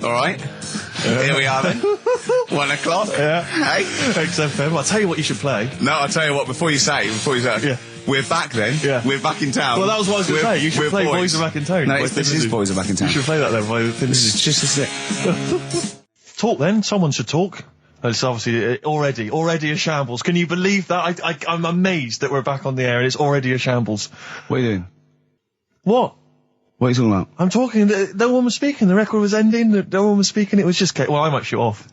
All right. Here we are then. 1 o'clock. Yeah. Hey. XFM. I'll tell you what you should play. No, I'll tell you what, before you say, Yeah. we're back then. Yeah. We're back in town. Well, that was what I was going to say. You should play Boys Are Back in Town. No, this is Boys Are Back in Town. You should play that then. It's just a Talk then. Someone should talk. It's obviously already a shambles. Can you believe that? I'm amazed that we're back on the air and it's already a shambles. What are you doing? What? What are you talking about? I'm talking. No one was speaking. The record was ending. No one was speaking. It was just. Well, I might shoot off.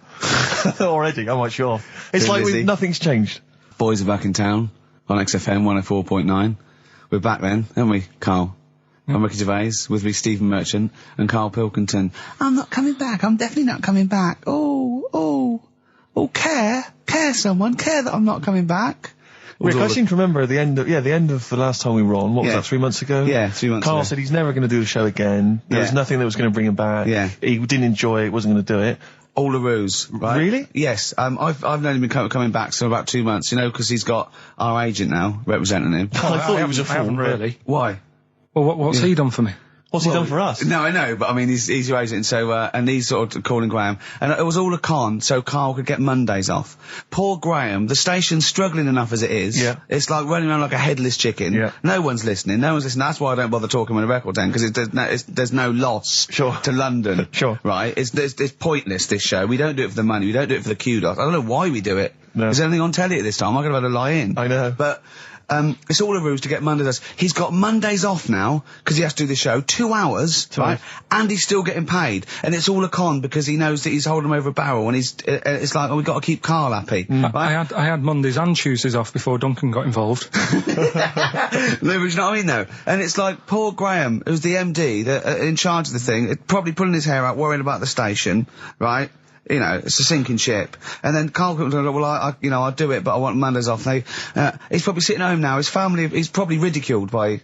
Already, I might shoot off. It's like nothing's changed. Boys Are Back in Town on XFM 104.9. We're back then, aren't we, Karl? I'm Ricky Gervais, with me Stephen Merchant and Karl Pilkington. I'm not coming back. I'm definitely not coming back. Oh, care that I'm not coming back. Rick, I seem to remember the end of the last time we were on. What was that, 3 months ago? Yeah, 3 months ago. Karl said he's never going to do the show again. There was nothing that was going to bring him back. Yeah. He didn't enjoy it, wasn't going to do it. All a ruse, right? Really? Yes. I've known him coming back for about 2 months, because he's got our agent now representing him. I thought he was a fool, really. Why? Well, what's he done for me? What's he done for us? No, I know, but I mean, he's your agent, so, and he's sort of calling Graham. And it was all a con, so Karl could get Mondays off. Poor Graham, the station's struggling enough as it is. Yeah. It's like running around like a headless chicken. Yeah. No one's listening. That's why I don't bother talking on the record then, because there's no loss to London. Sure. Right? It's pointless, this show. We don't do it for the money. We don't do it for the kudos. I don't know why we do it. No. Is there anything on telly at this time? I could have had a lie in. I know. But, it's all a ruse to get Mondays. He's got Mondays off now, because he has to do the show, 2 hours, right? And he's still getting paid. And it's all a con, because he knows that he's holding him over a barrel, and it's like, we've got to keep Karl happy. Right? I had Mondays and Tuesdays off before Duncan got involved. No, but you know what I mean, though? And it's like, poor Graham, who's the MD, in charge of the thing, probably pulling his hair out, worrying about the station, right? It's a sinking ship. And then Karl comes along, well, I'll do it, but I want Mondays off. He's probably sitting home now. His family, he's probably ridiculed by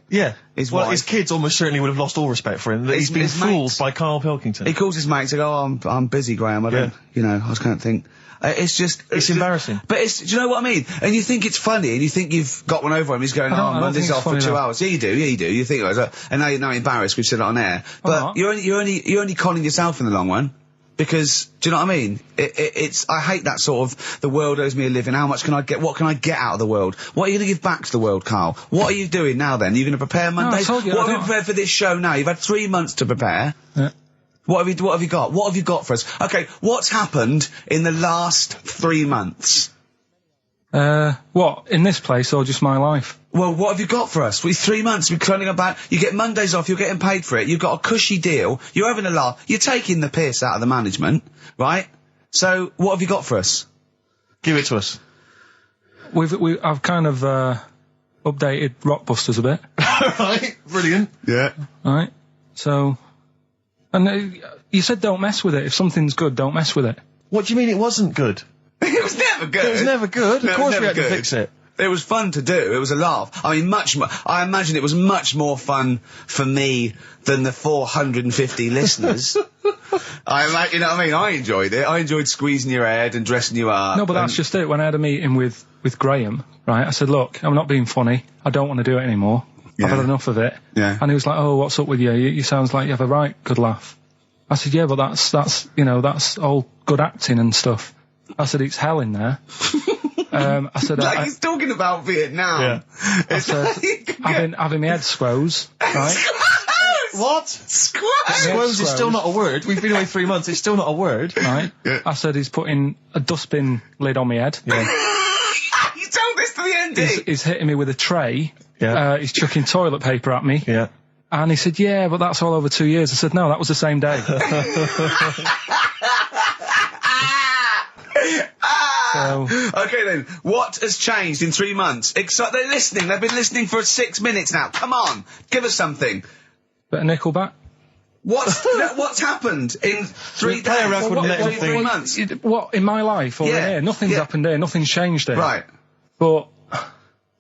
his wife. His kids almost certainly would have lost all respect for him. He's been fooled by Karl Pilkington. He calls his mates and goes, I'm busy, Graham. I don't, I just can't think. It's embarrassing. But do you know what I mean? And you think it's funny, and you think you've got one over him. He's going, Monday's off for 2 hours. Yeah, you do. You think it was, and now you're embarrassed. We've said it on air. But you're only conning yourself in the long run. Because, do you know what I mean? I hate that sort of, the world owes me a living, what can I get out of the world? What are you going to give back to the world, Karl? What are you doing now then? Are you going to prepare Mondays? What have you prepared for this show now? You've had 3 months to prepare. Yeah. What have you got? What have you got for us? Okay, what's happened in the last 3 months? What? In this place or just my life? Well, what have you got for us? 3 months, we're cloning about, you get Mondays off, you're getting paid for it, you've got a cushy deal, you're having a laugh, you're taking the piss out of the management, right? So, what have you got for us? Give it to us. I've kind of, updated Rockbusters a bit. Right, brilliant. Yeah. Right, so, and you said don't mess with it. If something's good, don't mess with it. What do you mean it wasn't good? It was never good. It was never good. No, of course we had good. to fix it. It was fun to do. It was a laugh. I mean, I imagine it was much more fun for me than the 450 listeners. You know what I mean? I enjoyed it. I enjoyed squeezing your head and dressing you up. No, but that's just it. When I had a meeting with Graham, right, I said, look, I'm not being funny. I don't want to do it anymore. Yeah. I've had enough of it. Yeah. And he was like, oh, what's up with you? You sounds like you have a right good laugh. I said, yeah, but that's all good acting and stuff. I said, it's hell in there. I said, like he's talking about Vietnam. Yeah. I said, having my head squoze, right? What? Squoze is still not a word. We've been away 3 months. It's still not a word. Right. Yeah. I said, he's putting a dustbin lid on my head. Yeah. You told this to the MD. He's hitting me with a tray. Yeah. He's chucking toilet paper at me. Yeah. And he said, yeah, but that's all over 2 years. I said, no, that was the same day. Okay then, what has changed in 3 months? They're listening, they've been listening for 6 minutes now. Come on, give us something. Bit of Nickelback. What's happened in 3 days? Play a record and let him 3 months? What, in my life or in here? Nothing's happened here, nothing's changed here. Right. But,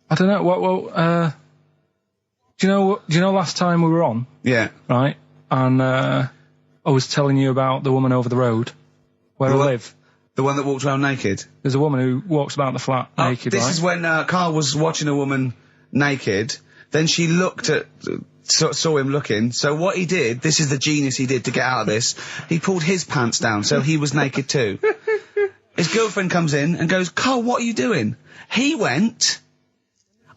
I don't know, do you know last time we were on? Yeah. Right? And, I was telling you about the woman over the road, where I live. The one that walked around naked? There's a woman who walks about the flat naked, This is when Karl was watching a woman naked, then she looked at saw him looking. So what he did, this is the genius he did to get out of this, he pulled his pants down so he was naked too. His girlfriend comes in and goes, Karl, what are you doing? He went,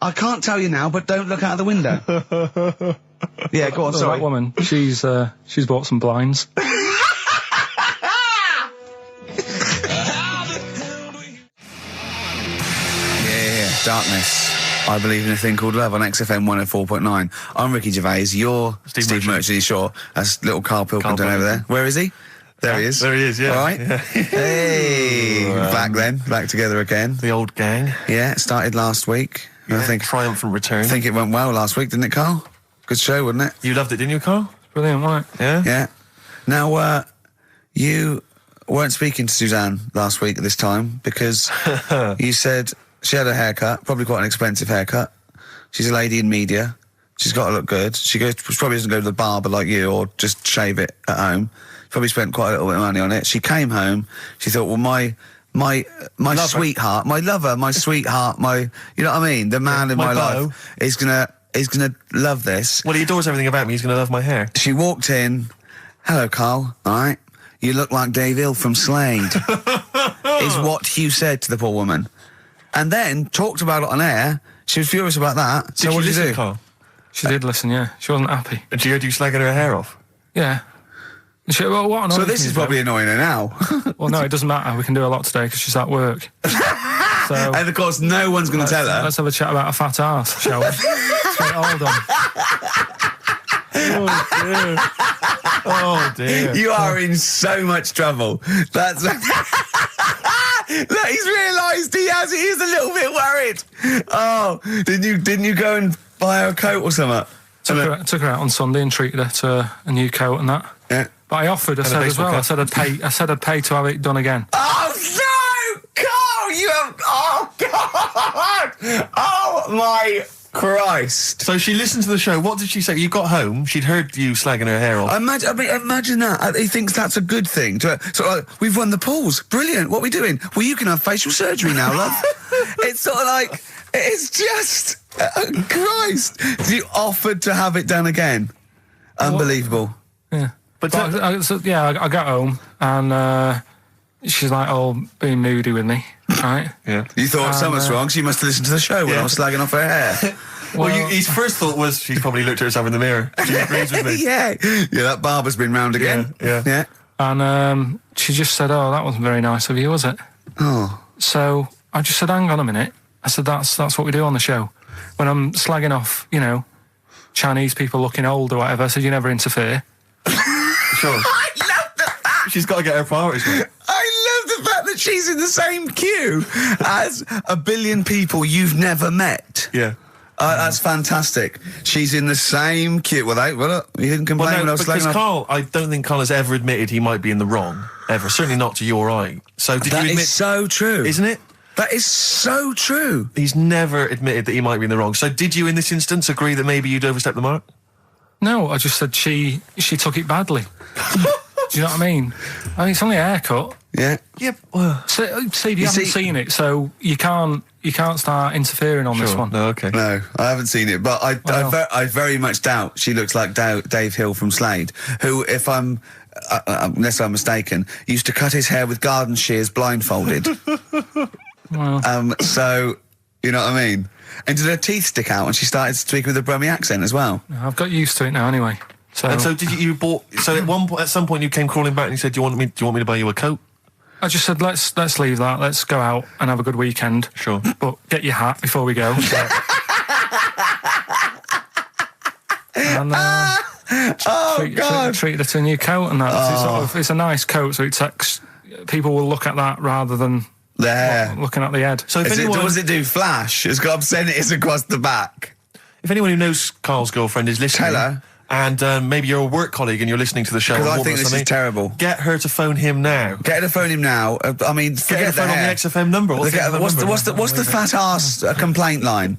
I can't tell you now, but don't look out of the window. Yeah, go on, sorry. That woman, she's bought some blinds. Darkness. I believe in a thing called love on XFM 104.9. I'm Ricky Gervais. You're Steve Merchant. Sure. That's little Karl Pilkington over there. Where is he? There he is. There he is, yeah. All right. Yeah. Hey. Back together again. The old gang. Yeah, it started last week. Yeah, I think triumphant return. I think it went well last week, didn't it, Karl? Good show, wasn't it? You loved it, didn't you, Karl? Brilliant, right? Yeah? Yeah. Now, you weren't speaking to Suzanne last week at this time because you said she had a haircut, probably quite an expensive haircut. She's a lady in media. She's got to look good. She probably doesn't go to the barber like you or just shave it at home. Probably spent quite a little bit of money on it. She came home. She thought, well, my sweetheart, my lover, my sweetheart, you know what I mean? The man in my life is gonna love this. Well, he adores everything about me. He's gonna love my hair. She walked in. Hello, Karl. All right. You look like Dave Hill from Slade. Is what Hugh said to the poor woman. And then talked about it on air. She was furious about that. So what did you do? Karl? She did listen, yeah. She wasn't happy. And she heard you slagging her hair off? Yeah. What so this is probably annoying her now. Well, no, it doesn't matter. We can do a lot today because she's at work. So, and of course, no one's going to tell her. Let's have a chat about a fat arse, shall we? Hold on. Oh dear. You are in so much trouble. That's look, he's realised he is a little bit worried. Oh, didn't you go and buy her a coat or something? Took her out on Sunday and treated her to a new coat and that. Yeah. But I offered, I said as well, I said I'd pay to have it done again. Oh no, Karl, you have. Oh God! Oh my Christ! So she listened to the show. What did she say? You got home. She'd heard you slagging her hair off. Imagine that. He thinks that's a good thing. We've won the polls. Brilliant. What are we doing? Well, you can have facial surgery now, love. It's sort of like it's just Christ. You offered to have it done again. Unbelievable. Yeah. But I got home and she's like, being moody with me, right? Yeah. You thought something's wrong, so you must have listened to the show when I was slagging off her hair. Well, his first thought was she's probably looked at herself in the mirror. She agrees with me. Yeah, that barber's been round again. Yeah. And she just said, that wasn't very nice of you, was it? Oh. So I just said, hang on a minute. I said, that's what we do on the show. When I'm slagging off, Chinese people looking old or whatever, I said, you never interfere. Sure. I love the fact. She's got to get her priorities right. I love the fact that she's in the same queue as a billion people you've never met. Yeah. That's fantastic. She's in the same queue. Well, he didn't complain when I was slagging off. Karl, I don't think Karl has ever admitted he might be in the wrong. Ever. Certainly not to your eye. So did you admit... That is so true. Isn't it? That is so true. He's never admitted that he might be in the wrong. So did you, in this instance, agree that maybe you'd overstepped the mark? No, I just said she took it badly. Do you know what I mean? It's only a haircut. Yeah. Yeah. Well, Steve, you haven't seen it, so you can't start interfering on this one. No, okay. No, I haven't seen it, but I very much doubt she looks like Dave Hill from Slade, who, if I'm unless I'm mistaken, used to cut his hair with garden shears blindfolded. Well. So you know what I mean. And did her teeth stick out, and she started speaking with a Brummie accent as well. I've got used to it now, anyway. So, and so did you bought? So at some point you came crawling back and you said, "Do you want me to buy you a coat?" I just said, "Let's leave that. Let's go out and have a good weekend." Sure, but get your hat before we go. And treated her to a new coat, and that. It's a nice coat, so people will look at that rather than looking at the head. So does it do flash? It's got obscenities across the back. If anyone who knows Karl's girlfriend is listening, tell her. And maybe you're a work colleague and you're listening to the show. Because I think this is terrible. Get her to phone him now. Get her to phone him now. I mean, forget her phone on the XFM number. What's the fat arse complaint line?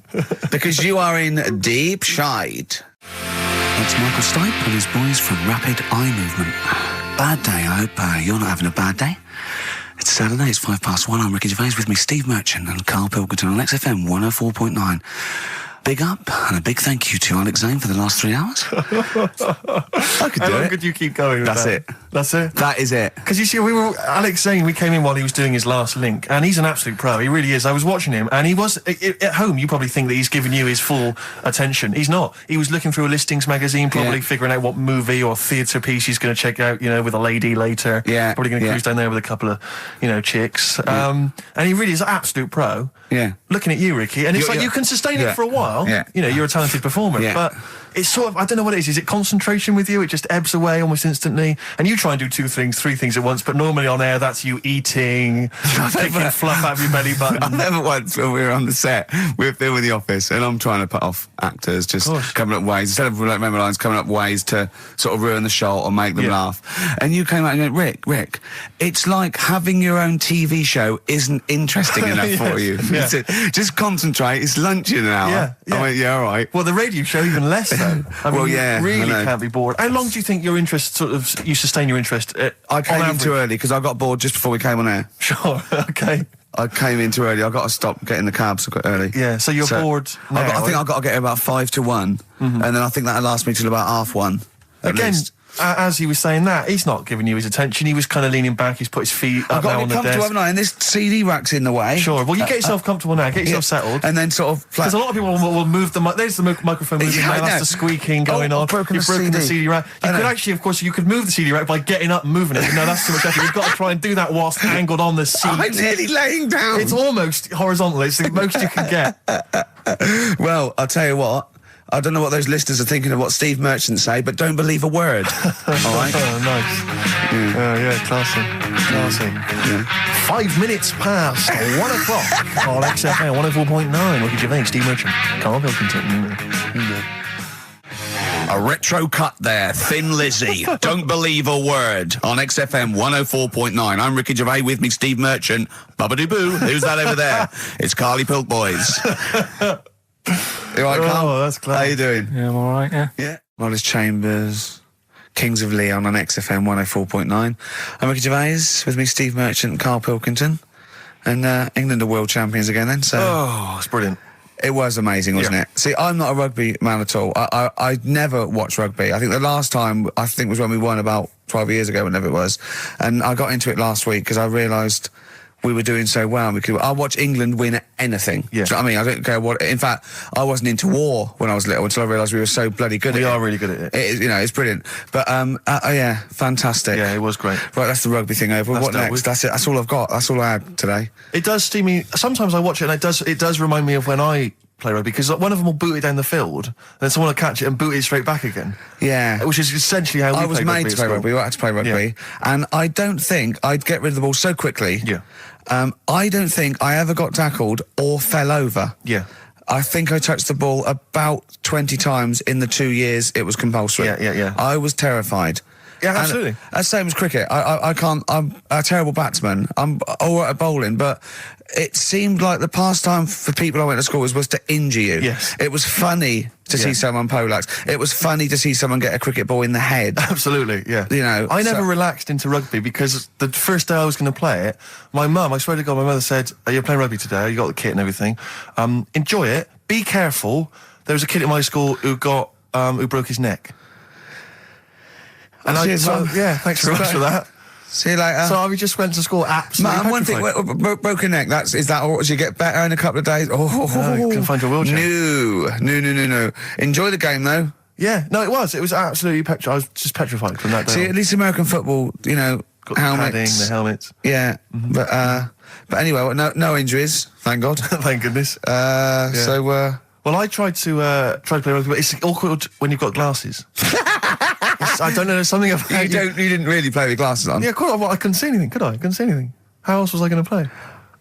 Because you are in deep shite. That's Michael Stipe and his boys from Rapid Eye Movement. Bad day. I hope you're not having a bad day. It's Saturday, it's 1:05. I'm Ricky Gervais, with me Steve Merchant and Karl Pilkington on XFM 104.9. Big up and a big thank you to Alex Zane for the last 3 hours. I could do How long it. could you keep going with That's that? it. That's it? That is it. Because you see, Alex Zane, we came in while he was doing his last link, and he's an absolute pro. He really is. I was watching him, and he was, at home, you probably think that he's giving you his full attention. He's not. He was looking through a listings magazine, probably figuring out what movie or theatre piece he's going to check out, with a lady later. Yeah. Probably going to cruise down there with a couple of, chicks. And he really is an absolute pro. Yeah. Looking at you, Ricky, and it's you can sustain it for a while. Yeah. You're a talented performer, but it's sort of, I don't know what it is. Is it concentration with you? It just ebbs away almost instantly. And you try and do 2 things, 3 things at once, but normally on air, that's you eating, picking fluff out of your belly button. I never once, when we were on the set, we were filming The Office, and I'm trying to put off actors, just coming up ways, instead of remember lines, coming up ways to sort of ruin the shot or make them laugh. And you came out and went, Rick, it's like having your own TV show isn't interesting enough for you. Yeah. Just concentrate, it's lunch in an hour. Yeah. I went, all right. Well, the radio show, even less so. I mean, you really can't be bored. How long do you think your interest you sustain your interest? I came in too early because I got bored just before we came on air. Sure, okay. I came in too early. I got to stop getting the cabs early. Yeah, so you're bored now. I think I've got to get about 5 to 1, and then I think that'll last me till about 1:30. Again, as he was saying that, he's not giving you his attention. He was kind of leaning back. He's put his feet up now on the desk. Haven't I? And this CD rack's in the way. Sure. Well, you get yourself comfortable now. Get yourself settled. And then sort of... Because a lot of people will move the... There's the microphone moving now. That's the squeaking going on. You've broken the CD rack. You could actually, of course, you could move the CD rack by getting up and moving it. No, that's too much effort. You've got to try and do that whilst angled on the seat. I'm nearly laying down. It's almost horizontal. It's the most you can get. Well, I'll tell you what. I don't know what those listeners are thinking of what Steve Merchant say, but don't believe a word. All right? Oh, nice. Classy. Yeah. 5 minutes past 1 o'clock on XFM 104.9. Ricky Gervais, Steve Merchant, Karl Pilkington. A retro cut there, Thin Lizzy. Don't believe a word on XFM 104.9. I'm Ricky Gervais, with me Steve Merchant. Bubba-doo-boo. Who's that over there? It's Carly Pilk Boys. You all right, Karl? Oh, that's clever. How you doing? Yeah, I'm all right, yeah. Yeah. Wallace Chambers, Kings of Leon on XFM 104.9. I'm Ricky Gervais, with me Steve Merchant and Karl Pilkington. And England are world champions again then, so... Oh, it's brilliant. It was amazing, wasn't it? See, I'm not a rugby man at all. I never watched rugby. I think the last time, was when we won about 12 years ago, whenever it was. And I got into it last week because I realised we were doing so well. I'll watch England win anything. Yeah. Do you know what I mean? I don't care what... In fact, I wasn't into war when I was little until I realised we were so bloody good at it. We are really good at it. It's brilliant. But, yeah, fantastic. Yeah, it was great. Right, that's the rugby thing over. What next? That's it. That's all I've got. That's all I had today. It does steam me... Sometimes I watch it and it does remind me of when I play rugby, because one of them will boot it down the field, and then someone will catch it and boot it straight back again. Yeah. Which is essentially how we play rugby. I was made to play rugby. We had to play rugby. And I don't think I'd get rid of the ball so quickly. Yeah. I don't think I ever got tackled or fell over. Yeah. I think I touched the ball about 20 times in the 2 years it was compulsory. Yeah. I was terrified. Yeah, absolutely. That's same as cricket. I can't... I'm a terrible batsman. I'm all right at bowling, but it seemed like the pastime for people I went to school was to injure you. Yes. It was funny to see someone poleaxe. It was funny to see someone get a cricket ball in the head. Absolutely, yeah. You know... I never relaxed into rugby because the first day I was going to play it, my mum, I swear to God, my mother said, "Are you playing rugby today? You got the kit and everything. Enjoy it. Be careful." There was a kid at my school who broke his neck. And thanks very much for that. See you later. So I just went to school absolutely petrified. One thing, broken neck, is that all? Did you get better in a couple of days? Oh, you can find your wheelchair. No. Enjoy the game, though. Yeah, no, it was absolutely petrified. I was just petrified from that day. See, at least American football, got helmets. The helmets. Yeah, but anyway, no injuries, thank God. Thank goodness. So, well, I tried to play rugby, but it's awkward when you've got glasses. I don't know, there's something about you didn't really play with glasses on? Yeah, of course. I couldn't see anything, could I? I couldn't see anything. How else was I going to play?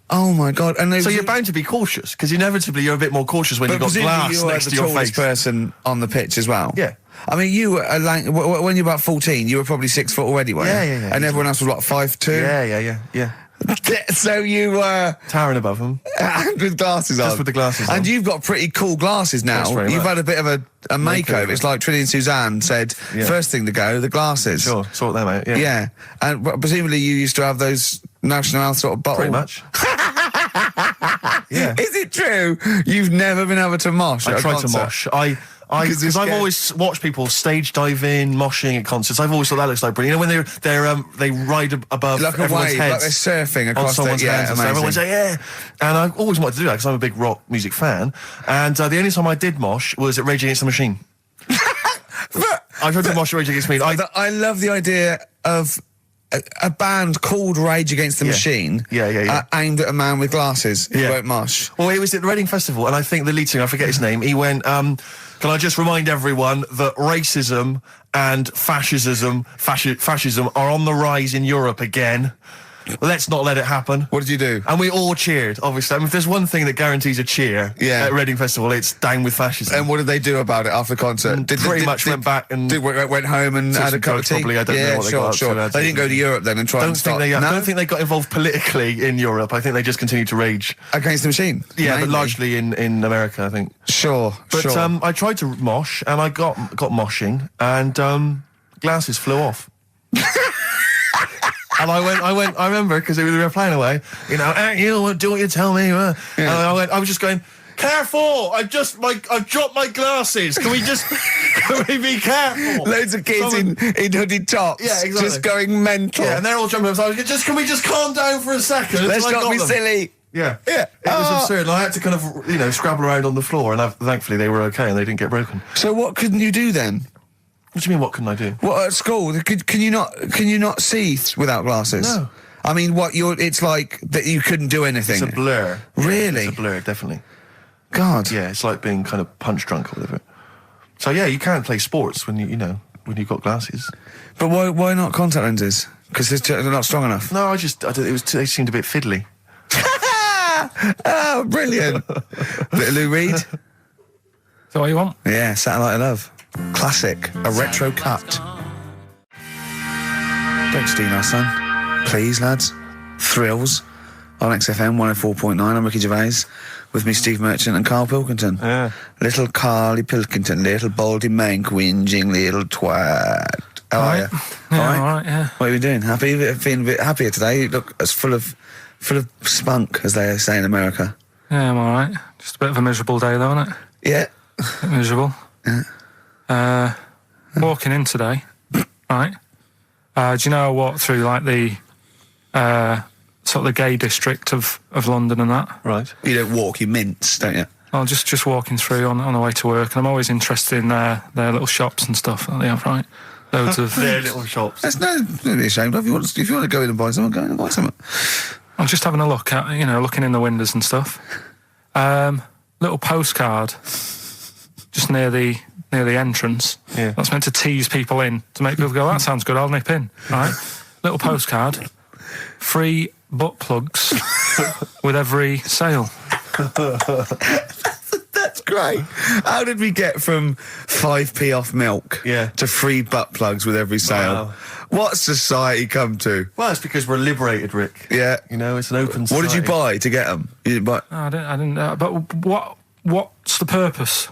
Oh, my God. And so you're bound to be cautious, because inevitably you're a bit more cautious when you've got glass next to your face. But you were the tallest person on the pitch as well. Yeah. I mean, you were, when you were about 14, you were probably 6 foot already, weren't you? Yeah. And everyone else was, what, 5'2"? Yeah. So you were... towering above them. And with glasses on. Just with the glasses on. And you've got pretty cool glasses now. You've had a bit of a makeover. It's like Trinity and Suzanne said, first thing to go, the glasses. Sure, sort them out, yeah. And presumably you used to have those National Health sort of bottle... Pretty much. Yeah. Is it true you've never been able to mosh at a tried concert? to mosh. Because I've always watched people stage diving, moshing at concerts. I've always thought that looks like brilliant. You know, when they ride above like a everyone's wave, heads, like they're surfing across someone's heads. amazing. Everyone's like, yeah. And I always wanted to do that because I'm a big rock music fan. And the only time I did mosh was at Rage Against the Machine. I tried to mosh at Rage Against the Machine. I love the idea of a band called Rage Against the Machine, aimed at a man with glasses who won't mosh. Well, it was at the Reading Festival, and I think the lead singer, I forget his name, he went, can I just remind everyone that racism and fascism are on the rise in Europe again. Let's not let it happen. What did you do? And we all cheered, obviously. I mean, if there's one thing that guarantees a cheer at Reading Festival, it's down with fascism. And what did they do about it after the concert? Pretty much went back and... went home and had a cup of tea? Probably, I don't know what they got up to. They didn't go to Europe then and try and start... I don't think they got involved politically in Europe. I think they just continued to rage. Against the Machine? Yeah, but largely in America, I think. Sure. I tried to mosh, and I got moshing, and glasses flew off. And I remember, because we were playing away, you know, you do what you tell me. And I was just going, careful! I've dropped my glasses. Can we be careful? Loads of kids in hooded tops. Yeah, exactly. Just going mental. Yeah, and they're all jumping up. So can we just calm down for a second? Let's not be silly. Yeah. It was absurd. And I had to kind of, scrabble around on the floor, and thankfully they were okay and they didn't get broken. So what couldn't you do then? What do you mean, what couldn't I do? What, at school? Can you not see without glasses? No. I mean, it's like that you couldn't do anything. It's a blur. Really? It's a blur, definitely. God. Yeah, it's like being kind of punch drunk or whatever. So yeah, you can't play sports when when you've got glasses. But why not contact lenses? Because they're not strong enough. No, they seemed a bit fiddly. Oh, brilliant. Bit of Lou Reed. Is that what you want? Yeah, Satellite of Love. Classic. A retro cut. Don't steal our son. Please, lads. Thrills. On XFM 104.9, I'm Ricky Gervais. With me, Steve Merchant and Karl Pilkington. Yeah. Little Carly Pilkington, little baldy mank, whinging little twat. How are you? Yeah, all right, yeah. What are you doing? Happy? Feeling a bit happier today? You look as full of spunk, as they say in America. Yeah, I'm all right. Just a bit of a miserable day, though, isn't it? Yeah. A bit miserable. Yeah. Walking in today, right? Do you know I walked through, like, the sort of the gay district of London and that? Right. You don't walk, you mince, don't you? Well, just walking through on the way to work, and I'm always interested in their little shops and stuff that they have, right? Loads of... their little shops. That's no be ashamed of. If you want to go in and buy something, go in and buy something. I'm just having a look at, looking in the windows and stuff. Little postcard just near the entrance. Yeah. That's meant to tease people in, to make people go, that sounds good, I'll nip in. Right? Little postcard. Free butt plugs with every sale. That's great. How did we get from 5p off milk to free butt plugs with every sale? Wow. What society come to? Well, it's because we're liberated, Rick. Yeah. It's an open society. What did you buy to get them? You didn't buy... No, I didn't. But what's the purpose?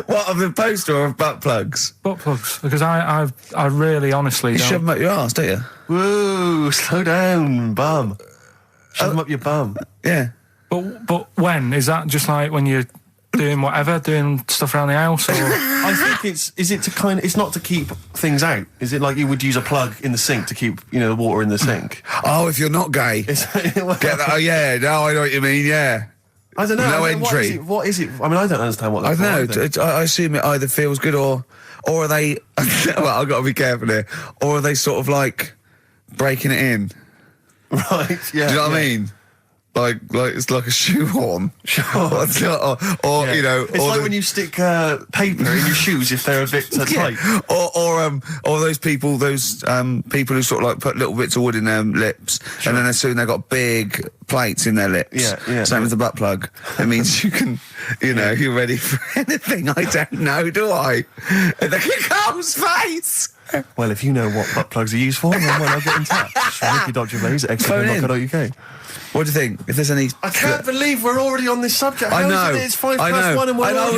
What, of the poster or of butt plugs? Butt plugs. Because I really honestly You don't... shove them up your arse, don't you? Whoa, slow down, bum. Shove them up your bum. Yeah. But when? Is that just like when you're doing whatever, doing stuff around the house, or...? I think it's not to keep things out. Is it like you would use a plug in the sink to keep, the water in the sink? Oh, if you're not gay. Get that? Oh, yeah. No, I know what you mean, yeah. I don't know. No entry. What is it? I mean, I don't understand what that's for. I don't know. I assume it either feels good or are they... well, I've got to be careful here. Or are they sort of like breaking it in? Right, yeah. Do you know what I mean? Like it's like a shoehorn. Sure. or It's like when you stick paper in your shoes if they're a bit tight. Or those people who sort of like put little bits of wood in their lips, and then as soon they've got big plates in their lips. Yeah. Same as the butt plug. It means you can, you're ready for anything. I don't know, do I? Look at Carl's face. Well, if you know what butt plugs are used for, then why not get in touch? Ricky.Gervais at XFM.co.uk. What do you think? If there's any... I can't believe we're already on this subject. I know. It's 1:05 and we're I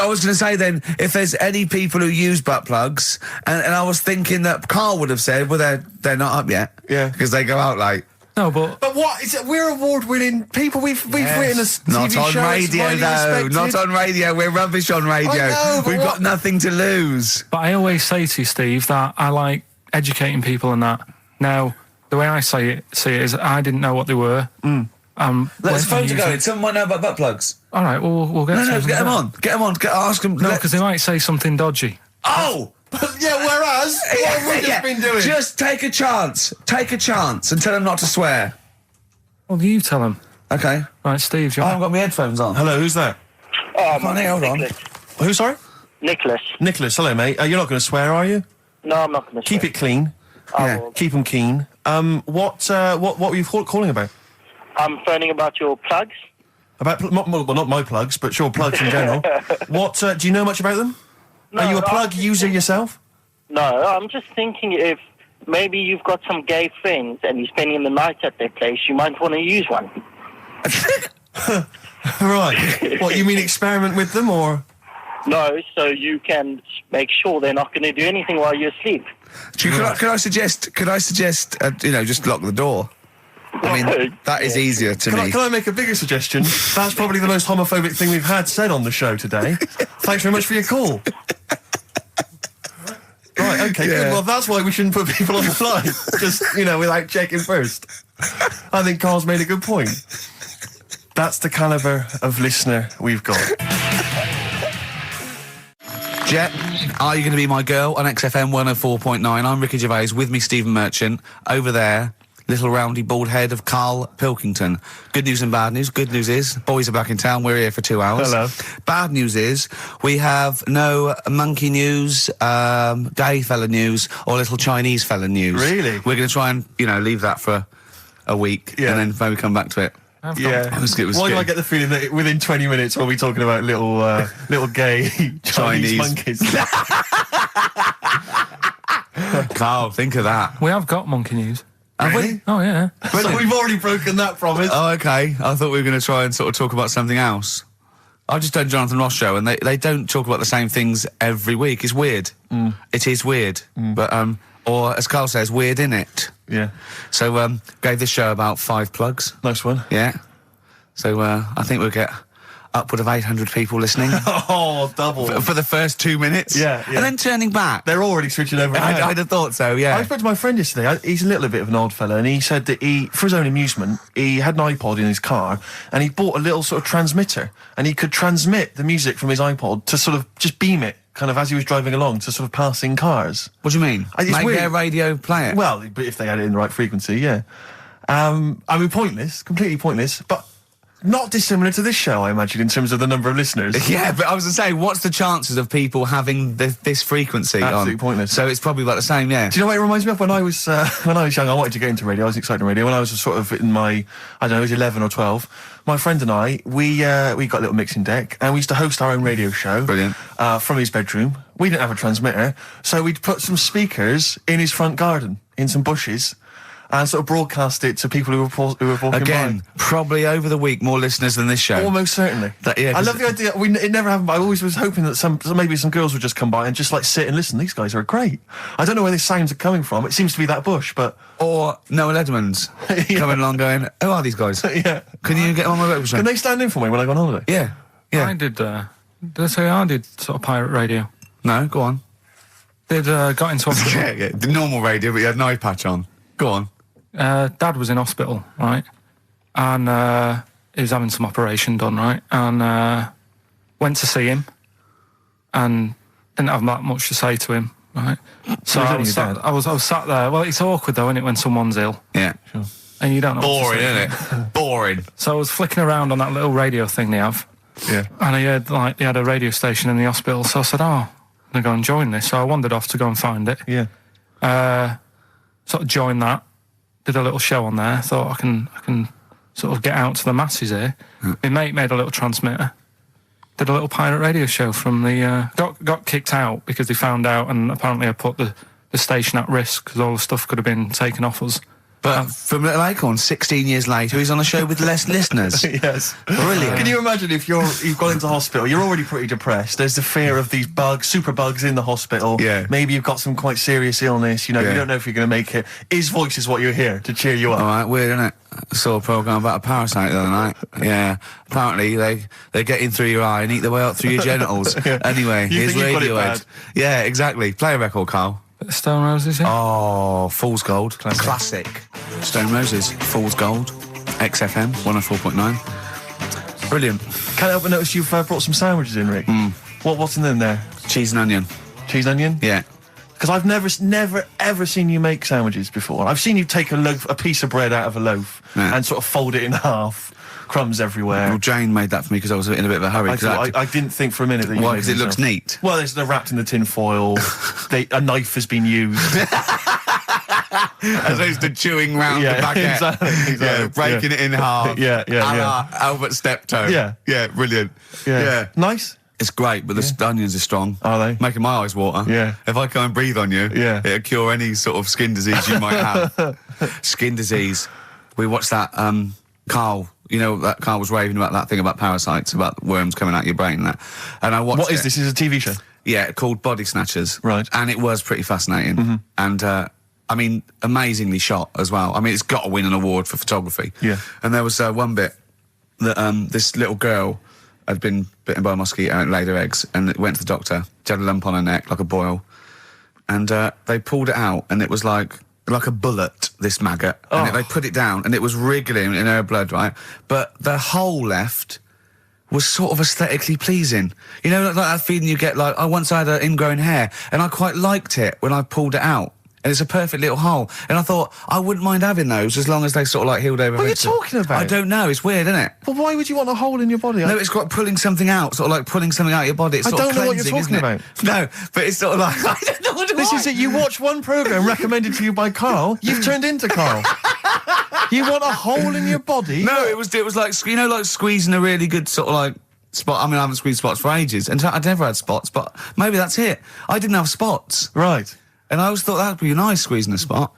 was going to say then, if there's any people who use butt plugs, and I was thinking that Karl would have said, well, they're not up yet. Yeah. Because they go out late. No, but what? We're award-winning people. We've written a TV Not on show. radio, though. Not on radio. We're rubbish on radio. I know, but We've got nothing to lose. But I always say to you, Steve, that I like educating people and that. Now, the way I see it is I didn't know what they were. Let's phone to go. Someone might know about butt plugs. All right, we'll get. No, get them on. Get them on. Ask them. No, because they might say something dodgy. Oh. Yeah, whereas what have we just been doing? Just take a chance. Take a chance and tell them not to swear. Well, you tell them. Okay. Right, Steve. I haven't got my headphones on. Hello, who's that? Hold on. Who, sorry? Nicholas. Nicholas, hello, mate. You're not going to swear, are you? No, I'm not going to Keep it clean. Yeah. Keep them keen. What were you calling about? I'm phoning about your plugs. About, not my plugs, but sure, plugs in general. What, do you know much about them? No, Are you a plug user yourself? No, I'm just thinking if maybe you've got some gay friends and you're spending the night at their place, you might want to use one. Right. What, you mean experiment with them, or...? No, so you can make sure they're not going to do anything while you're asleep. Could I suggest, just lock the door? I mean, that is easier to me. Can I make a bigger suggestion? That's probably the most homophobic thing we've had said on the show today. Thanks very much for your call. Right, okay, good. Well, that's why we shouldn't put people on the line. Just, without checking first. I think Karl's made a good point. That's the calibre of listener we've got. Jet, are you going to be my girl on XFM 104.9? I'm Ricky Gervais, with me Stephen Merchant. Over there, little roundy bald head of Karl Pilkington. Good news and bad news. Good news is, boys are back in town, we're here for 2 hours. Hello. Bad news is, we have no monkey news, gay fella news, or little Chinese fella news. Really? We're going to try and, leave that for a week, and then maybe come back to it. Yeah. Why do I get the feeling that within 20 minutes we'll be talking about little gay Chinese monkeys? Karl, think of that. We have got monkey news. Have we? Oh, yeah. So we've already broken that promise. Oh, okay. I thought we were going to try and sort of talk about something else. I just done Jonathan Ross show, and they don't talk about the same things every week. It's weird. It is weird. But, or as Karl says, weird innit? Yeah. So, gave this show about 5 plugs. Nice one. Yeah. So, I think we'll get upward of 800 people listening. Oh, double. For the first 2 minutes. Yeah. And then turning back. They're already switching over. I'd have thought so, yeah. I spoke to my friend yesterday. He's a little bit of an old fella, and he said that for his own amusement, he had an iPod in his car, and he bought a little sort of transmitter, and he could transmit the music from his iPod to sort of just beam it, kind of as he was driving along, to sort of passing cars. What do you mean? Make their radio play it? Well, but if they had it in the right frequency, yeah. I mean, pointless, completely pointless, but not dissimilar to this show, I imagine, in terms of the number of listeners. Yeah, but I was going to say, what's the chances of people having this frequency Absolutely on? Pointless. So it's probably about the same, yeah. Do you know what it reminds me of? When I was young, I wanted to get into radio. I was excited in radio. When I was sort of in my, I don't know, it was 11 or 12, my friend and I, we got a little mixing deck, and we used to host our own radio show. Brilliant. From his bedroom. We didn't have a transmitter, so we'd put some speakers in his front garden, in some bushes, and sort of broadcast it to people who were walking Again, by. probably over the week more listeners than this show. Almost certainly. I love the idea. It never happened, but I always was hoping that maybe some girls would just come by and just like sit and listen. These guys are great. I don't know where these sounds are coming from. It seems to be that bush, but... Or Noel Edmonds coming along going, who are these guys? Yeah. Can you get on my breakfast show? Can they stand in for me when I go on holiday? Yeah. Yeah. I did I did sort of pirate radio. No, go on. Got into hospital. yeah, the normal radio, but you had an eye patch on. Go on. Dad was in hospital, right? And he was having some operation done, right? And went to see him and didn't have that much to say to him, right? So I was sat there. Well, it's awkward though, isn't it, when someone's ill? Yeah. Sure. And you don't know. Boring, isn't it? Boring. So I was flicking around on that little radio thing they have. Yeah. And he had a radio station in the hospital. So I said, I'm going to go and join this. So I wandered off to go and find it. Yeah. Sort of joined that. Did a little show on there. Thought I can sort of get out to the masses here. My mate made a little transmitter. Did a little pirate radio show from the... got kicked out because they found out, and apparently I put the station at risk because all the stuff could have been taken off us. But from Little Acorn, 16 years later, he's on a show with less listeners. Yes. Brilliant. Can you imagine if you've gone into hospital, you're already pretty depressed, there's the fear of these super bugs in the hospital. Yeah. Maybe you've got some quite serious illness, you know, you don't know if you're going to make it. His voice is what you hear to cheer you up. All right, weird, isn't it? I saw a programme about a parasite the other night. Yeah. Apparently, they get in through your eye and eat their way up through your genitals. Anyway, You here's think you've got it Radiohead. bad? Yeah, exactly. Play a record, Karl. Stone Roses, yeah? Oh, Fool's Gold. Classic. Stone Roses, Fool's Gold. XFM, 104.9. Brilliant. Can't help but notice you've brought some sandwiches in, Rick. What's in them there? Cheese and onion. Cheese and onion? Yeah. Because I've never, ever seen you make sandwiches before. I've seen you take a piece of bread out of a loaf and sort of fold it in half. Crumbs everywhere. Well, Jane made that for me because I was in a bit of a hurry. I didn't think for a minute that you Why? made Because it looks neat. Well, they're wrapped in the tin foil. A knife has been used. As opposed to chewing round the baguette. Exactly. Yeah, breaking it in half. Yeah. Albert Steptoe. Yeah. Yeah, brilliant. Yeah. Nice. It's great, but the onions are strong. Are they? Making my eyes water. Yeah. If I go and breathe on you, it'll cure any sort of skin disease you might have. Skin disease. We watched that, Karl. You know, that Karl was raving about that thing about parasites, about worms coming out your brain and that. And I watched What is this? Is it a TV show? Yeah, called Body Snatchers. Right. And it was pretty fascinating. And, I mean, amazingly shot as well. I mean, it's got to win an award for photography. Yeah. And there was one bit that this little girl had been bitten by a mosquito and laid her eggs, and it went to the doctor. She had a lump on her neck, like a boil. And they pulled it out, and it was like a bullet, this maggot. And they put it down, and it was wriggling in her blood, right? But the hole left was sort of aesthetically pleasing. You know, like that feeling you get, like, I once had an ingrown hair, and I quite liked it when I pulled it out. And it's a perfect little hole. And I thought, I wouldn't mind having those as long as they sort of like healed over. What are you talking about? I don't know, it's weird, isn't it? But why would you want a hole in your body? No, it's got pulling something out, sort of like pulling something out of your body. It's I sort don't of know what you're cleansing, talking isn't it? No, but it's sort of like, I don't know what This is it. You watch one programme recommended to you by Karl, you've turned into Karl. You want a hole in your body? No, it was like, you know, like squeezing a really good sort of like spot. I mean, I haven't squeezed spots for ages, and I'd never had spots, but maybe that's it. I didn't have spots. Right. And I always thought that'd be nice, squeezing a spot.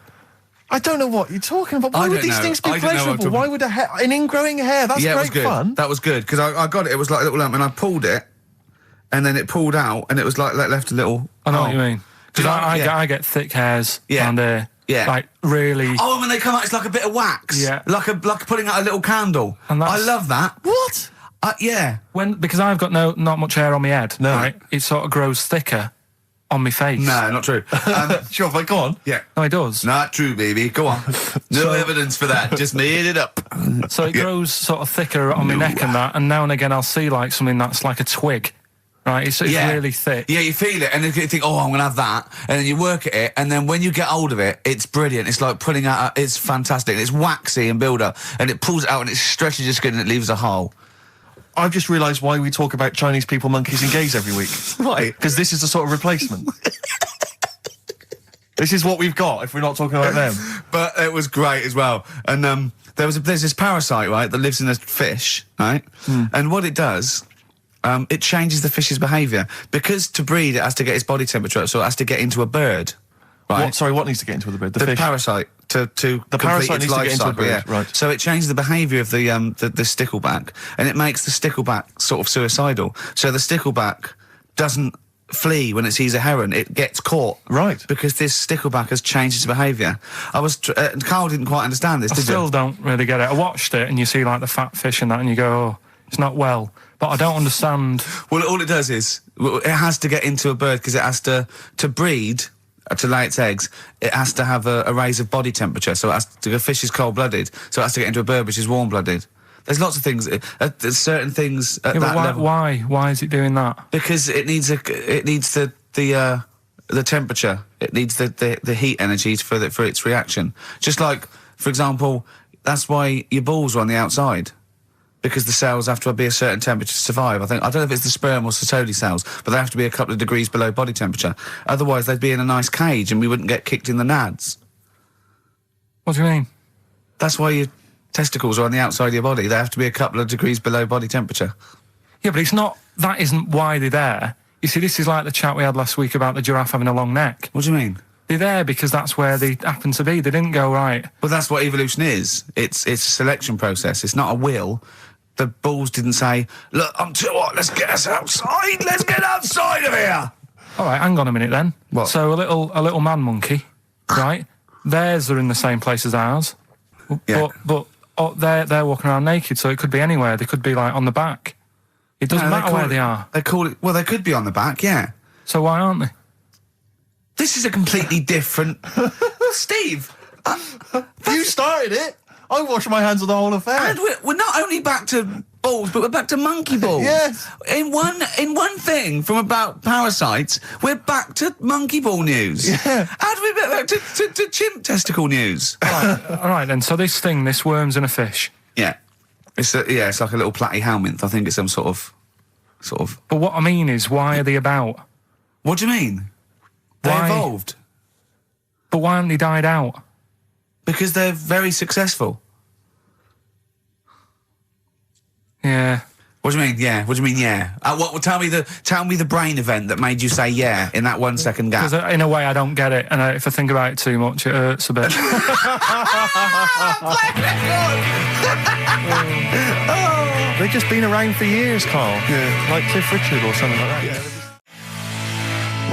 I don't know what you're talking about. Why would these things be pleasurable? Why would an ingrowing hair? That's great it was good. Fun. That was good, because I got it. It was like a little lump, and I pulled it, and then it pulled out, and it was like left a little... I know what you mean. Because I get thick hairs and like really... Oh, when they come out, it's like a bit of wax. Yeah. Like putting out a little candle. And I love that. What? Yeah. Because I've got not much hair on my head, no. Right? It sort of grows thicker on my face. No, not true. Sure, but go on. Yeah. No, it does. Not true, baby. Go on. No evidence for that. Just made it up. So it grows sort of thicker on my neck and that, and now and again I'll see like something that's like a twig. Right, it's really thick. Yeah, you feel it, and then you think, oh, I'm going to have that, and then you work at it, and then when you get hold of it, it's brilliant. It's like pulling out, it's fantastic. It's waxy and build up, and it pulls it out, and it stretches your skin, and it leaves a hole. I've just realised why we talk about Chinese people, monkeys and gays every week. Why? Because this is the sort of replacement. This is what we've got if we're not talking about them. But it was great as well. And there's this parasite, right, that lives in a fish, right? And what it does... it changes the fish's behaviour. Because to breed, it has to get its body temperature up, so it has to get into a bird. Right? What needs to get into the bird? The fish? Parasite. To the parasite needs to get into a bird, right. So it changes the behaviour of the stickleback, and it makes the stickleback sort of suicidal. So the stickleback doesn't flee when it sees a heron, it gets caught. Right. Because this stickleback has changed its behaviour. Karl didn't quite understand this, did you? I still don't really get it. I watched it, and you see like the fat fish and that, and you go, oh, it's not well. But I don't understand. Well, all it does is, it has to get into a bird because it has to breed, to lay its eggs, it has to have a raise of body temperature. So a fish is cold-blooded, so it has to get into a bird which is warm-blooded. There's lots of things, there's certain things at that level. Why is it doing that? Because it needs the temperature. It needs the heat energy for its reaction. Just like, for example, that's why your balls are on the outside. Because the cells have to be a certain temperature to survive. I don't know if it's the sperm or Sertoli cells, but they have to be a couple of degrees below body temperature. Otherwise, they'd be in a nice cage and we wouldn't get kicked in the nads. What do you mean? That's why your testicles are on the outside of your body. They have to be a couple of degrees below body temperature. Yeah, but that isn't why they're there. You see, this is like the chat we had last week about the giraffe having a long neck. What do you mean? They're there because that's where they happen to be. They didn't go, right. But that's what evolution is. It's a selection process. It's not a will. The balls didn't say, look, I'm too hot, let's get us outside. Let's get outside of here. All right, hang on a minute then. What? So a little man monkey, right? Theirs are in the same place as ours. Yeah. But they're walking around naked, so it could be anywhere. They could be, like, on the back. It doesn't matter where they are. They call it... Well, they could be on the back, yeah. So why aren't they? This is a completely different... Steve! You started it! I washed my hands of the whole affair. And we're not only back to balls, but we're back to monkey balls. Yes. In one thing, from about parasites, we're back to monkey ball news. Yeah. And we're back to chimp testicle news. All right, then. So this worms in a fish. Yeah. It's like a little platy helminth. I think it's some sort of... But what I mean is, why are they about? What do you mean? They Why? evolved. But why haven't they died out? Because they're very successful. Yeah. What do you mean, yeah? What do you mean, yeah? Tell me the brain event that made you say yeah in that 1 second gap. Because in a way I don't get it, and if I think about it too much, it hurts a bit. They've just been around for years, Carl. Yeah. Like Cliff Richard or something like that. Yeah.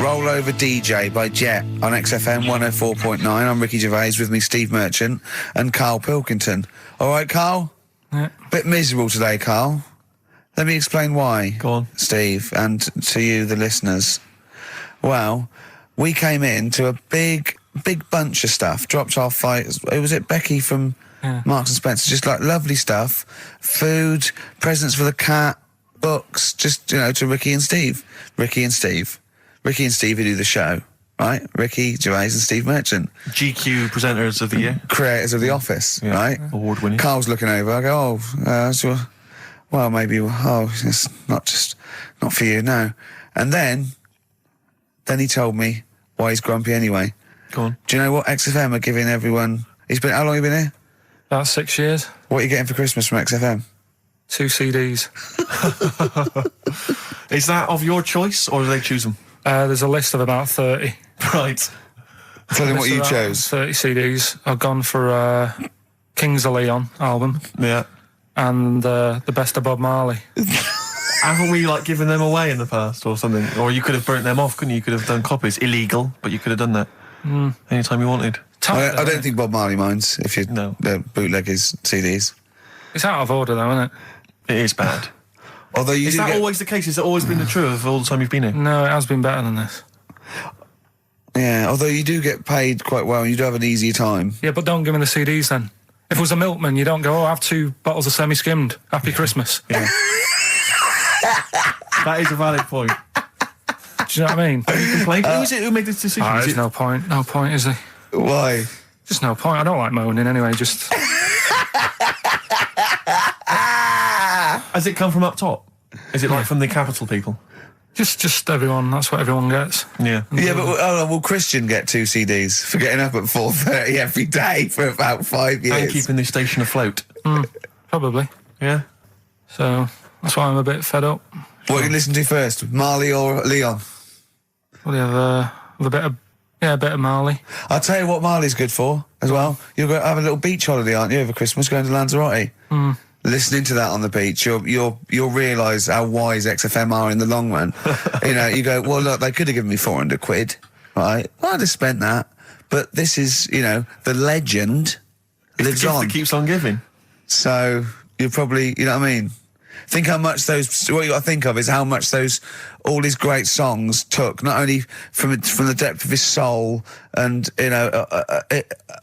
Roll Over DJ by Jet on XFM 104.9. I'm Ricky Gervais, with me Steve Merchant and Karl Pilkington. All right, Karl? Yeah. Bit miserable today, Karl. Let me explain why. Go on. Steve, and to you, the listeners. Well, we came in to a big bunch of stuff. Dropped off, was it Becky from Marks and Spencer? Just like lovely stuff. Food, presents for the cat, books, just, to Ricky and Steve. Ricky and Steve who do the show, right? Ricky Gervais and Steve Merchant. GQ presenters of the year. Creators of The Office, right? Award winning. Carl's looking over. I go, well, maybe, it's not for you, no. And then he told me why he's grumpy anyway. Go on. Do you know what XFM are giving everyone? How long have you been here? About 6 years. What are you getting for Christmas from XFM? 2 CDs. Is that of your choice, or do they choose them? There's a list of about 30. Right. Tell them what you chose. 30 CDs. I've gone for Kings of Leon album. Yeah. And the best of Bob Marley. Haven't we given them away in the past or something? Or you could have burnt them off, couldn't you? You could have done copies. Illegal, but you could have done that anytime you wanted. I don't think Bob Marley minds if you bootleg his CDs. It's out of order though, isn't it? It is bad. Although is that always the case? Has it always been the truth of all the time you've been here? No, it has been better than this. Yeah, although you do get paid quite well and you do have an easier time. Yeah, but don't give me the CDs then. If it was a milkman, you don't go, I have 2 bottles of semi-skimmed. Happy Christmas. Yeah. That is a valid point. Do you know what I mean? You complain? Who is it who made this decision? There's no point. No point, is there? Why? Just no point. I don't like moaning anyway, just... Has it come from up top? Is it from the capital people? Just everyone. That's what everyone gets. Yeah. Yeah, but will Christian get 2 CDs for getting up at 4:30 every day for about 5 years? And keeping this station afloat. Probably. Yeah. So that's why I'm a bit fed up. What do you listen to first, Marley or Leon? Well, you have a bit of Marley. I'll tell you what Marley's good for as well. You're going to have a little beach holiday, aren't you, over Christmas, going to Lanzarote? Listening to that on the beach, you'll realise how wise XFM are in the long run. You go, well, look, they could have given me 400 quid, right? I'd have spent that. But this is, the legend lives the gift on. that keeps on giving. So you're probably, you know what I mean? Think how much what you got to think of is how much all his great songs took, not only from the depth of his soul and,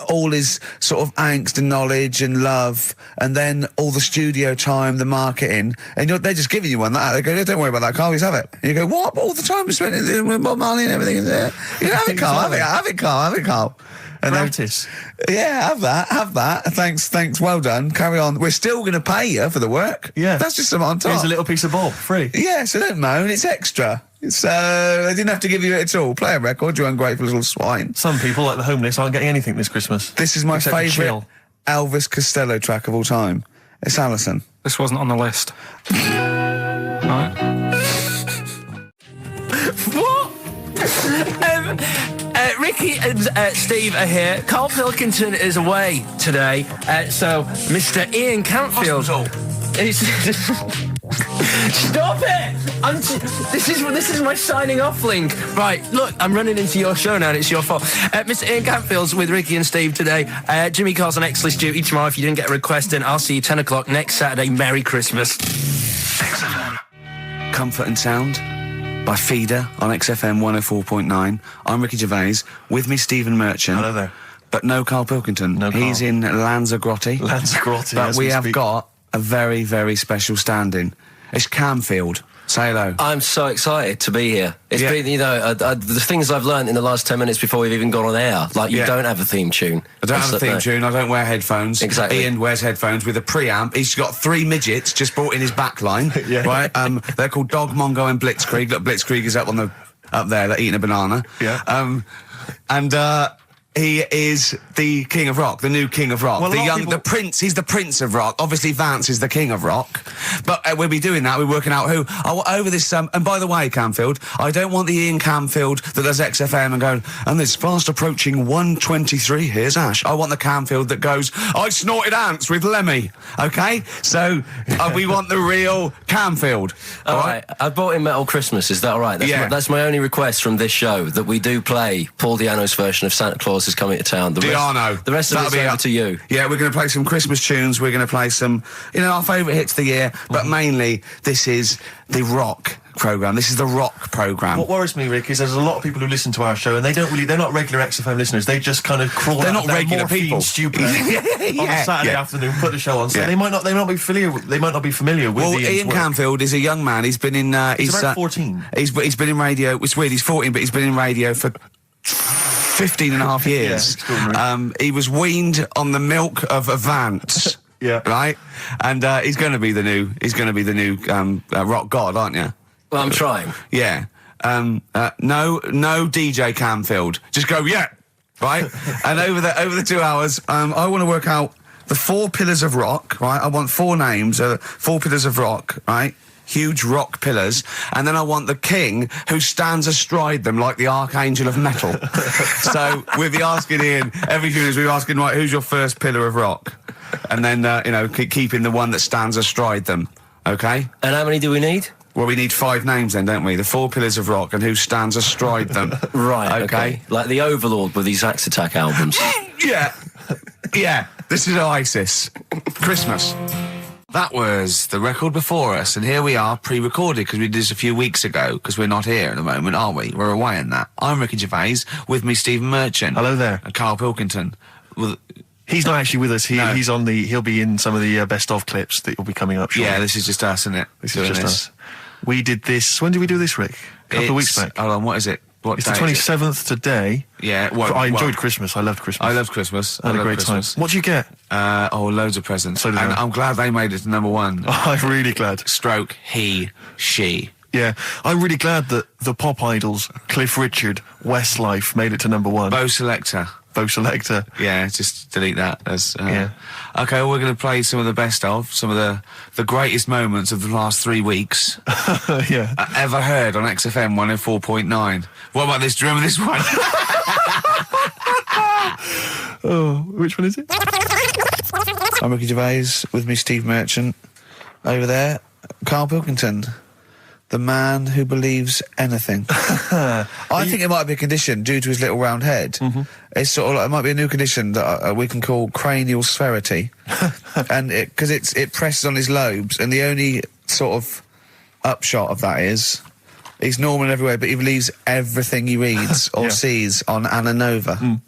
all his sort of angst and knowledge and love, and then all the studio time, the marketing, and they're just giving you one like that. They go, don't worry about that, Carl, just have it. And you go, what? All the time we spent with Bob Marley and everything. You go, have it, Carl, have it, Carl. And Practice. Have that. Thanks, well done. Carry on. We're still going to pay you for the work. Yeah. That's just something on top. Here's a little piece of Bob, free. Yeah, so don't moan, it's extra. So they didn't have to give you it at all. Play a record, you ungrateful little swine. Some people, like the homeless, aren't getting anything this Christmas. This is my favourite Elvis Costello track of all time. It's Alison. This wasn't on the list. Right. What? Ricky and Steve are here. Karl Pilkington is away today, so Mr. Ian Cantfield is... Stop it! This is my signing off link. Right, look, I'm running into your show now and it's your fault. Mr. Ian Cantfield's with Ricky and Steve today. Jimmy Carr's on X-List duty tomorrow. If you didn't get a request in, I'll see you 10 o'clock next Saturday. Merry Christmas. Comfort and Sound by Feeder on XFM 104.9. I'm Ricky Gervais. With me, Stephen Merchant. Hello there. But no Karl Pilkington. No Karl. He's in Lanzarote. But we have got a very, very special stand-in. It's Camfield. Say hello. I'm so excited to be here. It's been, you know, the things I've learned in the last 10 minutes before we've even gone on air. Like, you don't have a theme tune. I don't have a theme tune. I don't wear headphones. Exactly. Ian wears headphones with a preamp. He's got 3 midgets just brought in his back line. Right? They're called Dog, Mongo and Blitzkrieg. Look, Blitzkrieg is up there. They're eating a banana. Yeah. He is the king of rock, the new king of rock. Well, the prince, he's the prince of rock. Obviously, Vance is the king of rock. But we'll be doing that, we're working out who. Over this, and by the way, Camfield, I don't want the Ian Camfield that does XFM and going, and there's fast approaching 1:23, here's Ash. I want the Camfield that goes, I snorted ants with Lemmy. Okay? So, we want the real Camfield. All right. I bought in Metal Christmas, is that all right? That's my only request from this show, that we do play Paul Di'Anno's version of Santa Claus is Coming to Town. The rest of it's over to you. Yeah, we're going to play some Christmas tunes. We're going to play some, our favourite hits of the year. But mainly, this is the rock programme. This is the rock programme. What worries me, Rick, is there's a lot of people who listen to our show and they're not regular XFM listeners. They just kind of crawl out. They're not regular people. Stupid on a Saturday afternoon, put the show on. So they might not be familiar with Ian Camfield is a young man. He's been in he's about 14. He's been in radio. It's weird, he's 14, but he's been in radio for 15 and a half years. He was weaned on the milk of a Vance. Right? And he's going to be the new rock god, aren't you? Well, I'm trying. Yeah. No DJ Camfield. Just go, right? And over the 2 hours, I want to work out the 4 pillars of rock, right? I want 4 names, 4 pillars of rock, right? Huge rock pillars, and then I want the king who stands astride them like the archangel of metal. So we'll be asking Ian every few minutes. We'll be asking, right, who's your first pillar of rock, and then keeping the one that stands astride them. Okay. And how many do we need? Well, we need 5 names then, don't we? The 4 pillars of rock and who stands astride them. Right. Okay. Like the Overlord with these Axe Attack albums. Yeah. This is Oasis. Christmas. That was the record before us, and here we are, pre-recorded, because we did this a few weeks ago, because we're not here at the moment, are we? We're away in that. I'm Ricky Gervais, with me Stephen Merchant. Hello there. And Karl Pilkington. He's not actually with us. He'll be in some of the best of clips that will be coming up shortly. Yeah, this is just us, isn't it? This is just us. We did this, when did we do this, Rick? A couple of weeks back. Hold on, what is it? It's the 27th today. Yeah. I enjoyed Christmas. I loved Christmas. I loved Christmas. I had a great time. What'd you get? Loads of presents. So did I. I'm glad they made it to number 1. Oh, I'm really glad. Stroke, he, she. Yeah. I'm really glad that the pop idols, Cliff Richard, Westlife, made it to number 1. Bo Selector. Yeah, just delete that. Okay, well, we're going to play some of the best of, some of the greatest moments of the last 3 weeks. Yeah. Ever heard on XFM 104.9. What about this? Do you remember this one? Oh, which one is it? I'm Ricky Gervais, with me Steve Merchant. Over there, Karl Pilkington. The man who believes anything. I think it might be a condition due to his little round head. Mm-hmm. It's sort of like, it might be a new condition that we can call cranial spherity, and because it presses on his lobes, and the only sort of upshot of that is he's normal in every way, but he believes everything he reads or sees on Anna Nova.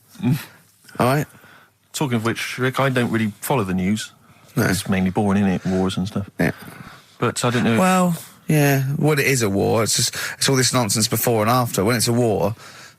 All right. Talking of which, Rick, I don't really follow the news. No. It's mainly boring, isn't it? Wars and stuff. Yeah. But I don't know. Well. Yeah, well, it is a war. It's all this nonsense before and after. When it's a war,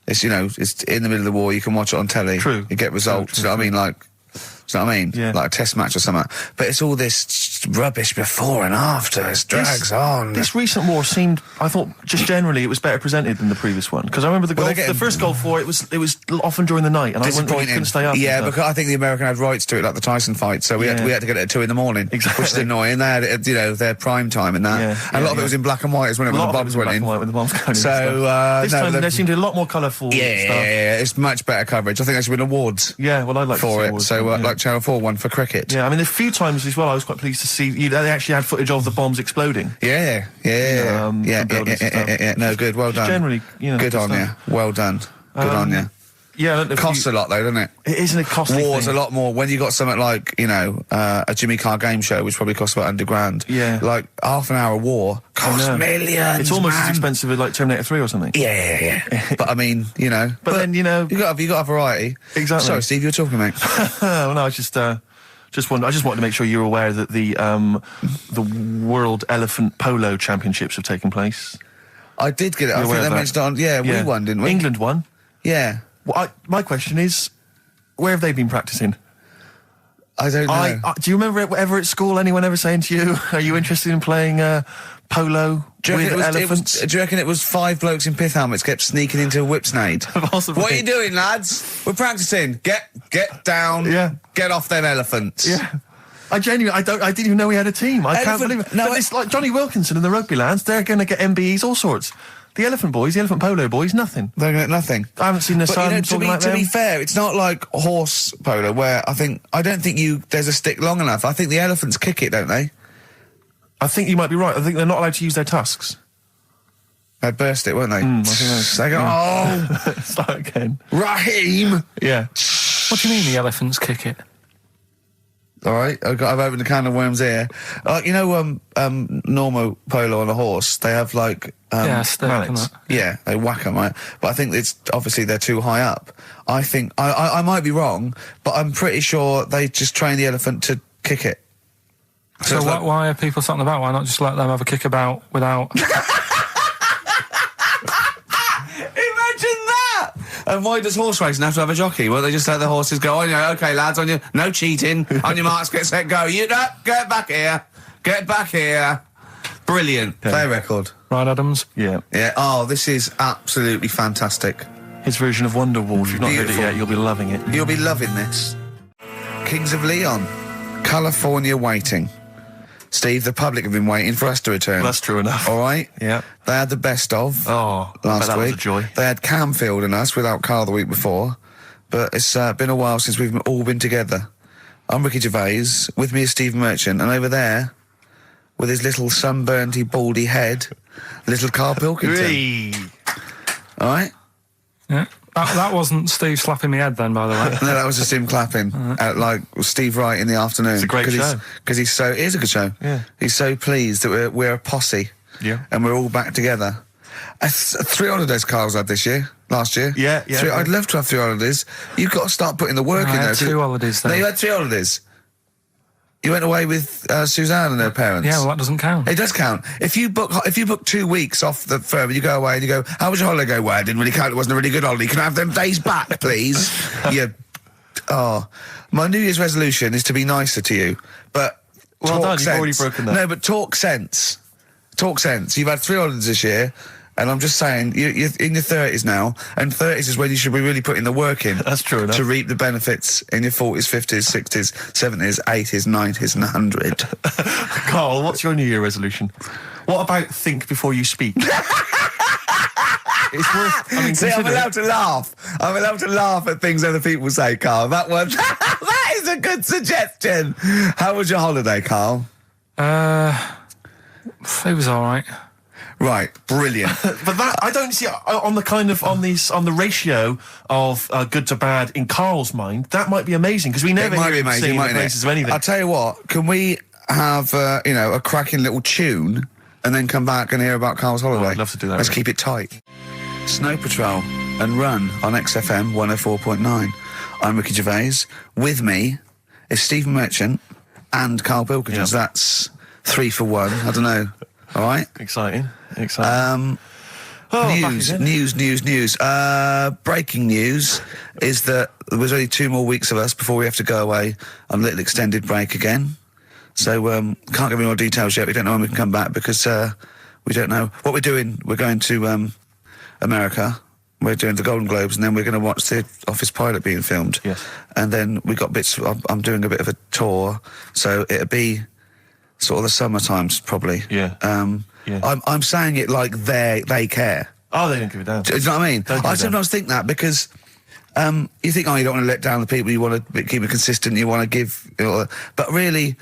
it's it's in the middle of the war. You can watch it on telly. True. You get results. True. You know what I mean? Like, you know what I mean? Yeah. Like a test match or something. But it's all this just rubbish before and after. It drags on. This recent war seemed, I thought, just generally it was better presented than the previous one. Because I remember the first Gulf War, it was often during the night, and I couldn't stay up. Yeah, because I think the American had rights to it, like the Tyson fight, so we had to get it at 2 a.m, exactly. which is annoying. They had it, their prime time and that. And a lot of it was in black and white as well, when the bombs went in. When the bombs going in. So this time there seemed to be a lot more colourful stuff. Yeah, it's much better coverage. I think they should win awards. Yeah, well, I'd like for to see it. awards, So like Channel 4 won for cricket. Yeah, I mean, a few times as well, I was quite pleased to see they actually had footage of the bombs exploding. Yeah. No, good. Well done. Generally, good on you. Well done. Good on you. Yeah, it costs a lot though, doesn't it? It isn't a costly War's thing. a lot more when you got something like a Jimmy Carr game show, which probably costs about £100,000. Yeah, like half an hour war costs millions. It's almost as expensive as like Terminator 3 or something. Yeah. But I mean, But then you got a variety. Exactly. Sorry, Steve, you were talking, mate. Well, no, I just wanted to make sure you were aware that the World Elephant Polo Championships have taken place. I did get it. I think they mentioned it on. Yeah, we won, didn't we? England won. Yeah. Well, my question is, where have they been practicing? I don't know. Do you remember ever at school anyone ever saying to you, "Are you interested in playing polo with elephants?" Do you reckon it was 5 blokes in pith helmets kept sneaking into a whipsnade? Possibly. What are you doing, lads? We're practicing. Get down. Yeah. Get off them elephants. Yeah. I didn't even know we had a team. I can't believe it. No, but it's like Johnny Wilkinson and the rugby lads. They're going to get MBEs, all sorts. The elephant polo boys, nothing. They're going to get nothing. I haven't seen the sun talking like them. To be fair, it's not like horse polo where I don't think there's a stick long enough. I think the elephants kick it, don't they? I think you might be right. I think they're not allowed to use their tusks. They burst it, weren't they? I think they go, start again. Raheem! Yeah. What do you mean the elephants kick it? All right, I've opened a can of worms here. Normal polo on a horse, they have like mallets. Yeah, they whack them, right? But I think it's obviously they're too high up. I think I might be wrong, but I'm pretty sure they just train the elephant to kick it. So why are people something about? Why not just let them have a kick about without? And why does horse racing have to have a jockey? Well, they just let the horses go, okay, lads, on you, no cheating, on your marks, get set, go. Get back here. Brilliant. Yeah. Play record. Right, Adams? Yeah. Yeah, this is absolutely fantastic. His version of Wonderwall, if you've not heard it yet, you'll be loving it. You'll be loving this. Kings of Leon, California Waiting. Steve, the public have been waiting for us to return. That's true enough. All right? Yeah. They had the best of last that week. Was a joy. They had Camfield and us without Karl the week before. But it's been a while since we've all been together. I'm Ricky Gervais. With me is Steve Merchant. And over there, with his little sunburnt-y, baldy head, little Karl Pilkington. All right? Yeah. That wasn't Steve slapping me head then, by the way. No, that was just him clapping at, like, Steve Wright in the afternoon. It's a great show. Because it is a good show. Yeah. He's so pleased that we're a posse. Yeah. And we're all back together. 3 holidays Karl's had last year. Yeah. I'd love to have 3 holidays. You've got to start putting the work in there. I had 2 holidays though. No, you had 3 holidays. You went away with Suzanne and her parents. Yeah, well, that doesn't count. It does count. If you book 2 weeks off the firm, you go away and you go, how was your holiday? Go, well, it didn't really count. It wasn't a really good holiday. Can I have them days back, please? My New Year's resolution is to be nicer to you, but well done, you've already broken that. No, but talk sense. Talk sense. You've had 3 holidays this year. And I'm just saying, you're in your 30s now, and 30s is when you should be really putting the work in. That's true enough. To reap the benefits in your 40s, 50s, 60s, 70s, 80s, 90s, and 100. Karl, what's your New Year resolution? What about think before you speak? It's worth... See, I'm allowed to laugh. I'm allowed to laugh at things other people say, Karl. That is a good suggestion. How was your holiday, Karl? It was all right. Right, brilliant. But that I don't see on the ratio of good to bad in Karl's mind. That might be amazing because we never hear him singing the praises of anything. I'll tell you what. Can we have a cracking little tune and then come back and hear about Karl's holiday? I'd love to do that. Let's keep it tight. Snow Patrol and Run on XFM 104.9. I'm Ricky Gervais. With me is Steve Merchant and Karl Pilkington. Yep. That's 3 for 1. I don't know. All right. Exciting. News. Breaking news is that there was only 2 more weeks of us before we have to go away on a little extended break again. So, can't give any more details yet. We don't know when we can come back because, we don't know what we're doing. We're going to, America. We're doing the Golden Globes, and then we're going to watch the Office pilot being filmed. Yes. And then we got bits. I'm doing a bit of a tour, so it'll be sort of the summer times probably. Yeah. I'm saying it like they care. Oh, they don't give a damn. Do you know what I mean? I sometimes think that because you think, you don't want to let down the people. You want to keep it consistent. You want to give, but really,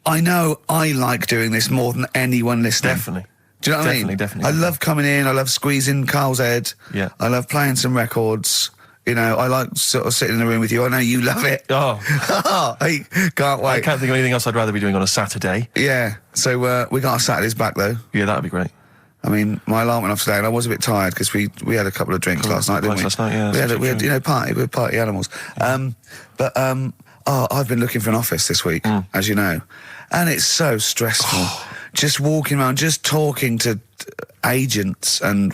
I know I like doing this more than anyone listening. Definitely. Do you know what I mean? Definitely. I love coming in. I love squeezing Karl's head. Yeah. I love playing some records. I like sort of sitting in the room with you. I know you love it. Oh. I can't wait. I can't think of anything else I'd rather be doing on a Saturday. Yeah. So we got our Saturdays back though. Yeah, that'd be great. I mean, my alarm went off today, and I was a bit tired because we had a couple of drinks last night, didn't we? Last night, yeah. We had party. We're party animals. I've been looking for an office this week, as you know, and it's so stressful. Just walking around, just talking to agents and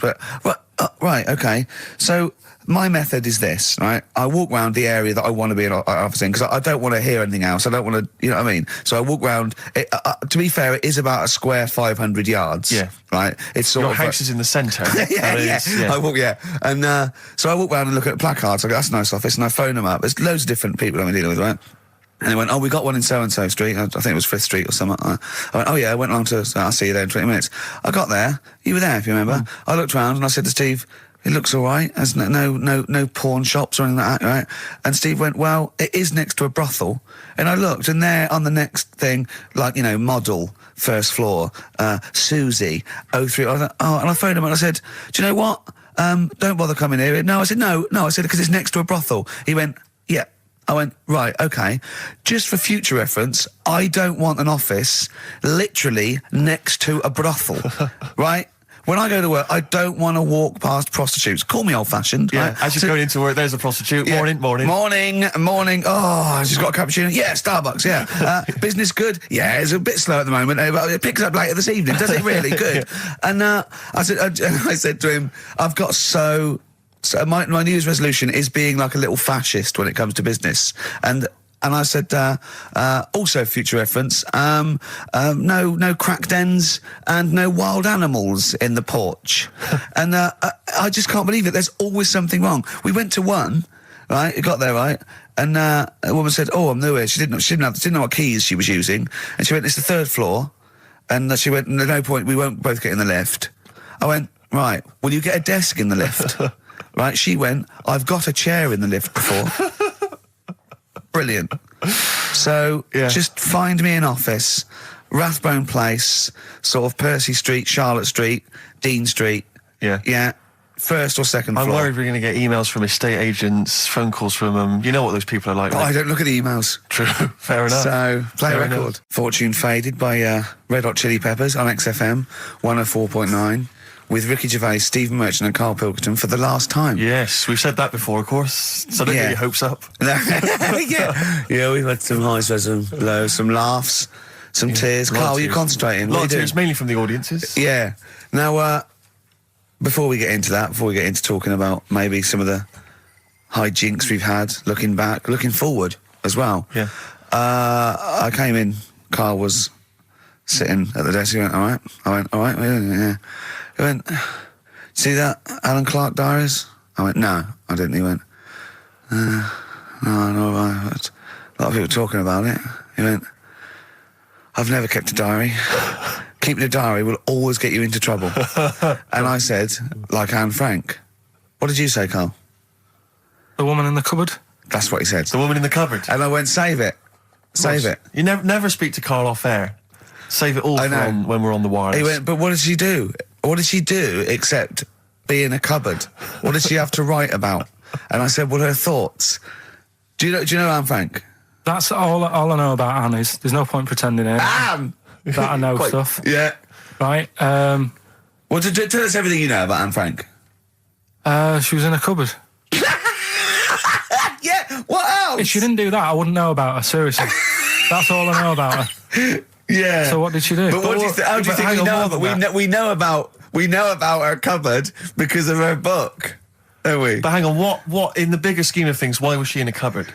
right, okay. So my method is this, right? I walk around the area that I want to be an office in because I don't want to hear anything else. I don't want to, you know what I mean? So I walk around. To be fair, it is about a square 500 yards. Yeah. Right? It's sort Your of house is in the centre. yeah. I walk, and so I walk around and look at placards. I go, that's a nice office, and I phone them up. There's loads of different people I'm dealing with, right? And they went, we got one in so-and-so street. I think it was 5th Street or something. I went, I went along to, I'll see you there in 20 minutes. I got there. You were there, if you remember. I looked around and I said to Steve, it looks all right. There's no pawn shops or anything like that, right? And Steve went, well, it is next to a brothel. And I looked, and there on the next thing, like, model, first floor, Susie, 03. I thought, and I phoned him and I said, do you know what? Don't bother coming here. No, I said, no, I said, because it's next to a brothel. He went, yeah. I went, right, okay. Just for future reference, I don't want an office literally next to a brothel, right? When I go to work, I don't want to walk past prostitutes. Call me old-fashioned. Yeah, right? as you're going into work, there's a prostitute. Yeah. Morning. Morning. Oh, she's got a cappuccino. Yeah, Starbucks, yeah. Business good? Yeah, it's a bit slow at the moment, but it picks up later this evening. Does it really? Good. And I said to him, I've got So my New Year's resolution is being like a little fascist when it comes to business. And I said, also future reference, no crack dens and no wild animals in the porch. And I just can't believe it. There's always something wrong. We went to one, right? It got there, right? And a woman said, I'm new here. She didn't know what keys she was using. And she went, it's the 3rd floor. And she went, no point, we won't both get in the lift. I went, right, will you get a desk in the lift? Right, she went, I've got a chair in the lift before. Brilliant. So, just find me an office, Rathbone Place, sort of Percy Street, Charlotte Street, Dean Street. Yeah. Yeah. 1st or 2nd floor. I'm worried we're going to get emails from estate agents, phone calls from them. You know what those people are like. But I don't look at the emails. True. Fair enough. So, play a record. Enough. Fortune Faded by Red Hot Chili Peppers on XFM 104.9. With Ricky Gervais, Stephen Merchant and Karl Pilkington for the last time. Yes, we've said that before, of course, so don't get your hopes up. Yeah, we've had some highs, some lows, some laughs, some tears. Karl, you concentrating? A lot of tears, mainly from the audiences. Yeah. Now, before we get into talking about maybe some of the hijinks we've had, looking back, looking forward as well. Yeah. I came in, Karl was sitting at the desk, he went, all right? I went, all right, yeah. He went, see that Alan Clark diaries? I went, no, I didn't. He went, no, right. A lot of people talking about it. He went, I've never kept a diary. Keeping a diary will always get you into trouble. And I said, like Anne Frank. What did you say, Karl? The woman in the cupboard? That's what he said. The woman in the cupboard. And I went, save it. Save it. You never speak to Karl off air. Save it all from when we're on the wireless. He went, but what did she do? What did she do except be in a cupboard? What did she have to write about? And I said, well, her thoughts. Do you know Anne Frank? That's all I know about Anne is there's no point pretending it. Anne! That I know stuff. Yeah. Right. Well, tell us everything you know about Anne Frank. She was in a cupboard. Yeah, what else? If she didn't do that, I wouldn't know about her, seriously. That's all I know about her. Yeah. So what did she do? But how do you think we know about we know about her cupboard because of her book, don't we? But hang on, what in the bigger scheme of things, why was she in a cupboard?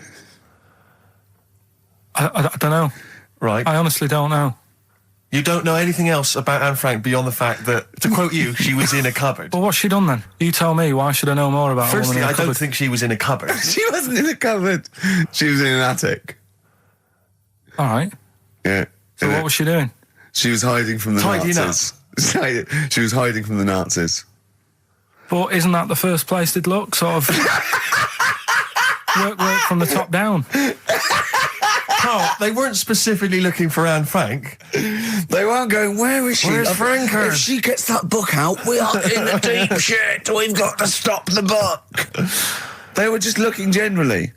I don't know. Right. I honestly don't know. You don't know anything else about Anne Frank beyond the fact that, to quote you, she was in a cupboard. Well, what's she done then? You tell me. Why should I know more about Firstly, a woman in a cupboard? I don't think she was in a cupboard. She wasn't in a cupboard. She was in an attic. All right. Yeah. So what was she doing? She was hiding from the Tidying Nazis. She was hiding from the Nazis. But isn't that the first place they'd look? Sort of work from the top down. Carl, they weren't specifically looking for Anne Frank. They weren't going, where is she? Where's Franker? If she gets that book out, we are in the deep shit. We've got to stop the book. They were just looking generally.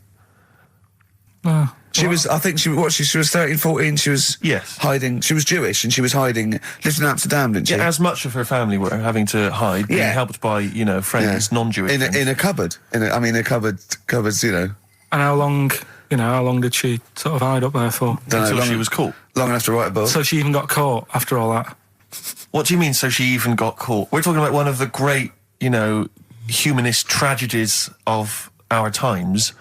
She was 13, 14, she was hiding, she was Jewish and she was hiding, lived in Amsterdam, didn't she? Yeah, as much of her family were having to hide, being helped by, friends, non-Jewish friends. In a cupboard. Cupboards, And how long did she sort of hide up there for? Until she was caught. Long enough to write a book. So she even got caught after all that? What do you mean, so she even got caught? We're talking about one of the great, humanist tragedies of our times,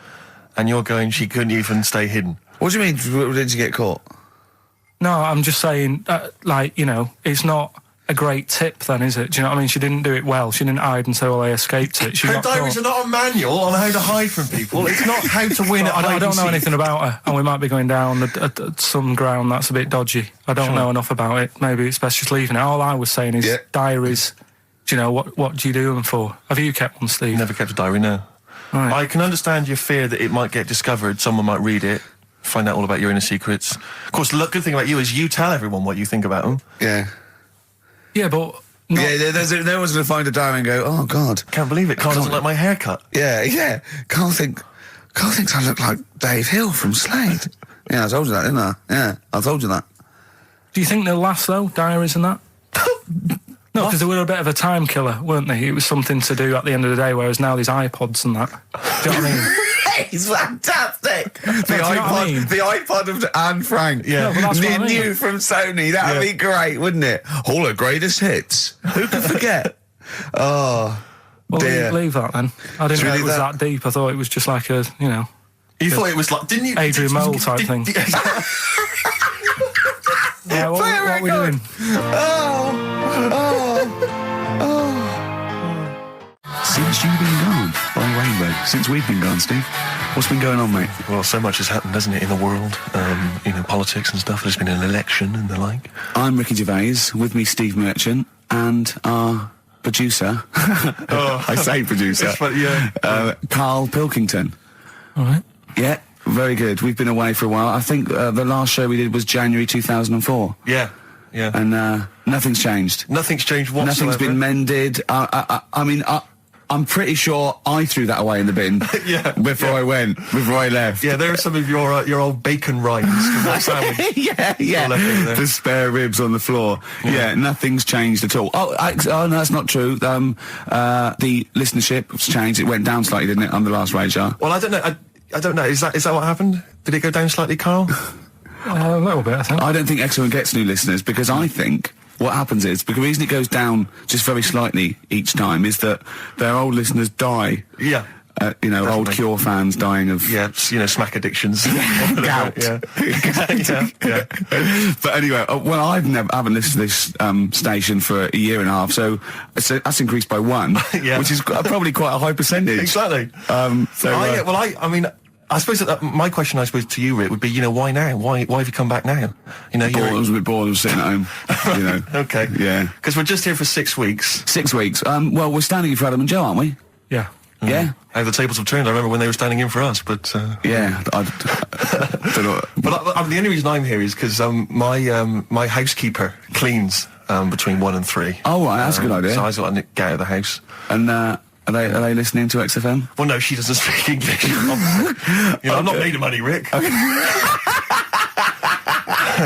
and you're going, she couldn't even stay hidden. What do you mean, didn't she get caught? No, I'm just saying, it's not a great tip then, is it? Do you know what I mean? She didn't do it well. She didn't hide and say, well, I escaped it. She Her got diaries caught. are not a manual on how to hide from people. It's not how to win at I don't know anything about her, and we might be going down some ground that's a bit dodgy. I don't know enough about it. Maybe it's best just leaving it. All I was saying is diaries, what do you do them for? Have you kept one, Steve? Never kept a diary, no. Right. I can understand your fear that it might get discovered, someone might read it, find out all about your inner secrets. Of course, the good thing about you is you tell everyone what you think about them. Yeah. Yeah, but... There was going to find a diary and go, oh, God. Can't believe it. Carl doesn't like my haircut. Yeah. Carl thinks I look like Dave Hill from Slade. Yeah, I told you that, didn't I? Yeah, I told you that. Do you think they'll last, though, diaries and that? No, because they were a bit of a time killer, weren't they? It was something to do at the end of the day, whereas now there's iPods and that. Do you know what I mean? He's fantastic. The iPod of Anne Frank. Yeah, no, that's what I mean. New from Sony. That'd be great, wouldn't it? All her greatest hits. Who could forget? Oh, well, dear. Leave that then. I didn't know it was that deep. I thought it was just like a, You thought it was like, didn't you? Adrian Mole type thing. Yeah, what are we doing? Since you've been gone, Rainbow. Since we've been gone, Steve. What's been going on, mate? Well, so much has happened, hasn't it, in the world? Politics and stuff. There's been an election and the like. I'm Ricky Gervais. With me, Steve Merchant, and our producer. I say producer. Karl Pilkington. All right. Yeah. Very good. We've been away for a while. I think the last show we did was January 2004. Yeah. And nothing's changed. Nothing's changed whatsoever. Nothing's been mended. I'm pretty sure I threw that away in the bin before I left. Yeah, there are some of your old bacon rinds from that sandwich. Yeah. The spare ribs on the floor. Yeah, nothing's changed at all. Oh, no, that's not true. The listenership's changed. It went down slightly, didn't it, on the last radio show? Well, I don't know. I don't know. Is that what happened? Did it go down slightly, Karl? A little bit, I think. I don't think XFM gets new listeners because I think what happens is, because the reason it goes down just very slightly each time is that their old listeners die. Yeah. Definitely. Old Cure fans dying of... Yeah, smack addictions. Gout. Yeah. But anyway, I haven't listened to this station for a year and a half, so that's increased by 1, which is probably quite a high percentage. Exactly. I suppose that my question, to you, Rick, would be, why now? Why have you come back now? I was a bit bored of sitting at home. Okay. Yeah. Because we're just here for 6 weeks. 6 weeks. Well, we're standing in for Adam and Joe, aren't we? Yeah. Yeah. How the tables have turned. I remember when they were standing in for us, but... Yeah. I don't know. But the only reason I'm here is because my housekeeper cleans between 1 and 3. Oh, right, that's a good idea. So I just got to get out of the house. And, Are they listening to XFM? Well, no, she doesn't speak English. I'm not made of money, Rick. Okay.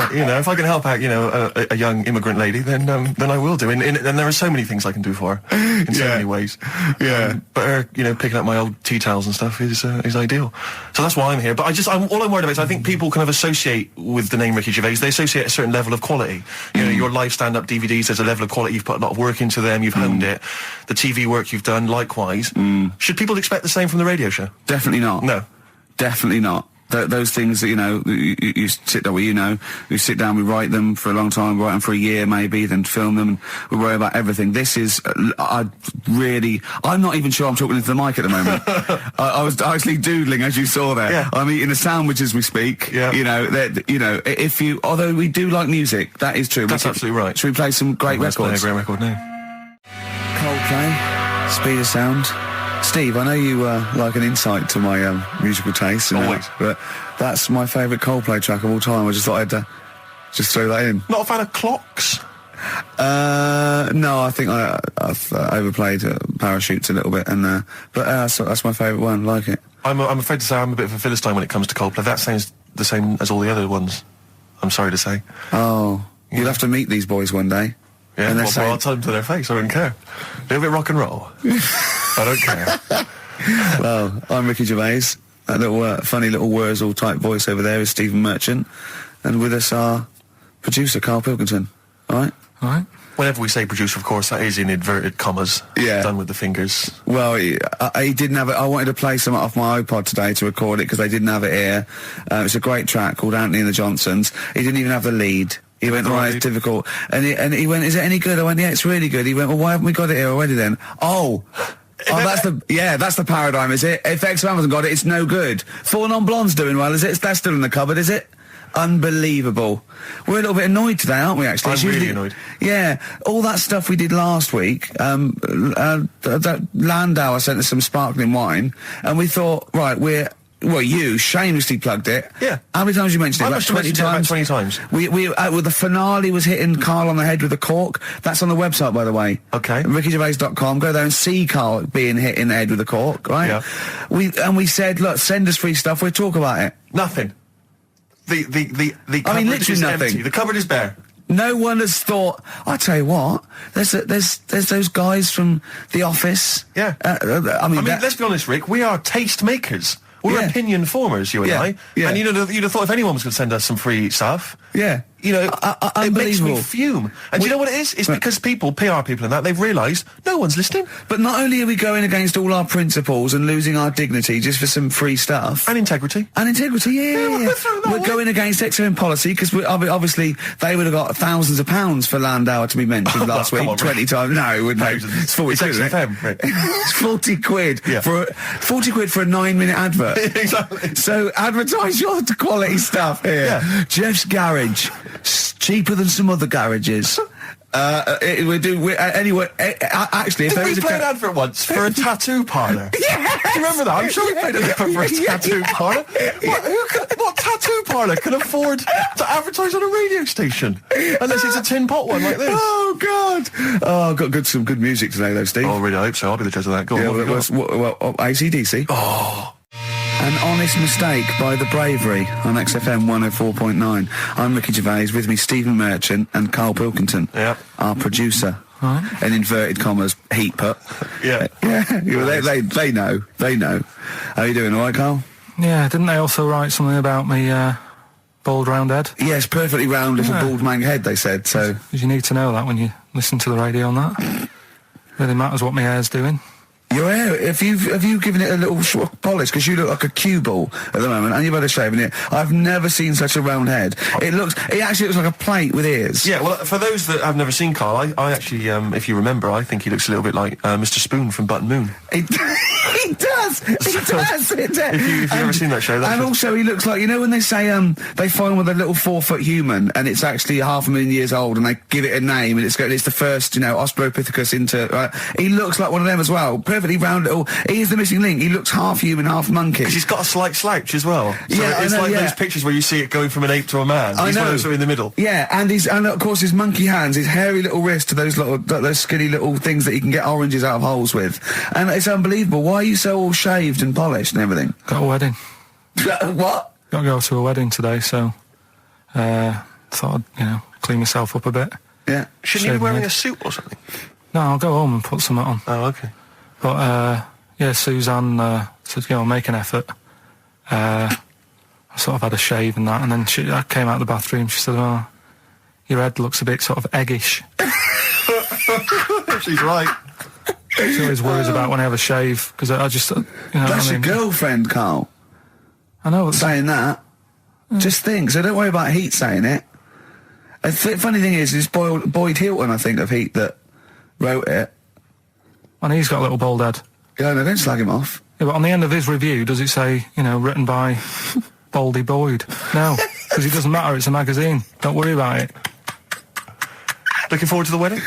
If I can help out, a young immigrant lady, then I will do. And there are so many things I can do for her in so many ways. Yeah. But her, picking up my old tea towels and stuff is ideal. So that's why I'm here. But all I'm worried about is I think people kind of associate with the name Ricky Gervais. They associate a certain level of quality. Your live stand-up DVDs, there's a level of quality. You've put a lot of work into them. You've honed it. The TV work you've done, likewise. Should people expect the same from the radio show? Definitely not. No. Definitely not. those things that, you sit down, we sit down, we write them for a long time, write them for a year maybe, then film them, and we worry about everything. This is, I'm not even sure I'm talking into the mic at the moment. I was actually doodling, as you saw there. Yeah. I'm eating a sandwich as we speak. Yeah. Although we do like music, that is true. That's absolutely right. Should we play some great records? Let's play a great record now. Coldplay, Speed of Sound. Steve, I know you like an insight to my musical taste, Always. But that's my favourite Coldplay track of all time. I just thought I'd just throw that in. Not a fan of clocks? No, I think I've overplayed Parachutes a little bit, but that's my favourite one. Like it. I'm afraid to say I'm a bit of a Philistine when it comes to Coldplay. That sounds the same as all the other ones. I'm sorry to say. Oh, you'll have to meet these boys one day. Yeah, well, I'll tell them to their face. I don't care. A little bit rock and roll. I don't care. Well, I'm Ricky Gervais. That little funny little Wurzel type voice over there is Stephen Merchant, and with us our producer Karl Pilkington. All right. All right. Whenever we say producer, of course, that is in inverted commas. Yeah. Done with the fingers. Well, he didn't have it. I wanted to play some off my iPod today to record it because they didn't have it here. It's a great track called Anthony and the Johnsons. He didn't even have the lead. He went, right, it's difficult. And he went, is it any good? I went, yeah, it's really good. He went, well, why haven't we got it here already then? That's the paradigm, is it? If XFM hasn't got it, it's no good. Four Non-Blondes doing well, is it? That's still in the cupboard, is it? Unbelievable. We're a little bit annoyed today, aren't we, actually? I'm really annoyed. Yeah. All that stuff we did last week, that Landau sent us some sparkling wine, and we thought, right, you shamelessly plugged it. Yeah. How many times you mentioned it? I About must have 20 mentioned it times? about 20 times. Well, the finale was hitting Karl on the head with a cork. That's on the website, by the way. Okay. RickyGervais.com. Go there and see Karl being hit in the head with a cork, right? Yeah. We said, look, send us free stuff. We'll talk about it. Nothing. The cupboard literally is nothing. empty. The cupboard is bare. No one has thought. I tell you what, there's those guys from The Office. Yeah. Let's be honest, Rick. We are taste makers. We're opinion formers, you and I. Yeah. And you'd have thought if anyone was going to send us some free stuff. Yeah. It makes me fume. And do you know what it is? It's because PR people and that, they've realised no one's listening. But not only are we going against all our principles and losing our dignity just for some free stuff. And integrity. Yeah. We're going against XFM policy because obviously they would have got thousands of pounds for Landau to be mentioned last week. 20 times. No, it wouldn't. It's 40 it's quid, XFM, Rick. It's 40 quid. Yeah. For 40 quid for a 9-minute advert. Exactly. So advertise your quality stuff here. Yeah. Jeff's Garage. Cheaper than some other garages. Anyway, actually, if there is we play an advert once for a tattoo parlour? Yes! Do you remember that? I'm sure we played an advert for a tattoo parlour. What tattoo parlour can afford to advertise on a radio station? Unless it's a tin pot one like this. Oh, God. Oh, got some good music today, though, Steve. Oh, really? I hope so. I'll be the judge of that. Go on. AC/DC. Oh. An Honest Mistake by The Bravery on XFM 104.9. I'm Ricky Gervais, with me Stephen Merchant and Karl Pilkington, our producer. In inverted commas, heat put. Yeah. They know. How you doing, all right, Karl? Yeah, didn't they also write something about me, bald round head? Yes, perfectly round little bald man head, they said, so... Because you need to know that when you listen to the radio on that. Really matters what my hair's doing. Your hair, have you given it a little short polish? Because you look like a cue ball at the moment, and you've had a shave in it. I've never seen such a round head. It actually looks like a plate with ears. Yeah, well, for those that have never seen Karl, I actually, if you remember, I think he looks a little bit like Mr. Spoon from Button Moon. He does. If you've never seen that show, and also he looks like, when they say they find with a little 4-foot human and it's actually 500,000 years old and they give it a name and it's the first Australopithecus into. Right? He looks like one of them as well. Perfectly round little. He is the missing link. He looks half human, half monkey. Because he's got a slight slouch as well. So it's those pictures where you see it going from an ape to a man. He's one of those in the middle. Yeah, and of course his monkey hands, his hairy little wrist to those skinny little things that you can get oranges out of holes with. And it's unbelievable. Why are you so all shaved and polished and everything? Got a wedding. What? Got to go to a wedding today, so thought I'd, clean myself up a bit. Yeah. Shouldn't you be wearing a suit or something? No, I'll go home and put something on. Oh, okay. But, Suzanne said, make an effort. I sort of had a shave and that, and then I came out of the bathroom, she said, oh, your head looks a bit sort of eggish. She's right. She always worries about when I have a shave, because I just, That's your girlfriend, Karl. I know. Saying that. Just think. So don't worry about Heat saying it. The funny thing is, it's Boyd Hilton, I think, of Heat that wrote it. And he's got a little bald head. Yeah, no, don't slag him off. Yeah, but on the end of his review, does it say, written by Baldy Boyd? No, because it doesn't matter, it's a magazine. Don't worry about it. Looking forward to the wedding?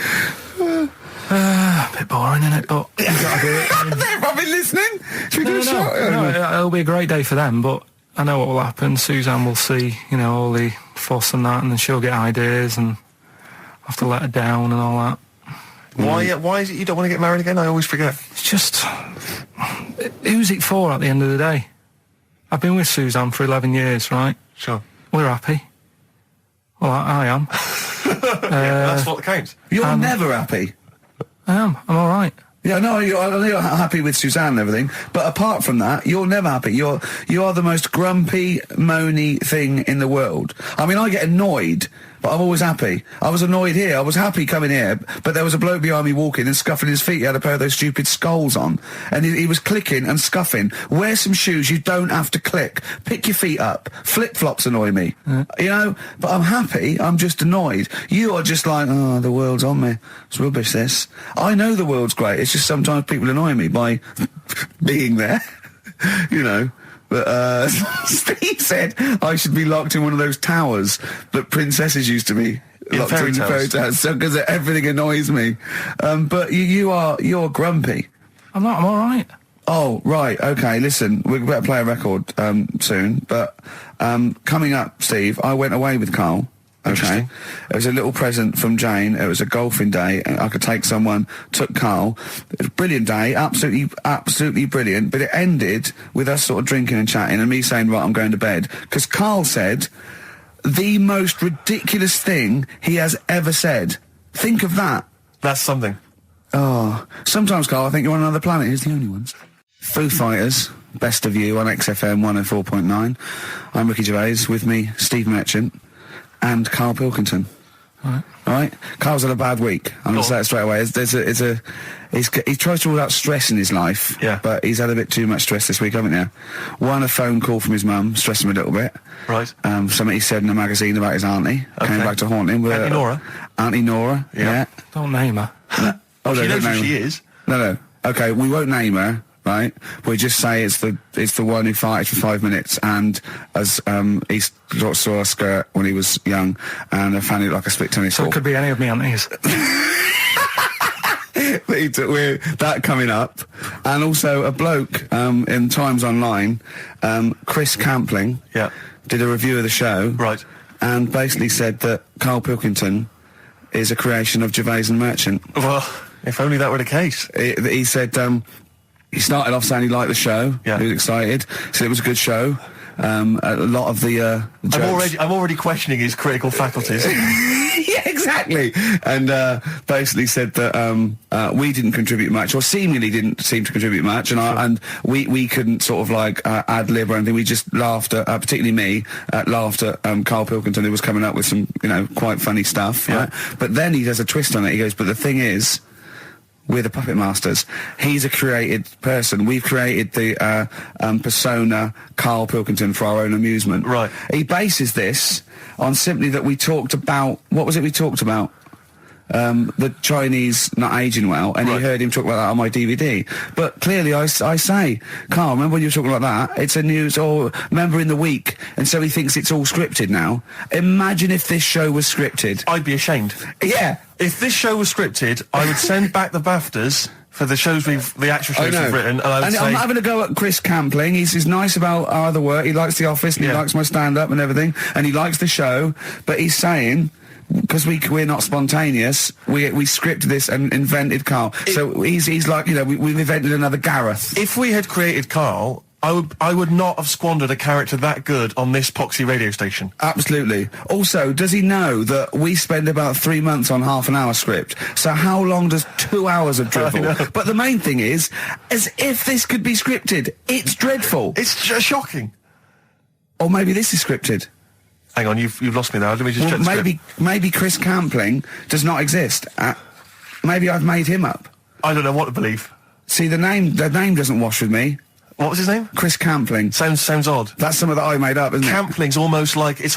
A bit boring, isn't it? But you gotta do it. They're probably listening. Should we do a shot? No, it'll be a great day for them, but I know what will happen. Suzanne will see, all the fuss and that, and then she'll get ideas and have to let her down and all that. Why is it you don't want to get married again? I always forget. It's just... who's it for at the end of the day? I've been with Suzanne for 11 years, right? Sure. We're happy. Well, I am. That's what counts. You're never happy. I am. I'm all right. Yeah, no, I know you're happy with Suzanne and everything, but apart from that, you're never happy. You are the most grumpy, moany thing in the world. I mean, I get annoyed, but I'm always happy. I was annoyed here. I was happy coming here, but there was a bloke behind me walking and scuffing his feet. He had a pair of those stupid skulls on, and he was clicking and scuffing. Wear some shoes. You don't have to click. Pick your feet up. Flip-flops annoy me. But I'm happy. I'm just annoyed. You are just like, oh, the world's on me. It's rubbish, this. I know the world's great. It's just sometimes people annoy me by being there, But Steve said I should be locked in one of those towers that princesses used to be locked in fairy tales, because everything annoys me. But you're grumpy. I'm not. I'm all right. Oh, right. Okay, listen, we better play a record soon. But coming up, Steve, I went away with Karl. Okay, it was a little present from Jane. It was a golfing day, and I could take someone. Took Karl. It was a brilliant day, absolutely brilliant. But it ended with us sort of drinking and chatting, and me saying, "Right, I'm going to bed," because Karl said the most ridiculous thing he has ever said. Think of that. That's something. Oh, sometimes, Karl, I think you're on another planet. Here's the only ones. Foo Fighters, Best of You on XFM 104.9. I'm Ricky Gervais. With me, Steve Merchant. And Karl Pilkington. All right. Karl's had a bad week. I'm going to say it straight away. He tries to rule out stress in his life. Yeah. But he's had a bit too much stress this week, haven't you? One, a phone call from his mum, stressed him a little bit. Right. Something he said in a magazine about his auntie. Okay. Came back to haunt him. Auntie Nora? Auntie Nora, yeah. Don't name her. No. Oh, she knows who she is. No. Okay, we won't name her. Right, we just say it's the one who farted for 5 minutes, and as he saw her skirt when he was young, and I found it like a split tennis ball. So it could be any of me aunties. That coming up, and also a bloke in Times Online, Chris Campling, did a review of the show, right, and basically said that Karl Pilkington is a creation of Gervais and Merchant. Well, if only that were the case. He said. He started off saying he liked the show. Yeah. He was excited. Said it was a good show. A lot of the jokes. I'm already questioning his critical faculties. Yeah, exactly. And basically said that we didn't contribute much, or seemingly didn't seem to contribute much, and we couldn't sort of like ad lib or anything. We just laughed at, particularly me, laughed at Karl Pilkington, who was coming up with some quite funny stuff. Yeah. Right? But then he does a twist on it. He goes, but the thing is, we're the puppet masters. He's a created person. We've created the persona Karl Pilkington for our own amusement. Right. He bases this on simply that we talked about... What was it we talked about? The Chinese not aging well, and he heard him talk about that on my DVD. But clearly I say, Karl, remember when you were talking about that? It's a news, or remember in the week, and so he thinks it's all scripted now. Imagine if this show was scripted. I'd be ashamed. Yeah. If this show was scripted, I would send back the BAFTAs for the actual shows we've written, and I would say... I'm having a go at Chris Campling. He's nice about our other work. He likes The Office, and he likes my stand-up and everything, and he likes the show, but he's saying... Because we're not spontaneous, we scripted this and invented Karl. So he's like, we've invented another Gareth. If we had created Karl, I would not have squandered a character that good on this poxy radio station. Absolutely. Also, does he know that we spend about 3 months on half an hour script? So how long does 2 hours of drivel? But the main thing is, as if this could be scripted, it's dreadful. It's shocking. Or maybe this is scripted. Hang on, you've lost me now. Let me just check the script. Maybe Chris Campling does not exist. Maybe I've made him up. I don't know what to believe. See, the name doesn't wash with me. What was his name? Chris Campling. Sounds odd. That's something that I made up, isn't Campling's almost like a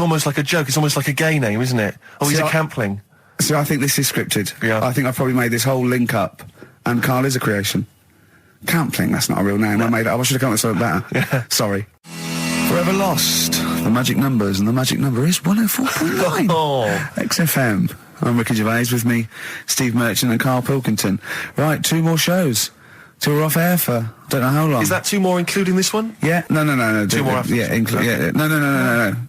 joke. It's almost like a gay name, isn't it? Oh, he's a Campling. So I think this is scripted. Yeah. I think I've probably made this whole link up, and Karl is a creation. Campling, that's not a real name. No. I made it up. I should have come up with something better. Yeah. Sorry. Forever Lost. The magic numbers, and the magic number is 104.9. XFM. I'm Ricky Gervais, with me, Steve Merchant and Karl Pilkington. Right, 2 more shows. 2 are off air for don't know how long. Is that 2 more including this one? Yeah, no. 2 more after yeah,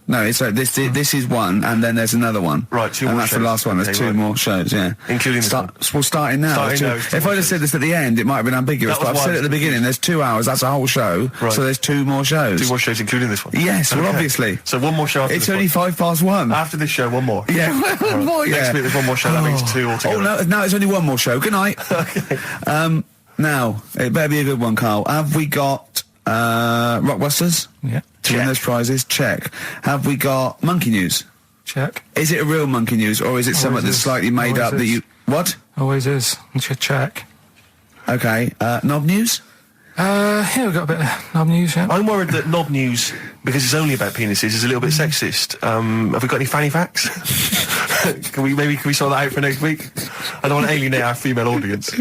no. It's like this is one, and then there's another one. Right, 2 more and that's shows. the last one. There's 2 more shows, yeah. Including this one. Well, starting now. If I'd have said this at the end, it might have been ambiguous, but I've said it at the beginning, there's 2 hours, that's a whole show, right. So there's 2 more shows. 2 more shows including this one? Yes, well, obviously. So 1 more show after it's this only one. 1:05. After this show, 1 more? Yeah, one more, yeah. Next week there's 1 more show, that means 2 altogether. Oh, no, it's only 1 more show. Good night. Okay. Now, it better be a good one, Karl. Have we got Rockbusters? Yeah. To win those prizes? Check. Have we got Monkey News? Check. Is it a real Monkey News, or is it something that's slightly made up that you... What? Always is. Check. Okay. Knob News? Yeah, we've got a bit of knob news, yeah. I'm worried that knob news, because it's only about penises, is a little bit sexist. Have we got any fanny facts? Can we sort that out for next week? I don't want to alienate our female audience.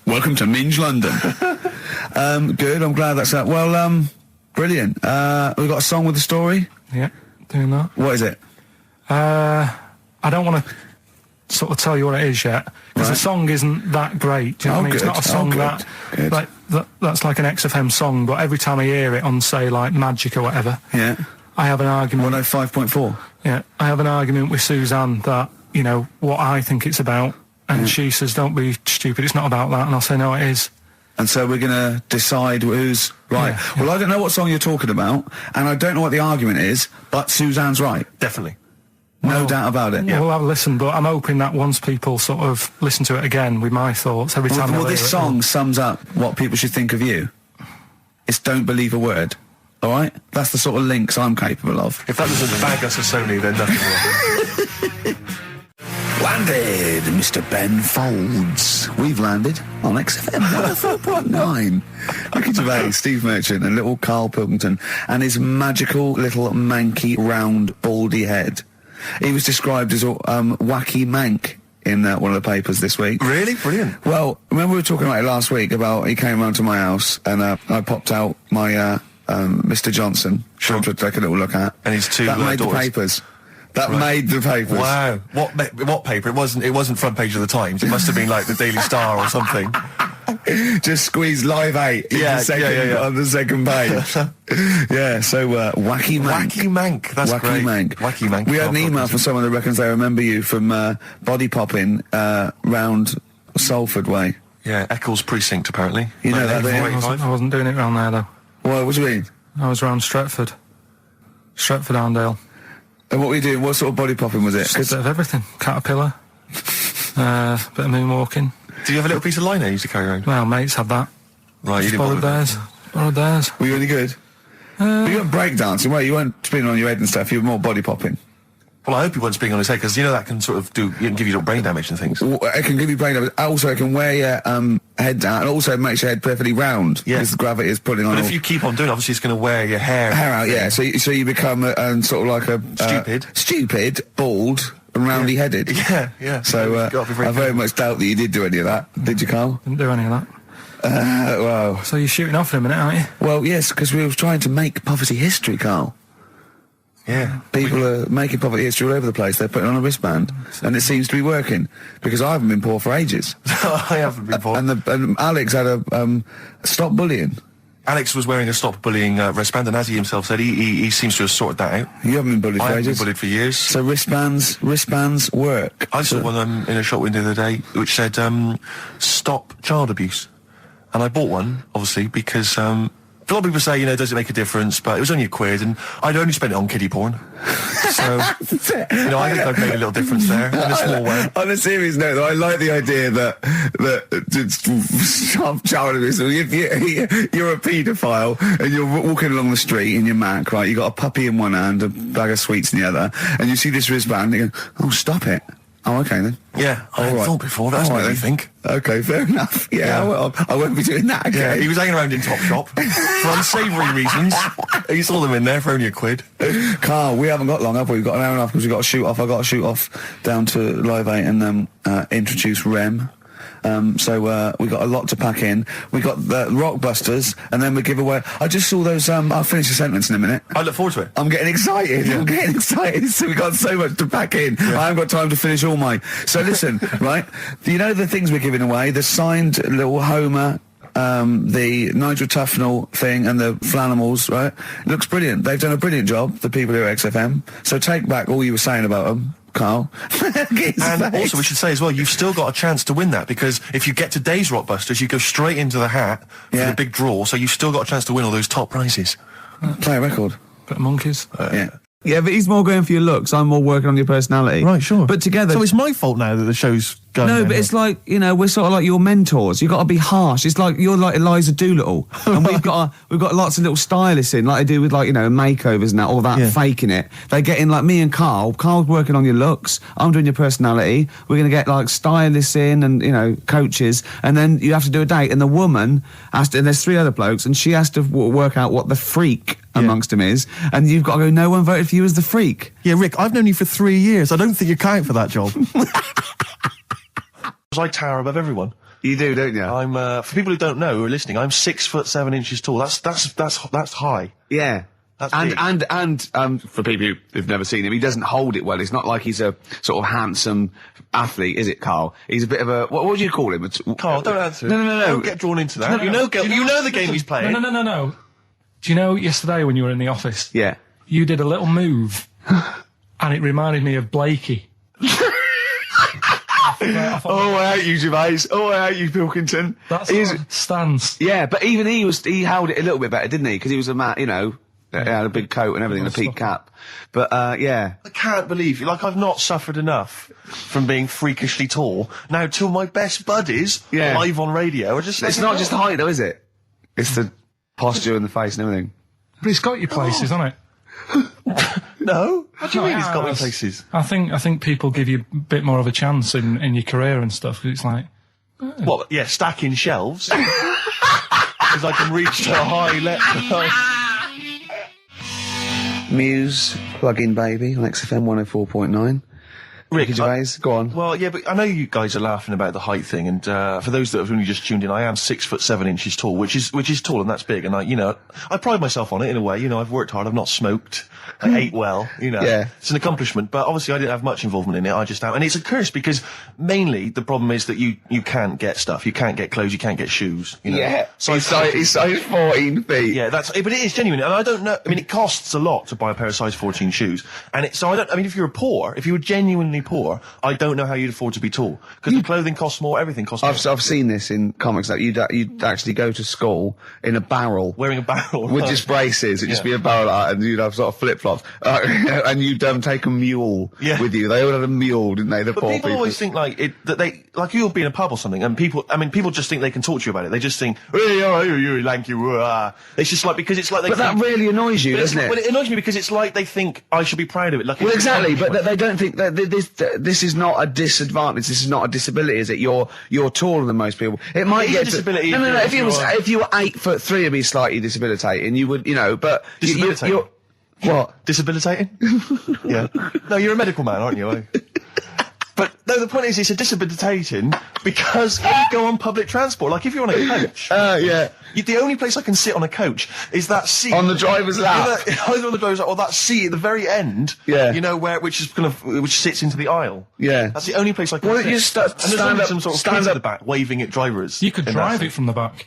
Welcome to Minge London. Good, I'm glad that's that. Well, brilliant. We've got a song with a story? Yeah, doing that. What is it? I don't want to sort of tell you what it is yet, because the song isn't that great. Do you know what I mean? Good. It's not a song that's like an XFM song, but every time I hear it on, say, like Magic or whatever, yeah, I have an argument. 105.4. Yeah, I have an argument with Suzanne that, you know, what I think it's about, and she says, don't be stupid, it's not about that, and I'll say, no, it is. And so we're going to decide who's right. Yeah. Well, I don't know what song you're talking about, and I don't know what the argument is, but Suzanne's right. Definitely. No doubt about it. Yeah, we'll have a listen, but I'm hoping that once people sort of listen to it again with my thoughts, every time Well, this song sums up what people should think of you. It's don't believe a word. All right? That's the sort of links I'm capable of. If that doesn't bag us as Sony, then nothing will. Landed, Mr. Ben Folds. We've landed on XFM 104.9. Ricky Gervais, Steve Merchant, and little Karl Pilkington, and his magical little manky, round, baldy head. He was described as wacky mank in one of the papers this week. Really? Brilliant. Well, remember we were talking about it last week, about he came round to my house, and I popped out my Mr. Johnson, sure, to take a little look at. And his 2 That made daughters. the papers. That made the papers. Wow. What paper? It wasn't front page of the Times. It must have been like the Daily Star or something. Just squeeze Live 8 on the second page. Yeah, so Wacky Mank. Wacky Mank, that's Wacky great. Mank. Wacky Mank. We had an email from someone that reckons they remember you from body popping round Salford way. Yeah, Eccles Precinct, apparently. You know that, don't you? I wasn't doing it round there, though. What do you mean? I was round Stretford. Arndale. And what were you doing? What sort of body popping was it? Just a bit of everything. Caterpillar. Bit of moonwalking. Do you have a little piece of line you used to carry around? Well, mates had that. Right, you didn't borrowed theirs. Borrowed theirs. Were you any good? But you weren't breakdancing, were you? You weren't spinning on your head and stuff. You were more body popping. Well, I hope he wasn't spinning on his head, because, you know, that can sort of give you little brain damage and things. Well, it can give you brain damage. Also, it can wear your head down, and also makes your head perfectly round. Yeah. Because the gravity is pulling on. But if you keep on doing it, obviously it's going to wear your hair out, yeah. So you become sort of like a... Stupid, bald, and roundy-headed. Yeah. So I very much doubt that you did do any of that. Did you, Karl? Didn't do any of that. Well... So you're shooting off in a minute, aren't you? Well, yes, because we were trying to make poverty history, Karl. Yeah. People are making poverty history all over the place. They're putting on a wristband, and it seems to be working, because I haven't been poor for ages. I haven't been poor. And Alex had a stop bullying. Alex was wearing a stop bullying wristband, and as he himself said, he seems to have sorted that out. You haven't been bullied for I haven't ages? been bullied for years. So wristbands work. I saw one in a shop window the other day which said, stop child abuse. And I bought one, obviously, because... a lot of people say, you know, does it make a difference? But it was only £1, and I'd only spent it on kiddie porn. So, you know, I think I've made a little difference there, in a small way. On a serious note, though, I like the idea that child abuse. If you're a paedophile and you're walking along the street in your Mac, right? You got a puppy in one hand, a bag of sweets in the other, and you see this wristband, and you go, "Oh, stop it! Oh, okay then. Yeah, I hadn't thought before. That's what I think. Okay, fair enough. Yeah, I won't be doing that again. Yeah, he was hanging around in Topshop for unsavoury reasons. You saw them in there for only £1. Carl, we haven't got long, have we? We've got an hour and a half because we've got to shoot off. I've got to shoot off down to Live 8 and introduce Rem. So we got a lot to pack in. We got the Rockbusters, and then we give away. I just saw those. I'll finish the sentence in a minute. I look forward to it. I'm getting excited. Yeah. I'm getting excited. So we got so much to pack in. Yeah. I haven't got time to finish all mine. So listen, right? You know the things we're giving away. The signed little Homer. The Nigel Tufnell thing and the Flanimals, right? It looks brilliant. They've done a brilliant job, the people here at XFM. So take back all you were saying about them, Carl. And also we should say as well, you've still got a chance to win that, because if you get today's Rockbusters, you go straight into the hat for the big draw, so you've still got a chance to win all those top prizes. Play a record. Bit of monkeys. Yeah, but he's more going for your looks. I'm more working on your personality. Right, sure. But together... So it's my fault now that the show's going No, but it's like, you know, we're sort of like your mentors. You've got to be harsh. It's like, you're like Eliza Doolittle. And we've got lots of little stylists in, like they do with, like, you know, makeovers and that, all that, faking it. They get in, like, me and Karl. Karl's working on your looks. I'm doing your personality. We're going to get, like, stylists in and, you know, coaches. And then you have to do a date. And the woman has to... And there's 3 other blokes. And she has to work out what the freak... amongst them is, and you've got to go, no one voted for you as the freak. Yeah, Rick, I've known you for 3 years. I don't think you count for that job. I tower above everyone. You do, don't you? I'm, for people who don't know, who are listening, I'm 6'7" tall. That's high. Yeah. That's and for people who've never seen him, he doesn't hold it well. It's not like he's a sort of handsome athlete, is it, Karl? He's a bit of a, what would you call him? Karl, don't answer. No. Don't get drawn into that. You know the game he's playing. No. Do you know yesterday when you were in the office? Yeah. You did a little move, and it reminded me of Blakey. Oh, I hate you, Gervais. Oh, I hate you, Pilkington. That's his stance. Yeah, but even he held it a little bit better, didn't he? Because he was a man, you know, he had a big coat and everything, and a peak cap. But, yeah. I can't believe you. Like, I've not suffered enough from being freakishly tall. Now, two of my best buddies live on radio are just... It's not just the height, though, is it? It's the posture and the face and everything. But it's got you places, hasn't it? No? What do you mean it's got me places? I think people give you a bit more of a chance in your career and stuff, 'cause it's like... What, yeah, stacking shelves? Because I can reach to a high level. Muse, Plug-in Baby on XFM 104.9. Rick, Gervais, go on. Well, yeah, but I know you guys are laughing about the height thing, and for those that have only just tuned in, I am 6'7" tall, which is tall, and that's big. And I pride myself on it in a way. You know, I've worked hard, I've not smoked, I ate well. You know, it's an accomplishment. But obviously, I didn't have much involvement in it. I just am, and it's a curse because mainly the problem is that you can't get stuff, you can't get clothes, you can't get shoes. You know? Yeah, so he's size 14 feet. Yeah, but it is genuine, and I don't know. I mean, it costs a lot to buy a pair of size 14 shoes, and so I don't. I mean, if you were genuinely poor, I don't know how you'd afford to be tall, because the clothing costs more, everything costs more. I've seen this in comics that you'd actually go to school in a barrel, wearing a barrel with just braces. It'd just be a barrel, and you'd have sort of flip flops, and you'd take a mule with you. They all had a mule, didn't they? The poor people always think that you'll be in a pub or something, and people just think they can talk to you about it. They just think, hey, you lanky, it's just like, because it's like they. But that really annoys you, doesn't it? Well, it annoys me because it's like they think I should be proud of it. Like, well, exactly, but they don't think that this is not a disadvantage. This is not a disability, is it? You're taller than most people. It might get disability. No. If you were 8'3", it'd be slightly debilitating. You would, but you're what? Debilitating? Yeah. No, you're a medical man, aren't you? But no, the point is, it's a debilitating because when you go on public transport, like if you're on a coach. The only place I can sit on a coach is that seat on the driver's lap. Either on the driver's lap or that seat at the very end. Yeah. You know which sits into the aisle. Yeah. That's the only place I can. Why don't you stand up? Some sort of stand at the back, waving at drivers. You could drive it from the back.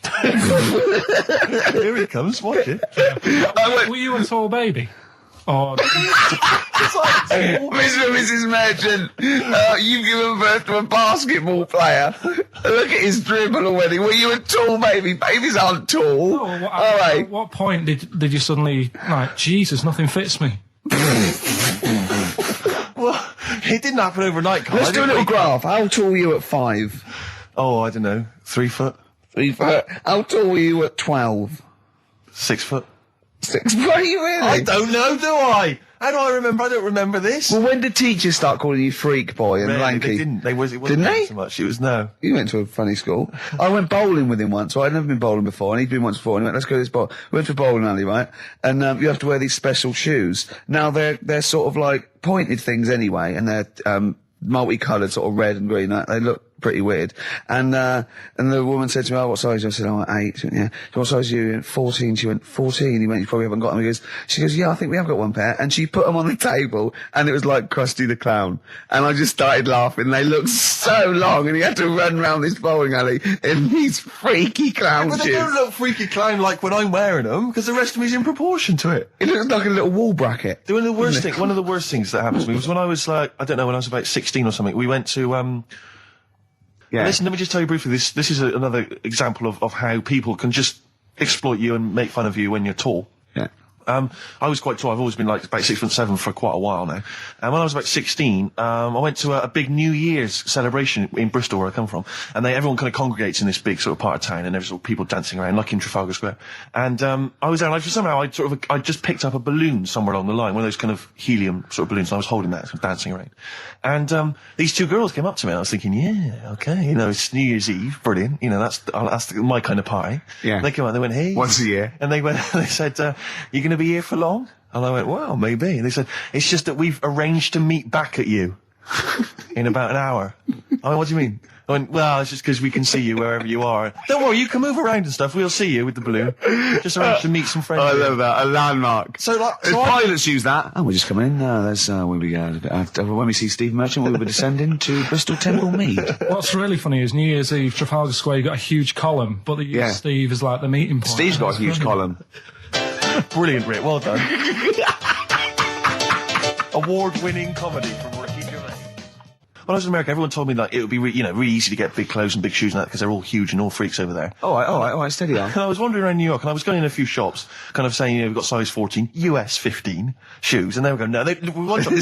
Here he comes. Watch it. Were you a tall baby? Oh, Mr. and Mrs. Merchant, you've given birth to a basketball player. Look at his dribble already. Were you a tall baby? Babies aren't tall. At what point did you suddenly, Jesus, nothing fits me? Well, it didn't happen overnight, Karl. Let's do a little graph. How tall were you at 5? Oh, I don't know. 3 foot. 3 foot. How tall were you at 12? 6 foot. 6 foot, are you really? I don't know, do I? How do I remember? I don't remember this. Well, when did teachers start calling you freak boy and lanky? They didn't. It wasn't Didn't they? so much. It was no. You went to a funny school. I went bowling with him once. So I'd never been bowling before, and he'd been once before. And he went, let's go to this bowl. We went to a bowling alley, right? And you have to wear these special shoes. Now they're sort of like pointed things anyway, and they're multicoloured, sort of red and green. They look pretty weird. And the woman said to me, oh, what size? I said, oh, 8. She went, yeah. What size are you? He went, 14. She went, 14. He went, you probably haven't got them. She goes, yeah, I think we have got one pair. And she put them on the table, and it was like Krusty the Clown. And I just started laughing. They looked so long, and he had to run round this bowling alley in these freaky clown shoes. But they don't look freaky clown like when I'm wearing them, because the rest of me is in proportion to it. It looks like a little wall bracket. One of the worst things that happened to me was when I was like, I don't know, when I was about 16 or something, we went to, yeah. Listen, let me just tell you briefly, this is another example of how people can just exploit you and make fun of you when you're tall. Yeah. I was quite tall. I've always been like about 6'7" for quite a while now. And when I was about 16, I went to a big New Year's celebration in Bristol, where I come from. And everyone kind of congregates in this big sort of part of town, and there's sort of people dancing around, like in Trafalgar Square. And I was there, and somehow I just picked up a balloon somewhere along the line, one of those kind of helium sort of balloons, and I was holding that, sort of dancing around. And these two girls came up to me, and I was thinking, yeah, okay, it's New Year's Eve, brilliant, that's my kind of party. Yeah. And they came out, and they went, hey. Once a year. And they said, you going to be here for long? And I went, well, maybe. And they said, it's just that we've arranged to meet back at you in about an hour. I went, what do you mean? I went, well, it's just because we can see you wherever you are. Don't worry, you can move around and stuff. We'll see you with the balloon. Just arrange to meet some friends. I love that. A landmark. So pilots use that. Oh, we're just coming in. There's when we go. When we see Steve Merchant, we'll be descending to Bristol Temple Mead. What's really funny is New Year's Eve, Trafalgar Square, you got a huge column, but they use Steve as like the meeting point. Steve's got a huge column. Brilliant, Rick. Well done. Award-winning comedy from Ricky Gervais. When I was in America, everyone told me like it would be really easy to get big clothes and big shoes and that because they're all huge and all freaks over there. All right, steady on. And I was wandering around New York, and I was going in a few shops, kind of saying, we've got size 14, US 15 shoes, and they were going, no, is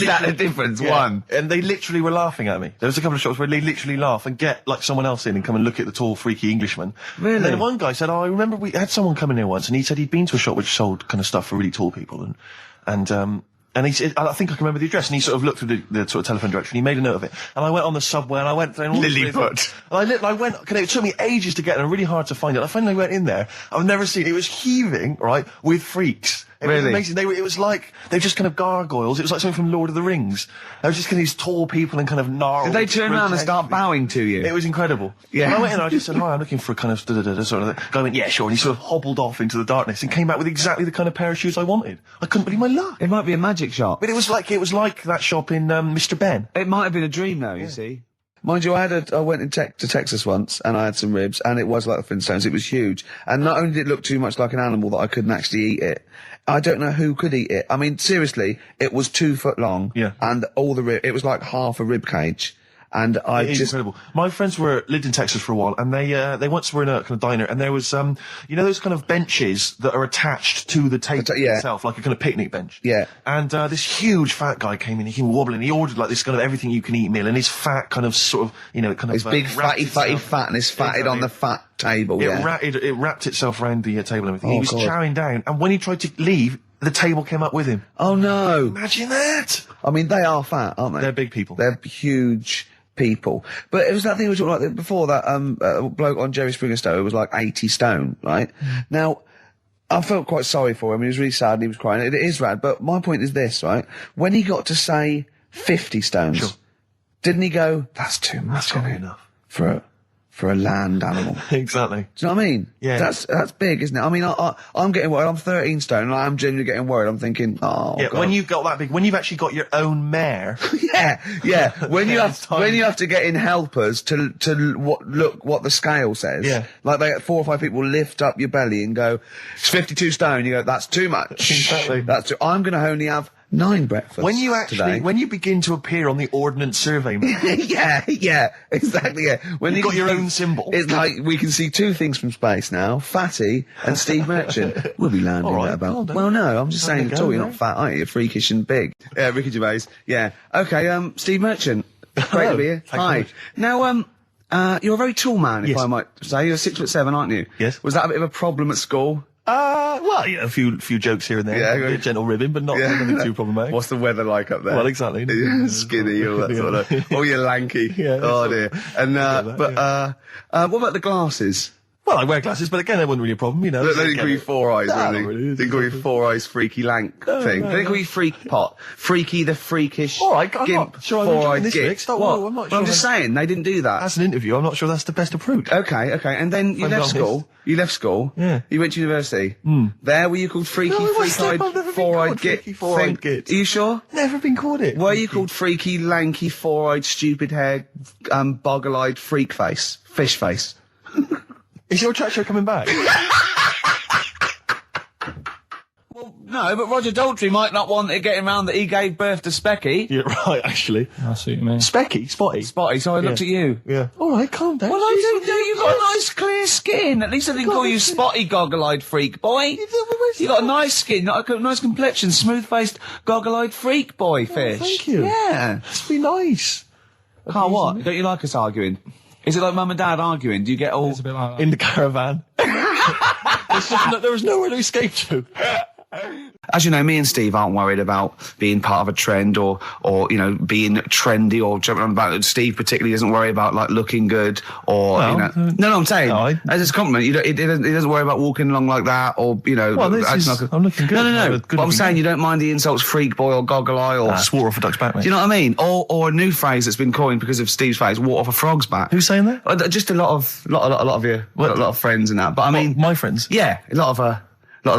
that the difference? Yeah. One. And they literally were laughing at me. There was a couple of shops where they literally laugh and get like someone else in and come and look at the tall, freaky Englishman. Really? And then one guy said, I remember we had someone come in here once, and he said he'd been to a shop which sold kind of stuff for really tall people, and he said, I think I can remember the address, and he sort of looked through the sort of telephone directory, and he made a note of it. And I went on the subway, and I went through all Lilliput. And I went, it took me ages to get there, and really hard to find it. I finally went in there. I've never seen it. It was heaving, right, with freaks. It was amazing. It was like, they were just kind of gargoyles. It was like something from Lord of the Rings. They were just kind of these tall people and kind of gnarled. Did they turn around and start bowing to you? It was incredible. Yeah. When I went in, I just said, hi, I'm looking for a kind of sort of. The guy went, yeah, sure. And he sort of hobbled off into the darkness and came back with exactly the kind of pair of shoes I wanted. I couldn't believe my luck. It might be a magic shop. But it was like that shop in Mr. Ben. It might have been a dream, though, you see. Mind you, I went to Texas once, and I had some ribs, and it was like the Flintstones. It was huge. And not only did it look too much like an animal that I couldn't actually eat it, I don't know who could eat it. I mean, seriously, it was 2 foot long. Yeah. And it was like half a rib cage. And incredible. My friends lived in Texas for a while, and they once were in a kind of diner, and there was those kind of benches that are attached to the table itself, like a kind of picnic bench. Yeah. And this huge fat guy came in, he came wobbling, he ordered like this kind of everything you can eat meal, and his fat kind of sort of kind of his big fatty fat, and it's fatted on the fat table. It wrapped itself around the table and everything. He was chowing down, and when he tried to leave, the table came up with him. Oh no! Imagine that. I mean, they are fat, aren't they? They're big people. They're huge people. But it was that thing we were talking about before, that bloke on Jerry Springer Show was like 80 stone, right? Now, I felt quite sorry for him. He was really sad and he was crying. It is rad, but my point is this, right? When he got to say 50 stones, didn't he go, that's too much, that's enough for a land animal? Exactly. Do you know what I mean? Yeah. That's big, isn't it? I mean, I'm getting worried. I'm 13 stone, and I'm genuinely getting worried. I'm thinking, oh, yeah. God. When you've got that big, when you've actually got your own mare. yeah. When you have to get in helpers to look what the scale says. Yeah. Like 4 or 5 people lift up your belly and go, it's 52 stone. You go, that's too much. Exactly. I'm going to only have 9 breakfasts when you begin to appear on the Ordnance Survey map. yeah, exactly, yeah. When you've got your own symbol. It's like, we can see 2 things from space now, Fatty and Steve Merchant. We'll be landing at about... Well, no, I'm just saying at all, you're not fat, aren't you? You're freakish and big. Yeah, Ricky Gervais. Yeah. Okay, Steve Merchant. Great to be here. Hi. Now, you're a very tall man, if I might say. You're 6'7", aren't you? Yes. Was that a bit of a problem at school? Well, a few jokes here and there. Yeah, a bit gentle ribbing, but nothing too problematic. What's the weather like up there? Well, exactly. Skinny, all that sort of. Oh, you're lanky. Yeah. Oh dear. And what about the glasses? Well, I wear glasses, but again, that wasn't really a problem, you know. They didn't call you Four Eyes, No, really. not really. They didn't call you Four Eyes Freaky Lank thing. They didn't call you Freak Pot. Freaky the Freakish. All right, I'm Gimp, not sure I'm Four-Eyed this, Git. Rick. Stop, What? I'm not Well, I'm sure just saying, they didn't do that. That's an interview. I'm not sure that's the best approach. Okay. And then you left school. You left school. Yeah. You went to university. There, were you called Freaky, Freak-Eyed, I've never been Four-Eyed called Git? Freaky, Four-Eyed Git. Are you sure? Never been called it. Were you called Freaky, Lanky, Four-Eyed, Stupid Hair, Boggle-Eyed, Freak Face? Fish Face? Is your chat show coming back? Well, no, but Roger Daltrey might not want it getting round that he gave birth to Specky. Yeah, right, actually. I see what you mean. Spotty. Spotty, so I looked at you. Yeah. All right, calm down. Well, I do. You've got a nice clear skin. At least I didn't call you Spotty, goggle-eyed freak boy. You got a nice skin, not a nice complexion, smooth-faced, goggle-eyed freak boy fish. Thank you. Yeah. Must be nice. Carl, what? Don't you like us arguing? Is it like mum and dad arguing? Do you get all... It's a bit like that. In the caravan. There was nowhere to escape to. As you know, me and Steve aren't worried about being part of a trend or you know, being trendy or jumping on about it. Steve particularly doesn't worry about, like, looking good or, Well, you know... No, I'm saying, no, as a compliment, he doesn't worry about walking along like that or, you know... Well, I'm looking good. No. But I'm saying you don't mind the insults freak boy or goggle eye or... Swore off a duck's back, mate. Do you know what I mean? Or a new phrase that's been coined because of Steve's face, water off a frog's back. Who's saying that? Just a lot of your... A lot of friends and that. But I mean... My friends? Yeah, a lot of the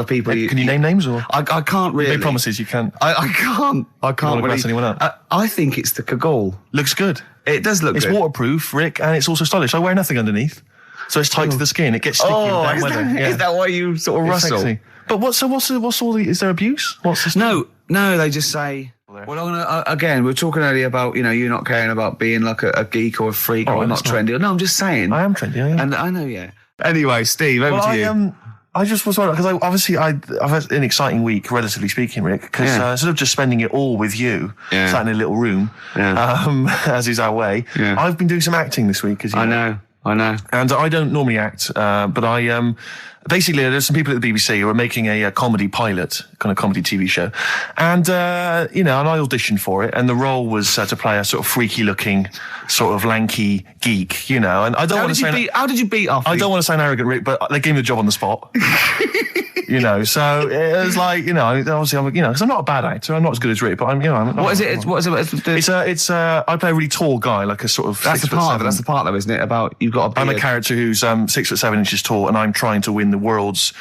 people... Can you name names or...? I can't really... Make promises, you can't. I can't wanna really... glass anyone up? I think it's the Kaggle. Looks good. It does look It's good. waterproof, Rick, and it's also stylish. I wear nothing underneath. So it's tight to the skin. It gets sticky in bad weather. Is that why you sort of It's rustle? sexy. But what's all the... Is there abuse? What's this? No, they just say... Well, I'm gonna, again, we were talking earlier about, you know, you not caring about being like a geek or a freak or not trendy. No, I'm just saying. I am trendy, I am. And I know, yeah. Anyway, Steve, over to you. I just was wondering, because I've had an exciting week, relatively speaking, Rick, because instead of just spending it all with you, sat in a little room, as is our way, I've been doing some acting this week, as you know. I know. And I don't normally act, but I, basically, there's some people at the BBC who are making a comedy pilot, kind of comedy TV show. And, you know, and I auditioned for it, and the role was to play a sort of freaky-looking, sort of lanky geek, you know. And I don't want to say... How did you beat off? I don't want to sound arrogant, Rick, but they gave me the job on the spot. You know, so it was like, you know, obviously, because I'm not a bad actor, I'm not as good as Rick, but I'm, you know... What is it? I play a really tall guy, like a sort of... That's the part though, isn't it? About, you've got to be... I'm a character who's 6'7" tall, and I'm trying to win the world's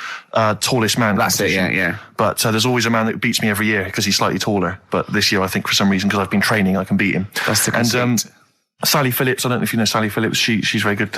tallest man. That's it, yeah. But there's always a man that beats me every year because he's slightly taller. But this year, I think for some reason, because I've been training, I can beat him. That's the conceit. And Sally Phillips, I don't know if you know Sally Phillips, she's a very good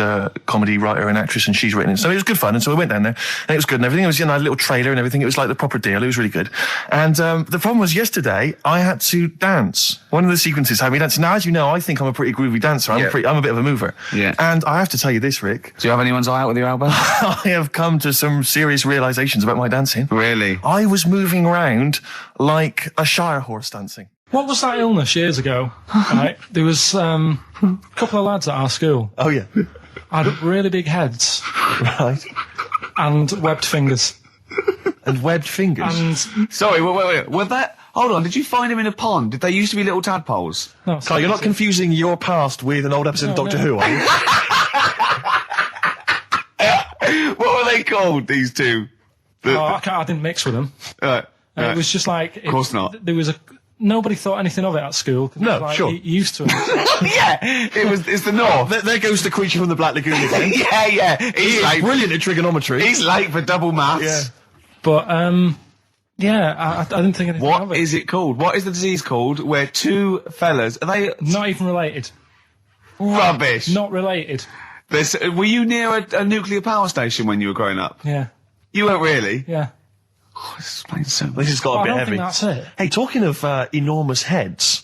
comedy writer and actress, and she's written it. So it was good fun, and so we went down there, and it was good and everything. It was, you know, a little trailer and everything. It was like the proper deal. It was really good. And the problem was yesterday, I had to dance. One of the sequences had me dancing. Now, as you know, I think I'm a pretty groovy dancer. I'm a bit of a mover. Yeah. And I have to tell you this, Rick. Do you have anyone's eye out with your elbow? I have come to some serious realizations about my dancing. Really? I was moving around like a shire horse dancing. What was that illness years ago? Right, there was a couple of lads at our school. Oh, yeah. Had really big heads. Right. And webbed fingers. And webbed fingers? And... Sorry, wait. Were that... Hold on, did you find him in a pond? Did they used to be little tadpoles? No, Carl, you're not confusing your past with an old episode of Doctor Who, are you? What were they called, these two? I didn't mix with them. It was just like... Of course not. There was nobody thought anything of it at school. No, like, sure. Used to it. Yeah, it's the North. There goes the creature from the Black Lagoon again. yeah. He's late. Brilliant at trigonometry. He's late for double maths. Yeah. But, I didn't think anything of it. What is it called? What is the disease called where two fellas... Are they... Not even related. Rubbish. Not related. Were you near a nuclear power station when you were growing up? Yeah. You weren't really? Yeah. Oh, this explains so much. This has got a bit I don't heavy. think that's it. Hey, talking of enormous heads,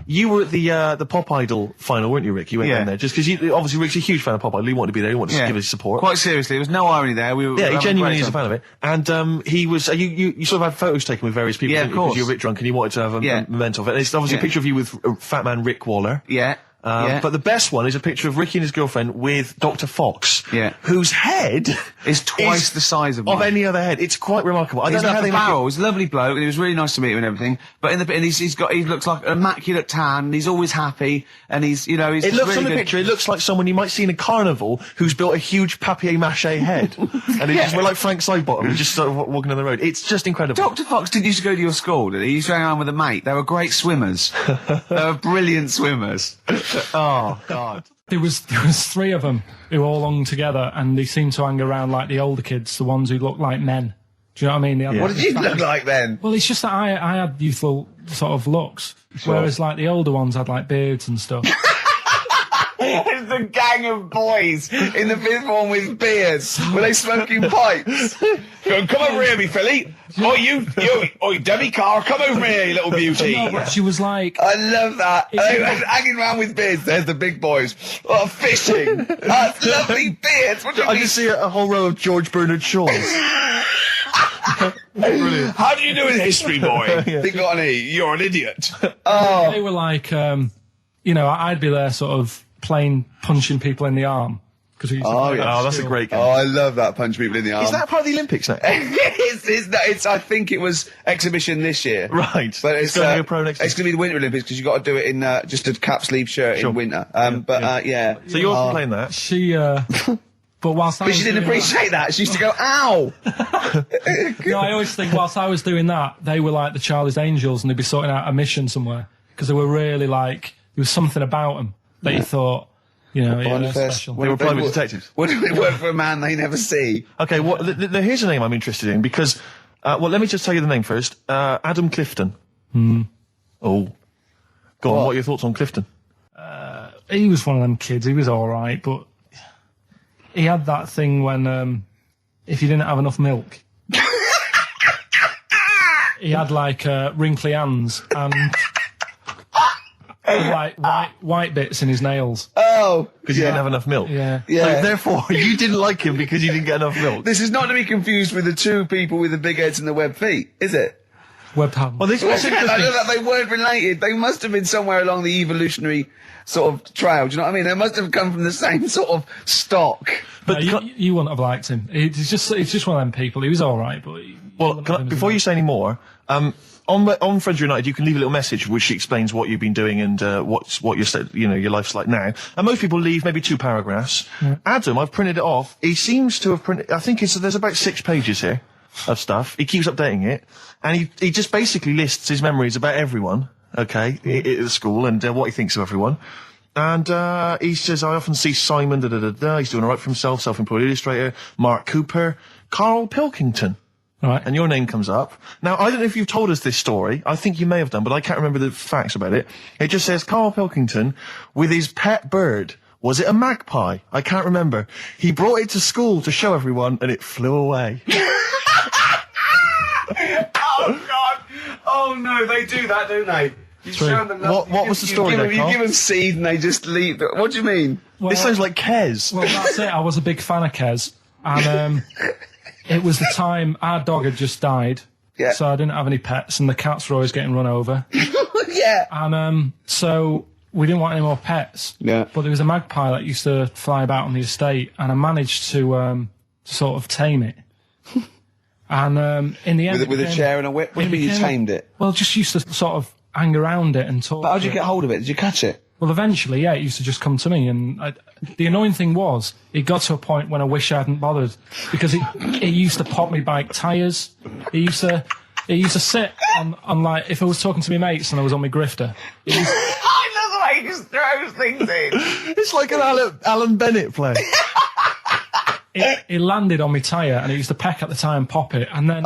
you were at the Pop Idol final, weren't you, Rick? You went down there just because obviously Rick's a huge fan of Pop Idol. He wanted to be there. He wanted to give his support. Quite seriously, there was no irony there. He genuinely is a fan of it. And he was. You sort of had photos taken with various people. Yeah, of course. Because you were a bit drunk and you wanted to have a memento of it. And it's obviously a picture of you with Fat Man Rick Waller. Yeah. But the best one is a picture of Ricky and his girlfriend with Dr. Fox, whose head is twice the size of any other head. It's quite remarkable. I don't know how they make it. He's a lovely bloke, and it was really nice to meet him and everything. But he looks like an immaculate tan, and he's always happy, and he's, you know, he's. It looks really on the picture. It looks like someone you might see in a carnival who's built a huge papier-mâché head, and we're like Frank Sidebottom, just sort of walking on the road. It's just incredible. Dr. Fox didn't used to go to your school, did he? He used to hang around with a mate. They were great swimmers. They were brilliant swimmers. Oh God. There was 3 of them who all hung together, and they seemed to hang around like the older kids, the ones who looked like men. Do you know what I mean? What did you look like then? Well, it's just that I had youthful sort of looks, whereas like the older ones had like beards and stuff. It's the gang of boys in the 5th form with beards. Were they smoking pipes? Come over here, me filly. Oh, Debbie Carr, come over here, you little beauty. No, but she was like... I love that. They were hanging around with beards. There's the big boys. Oh, fishing. That's lovely beards. What do you I mean? just see a whole row of George Bernard Shaws. Brilliant. How do you do in history, boy? Think got any? You're an idiot. Oh. They were like, you know, I'd be there sort of playing punching people in the arm. That's a great game. Oh, I love that, punch people in the arm. Is that part of the Olympics now? it's I think it was exhibition this year. Right. But it's going to be a pro next year. It's going to be the Winter Olympics because you've got to do it in just a cap sleeve shirt in winter. So you're playing that? She, but whilst she didn't appreciate that. She used to go, ow! No, I always think whilst I was doing that, they were like the Charlie's Angels and they'd be sorting out a mission somewhere. Because they were really like, there was something about them that you thought, you know, they're special. They were private detectives. What do they work for a man they never see? Okay, here's a name I'm interested in because, let me just tell you the name first. Adam Clifton. Oh. Go on, what are your thoughts on Clifton? He was one of them kids, he was alright, but he had that thing when, if you didn't have enough milk, he had like, wrinkly hands and... like white bits in his nails. Oh, because he didn't have enough milk. Yeah. So therefore, you didn't like him because you didn't get enough milk. This is not to be confused with the 2 people with the big heads and the webbed feet, is it? Webbed hands. Well, this was interesting. They weren't related. They must have been somewhere along the evolutionary sort of trail. Do you know what I mean? They must have come from the same sort of stock. But you wouldn't have liked him. It's just one of them people. He was all right, but before you say any more, on Friends United, you can leave a little message which explains what you've been doing and what your life's like now. And most people leave maybe 2 paragraphs. Yeah. Adam, I've printed it off. He seems to have printed. I think there's about 6 pages here of stuff. He keeps updating it, and he just basically lists his memories about everyone. Okay, at the school and what he thinks of everyone. And he says, I often see Simon. He's doing all right for himself. Self-employed illustrator. Mark Cooper. Karl Pilkington. Right. And your name comes up. Now, I don't know if you've told us this story. I think you may have done, but I can't remember the facts about it. It just says Karl Pilkington with his pet bird. Was it a magpie? I can't remember. He brought it to school to show everyone and it flew away. Oh, God. Oh, no, they do that, don't they? You show them what was the story there, You give them seed and they just leave. What do you mean? Well, this sounds like Kez. Well, that's it. I was a big fan of Kez. And it was the time our dog had just died. Yeah. So I didn't have any pets and the cats were always getting run over. Yeah. And so we didn't want any more pets. Yeah. But there was a magpie that used to fly about on the estate and I managed to sort of tame it. And in the end... With a chair and a whip? What do you mean you tamed it? Well, just used to sort of hang around it and talk. But how did you get hold of it? Did you catch it? Well, eventually, yeah, it used to just come to me. And the annoying thing was, it got to a point when I wish I hadn't bothered. Because it used to pop me bike tyres. It used to sit on like, if I was talking to my mates and I was on my grifter. I love the way he just throws things in. It's like an Alan Bennett play. It landed on my tyre and it used to peck at the tyre and pop it. And then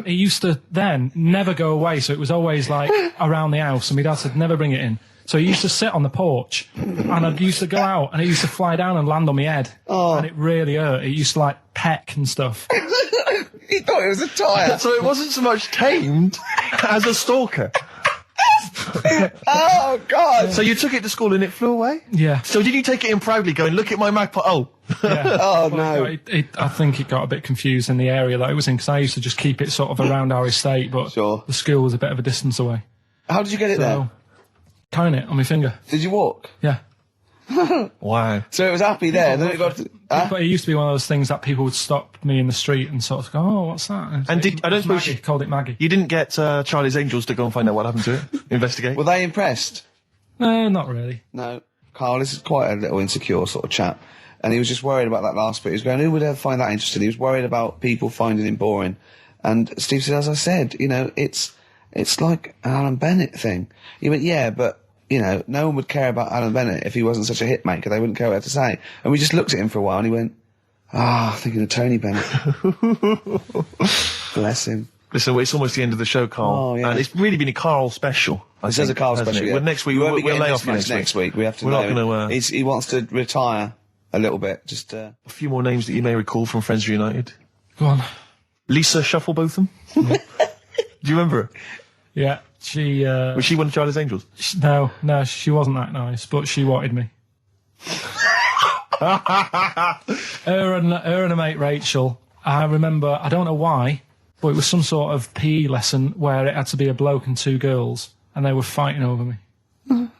it used to then never go away. So it was always like around the house and my dad said, never bring it in. So he used to sit on the porch and I used to go out and it used to fly down and land on my head. Oh. And it really hurt. It used to like peck and stuff. He thought it was a tyre. So it wasn't so much tamed as a stalker. Oh, God. So you took it to school and it flew away? Yeah. So did you take it in proudly going, look at my magpie? Oh. Yeah. Oh, no. I think it got a bit confused in the area that it was in because I used to just keep it sort of around our estate, but the school was a bit of a distance away. How did you get it there? carrying it on my finger. Did you walk? Yeah. Wow. So it was happy there, then it got... But it used to be one of those things that people would stop me in the street and sort of go, oh, what's that? And I don't suppose Maggie, called it Maggie. You didn't get Charlie's Angels to go and find out what happened to it? Investigate? Were they impressed? No, not really. No. Carl, this is quite a little insecure sort of chap. And he was just worried about that last bit. He was going, who would ever find that interesting? He was worried about people finding him boring. And Steve said, as I said, you know, it's like an Alan Bennett thing. He went, yeah, but... You know, no one would care about Alan Bennett if he wasn't such a hit maker. They wouldn't care what to say. And we just looked at him for a while and he went, thinking of Tony Bennett. Bless him. Listen, it's almost the end of the show, Carl. Oh, yeah. And it's really been a Carl special. This is a Carl special, yeah. Well, next week, we'll lay off next week. We have to We're know. not going to... He wants to retire a little bit. Just A few more names that you may recall from Friends Reunited. Go on. Lisa Shufflebotham. Do you remember her? Yeah. She, Was she one of Charlie's Angels? No, she wasn't that nice, but she wanted me. her and a mate Rachel, I remember, I don't know why, but it was some sort of PE lesson where it had to be a bloke and 2 girls, and they were fighting over me. Could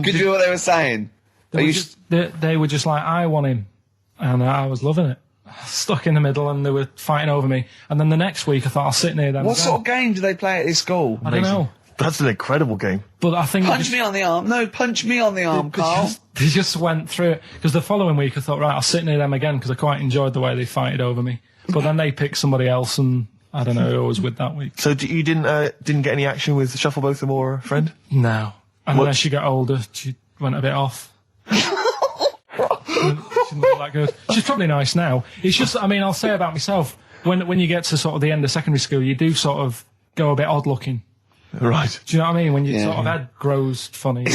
you hear what they were saying? They were just like, I want him, and I was loving it. Stuck in the middle and they were fighting over me. And then the next week I thought I'll sit near them. What sort of game do they play at this school? I don't know. That's an incredible game. But I think... Punch me on the arm. No, punch me on the arm, Carl. They just went through it. Because the following week I thought, right, I'll sit near them again because I quite enjoyed the way they fighted over me. But then they picked somebody else and I don't know who I was with that week. So you didn't get any action with Shufflebotham or a friend? No. And as she got older, she went a bit off. She's not that good. She's probably nice now. It's just, I mean, I'll say about myself, when you get to sort of the end of secondary school, you do sort of go a bit odd looking. Right. Do you know what I mean? When your sort of head grows funny.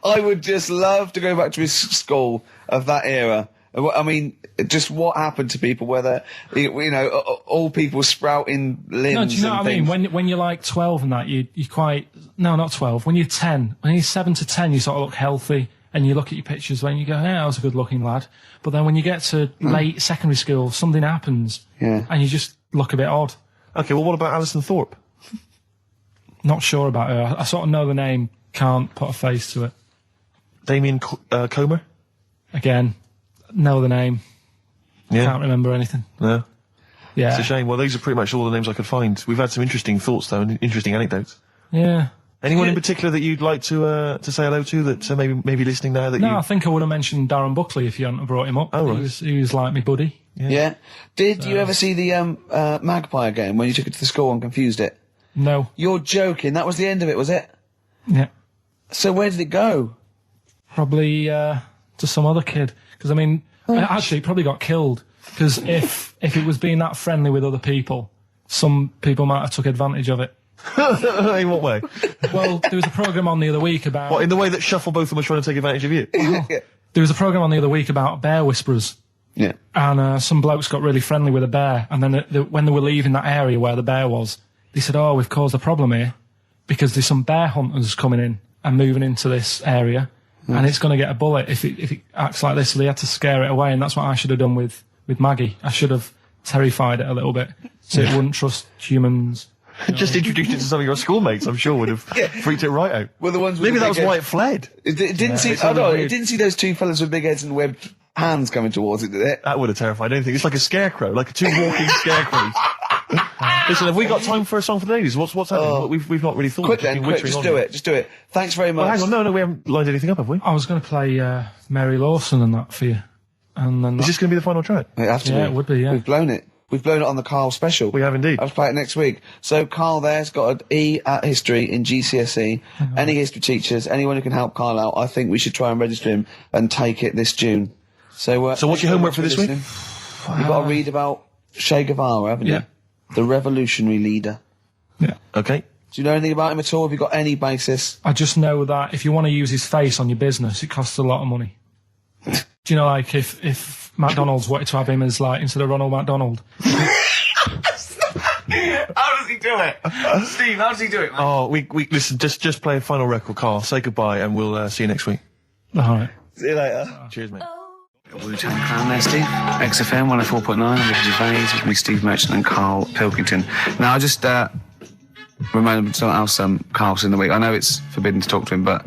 I would just love to go back to his school of that era. I mean, just what happened to people, whether, you know, all people sprouting limbs. No, do you know and what I things. mean? When you're like 12 and that, you quite, no, not 12. When you're 10, when you're 7 to 10, you sort of look healthy. And you look at your pictures when you go, yeah, I was a good-looking lad. But then when you get to late secondary school, something happens, and you just look a bit odd. Okay, well, what about Alison Thorpe? Not sure about her. I sort of know the name, can't put a face to it. Damien Comer? Again, know the name, Yeah. can't remember anything. No. Yeah. It's a shame. Well, these are pretty much all the names I could find. We've had some interesting thoughts, though, and interesting anecdotes. Yeah. Anyone in particular that you'd like to say hello to that maybe listening now that I think I would have mentioned Darren Buckley if you hadn't have brought him up. Oh, right. He was like my buddy. Yeah. Did you ever see the Magpie game when you took it to the school and confused it? No. You're joking. That was the end of it, was it? Yeah. So where did it go? Probably to some other kid. Because, I mean, actually, it probably got killed. Because if it was being that friendly with other people, some people might have took advantage of it. In what way? Well, there was a programme on the other week about... What, in the way that Shufflebotham was trying to take advantage of you? There was a programme on the other week about bear whisperers. Yeah. And some blokes got really friendly with a bear. And then when they were leaving that area where the bear was, they said, oh, we've caused a problem here because there's some bear hunters coming in and moving into this area. And it's going to get a bullet if it acts like this. So they had to scare it away. And that's what I should have done with Maggie. I should have terrified it a little bit so it wouldn't trust humans. Just introduced it to some of your schoolmates, I'm sure, would have freaked it right out. Well, the ones with maybe the that was big why heads. it fled. It didn't see. Oh no! It didn't see those 2 fellas with big heads and webbed hands coming towards it, did it? That would have terrified anything. It's like a scarecrow, like 2 walking scarecrows. Listen, have we got time for a song for the ladies? What's happening? We've not really thought. Quick then, quick, just do it. Just do it. Thanks very much. Well, hang on, no, we haven't lined anything up, have we? I was going to play Mary Lawson and that for you. And then Is this going to be the final track? It has to be. it would be, yeah. We've blown it. We've blown it on the Karl special. We have indeed. I'll play it next week. So Karl there's got an E at history in GCSE. Any history teachers, anyone who can help Karl out, I think we should try and register him and take it this June. So what's your homework for this week? You've got to read about Che Guevara, haven't you? Yeah. The revolutionary leader. Yeah. Okay. Do you know anything about him at all? Have you got any basis? I just know that if you want to use his face on your business, it costs a lot of money. Do you know, like, if McDonald's wanted to have him as, like, instead of Ronald McDonald. How does he do it? Steve, how does he do it, man? Oh, we listen, just play a final record, Karl. Say goodbye, and we'll see you next week. All right. See you later. Cheers, mate. Wu-Tang Clan there, Steve. XFM 104.9. I'm Ricky Gervais with me, Steve Merchant and Karl Pilkington. Now, I just remember something else Karl's in the week. I know it's forbidden to talk to him, but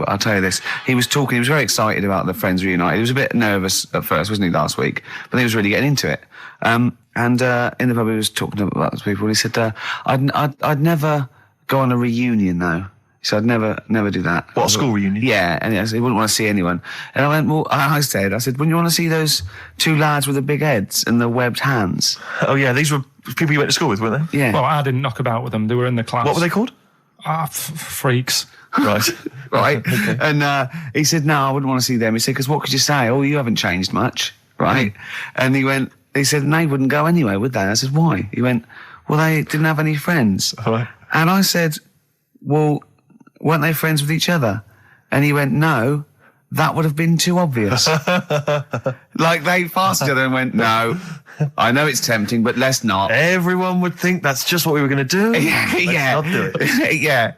I'll tell you this. He was very excited about the Friends reunited. He was a bit nervous at first, wasn't he, last week? But he was really getting into it. And in the pub he was talking about those people, and he said, I'd never go on a reunion though. He said, I'd never do that. What, a school reunion? Yeah, and he wouldn't want to see anyone. And I went, well, I said, wouldn't you want to see those two lads with the big heads and the webbed hands? Oh yeah, these were people you went to school with, weren't they? Yeah. Well, I didn't knock about with them. They were in the class. What were they called? Freaks. Right. Right. Okay. And he said, no, I wouldn't want to see them. He said, because what could you say? Oh, you haven't changed much. Right. And he said, they wouldn't go anyway, would they? I said, why? He went, well, they didn't have any friends. Right. And I said, well, weren't they friends with each other? And he went, no, that would have been too obvious. Like they passed each other and went, no, I know it's tempting, but let's not. Everyone would think that's just what we were going to do. Yeah. Let's not do it. Yeah.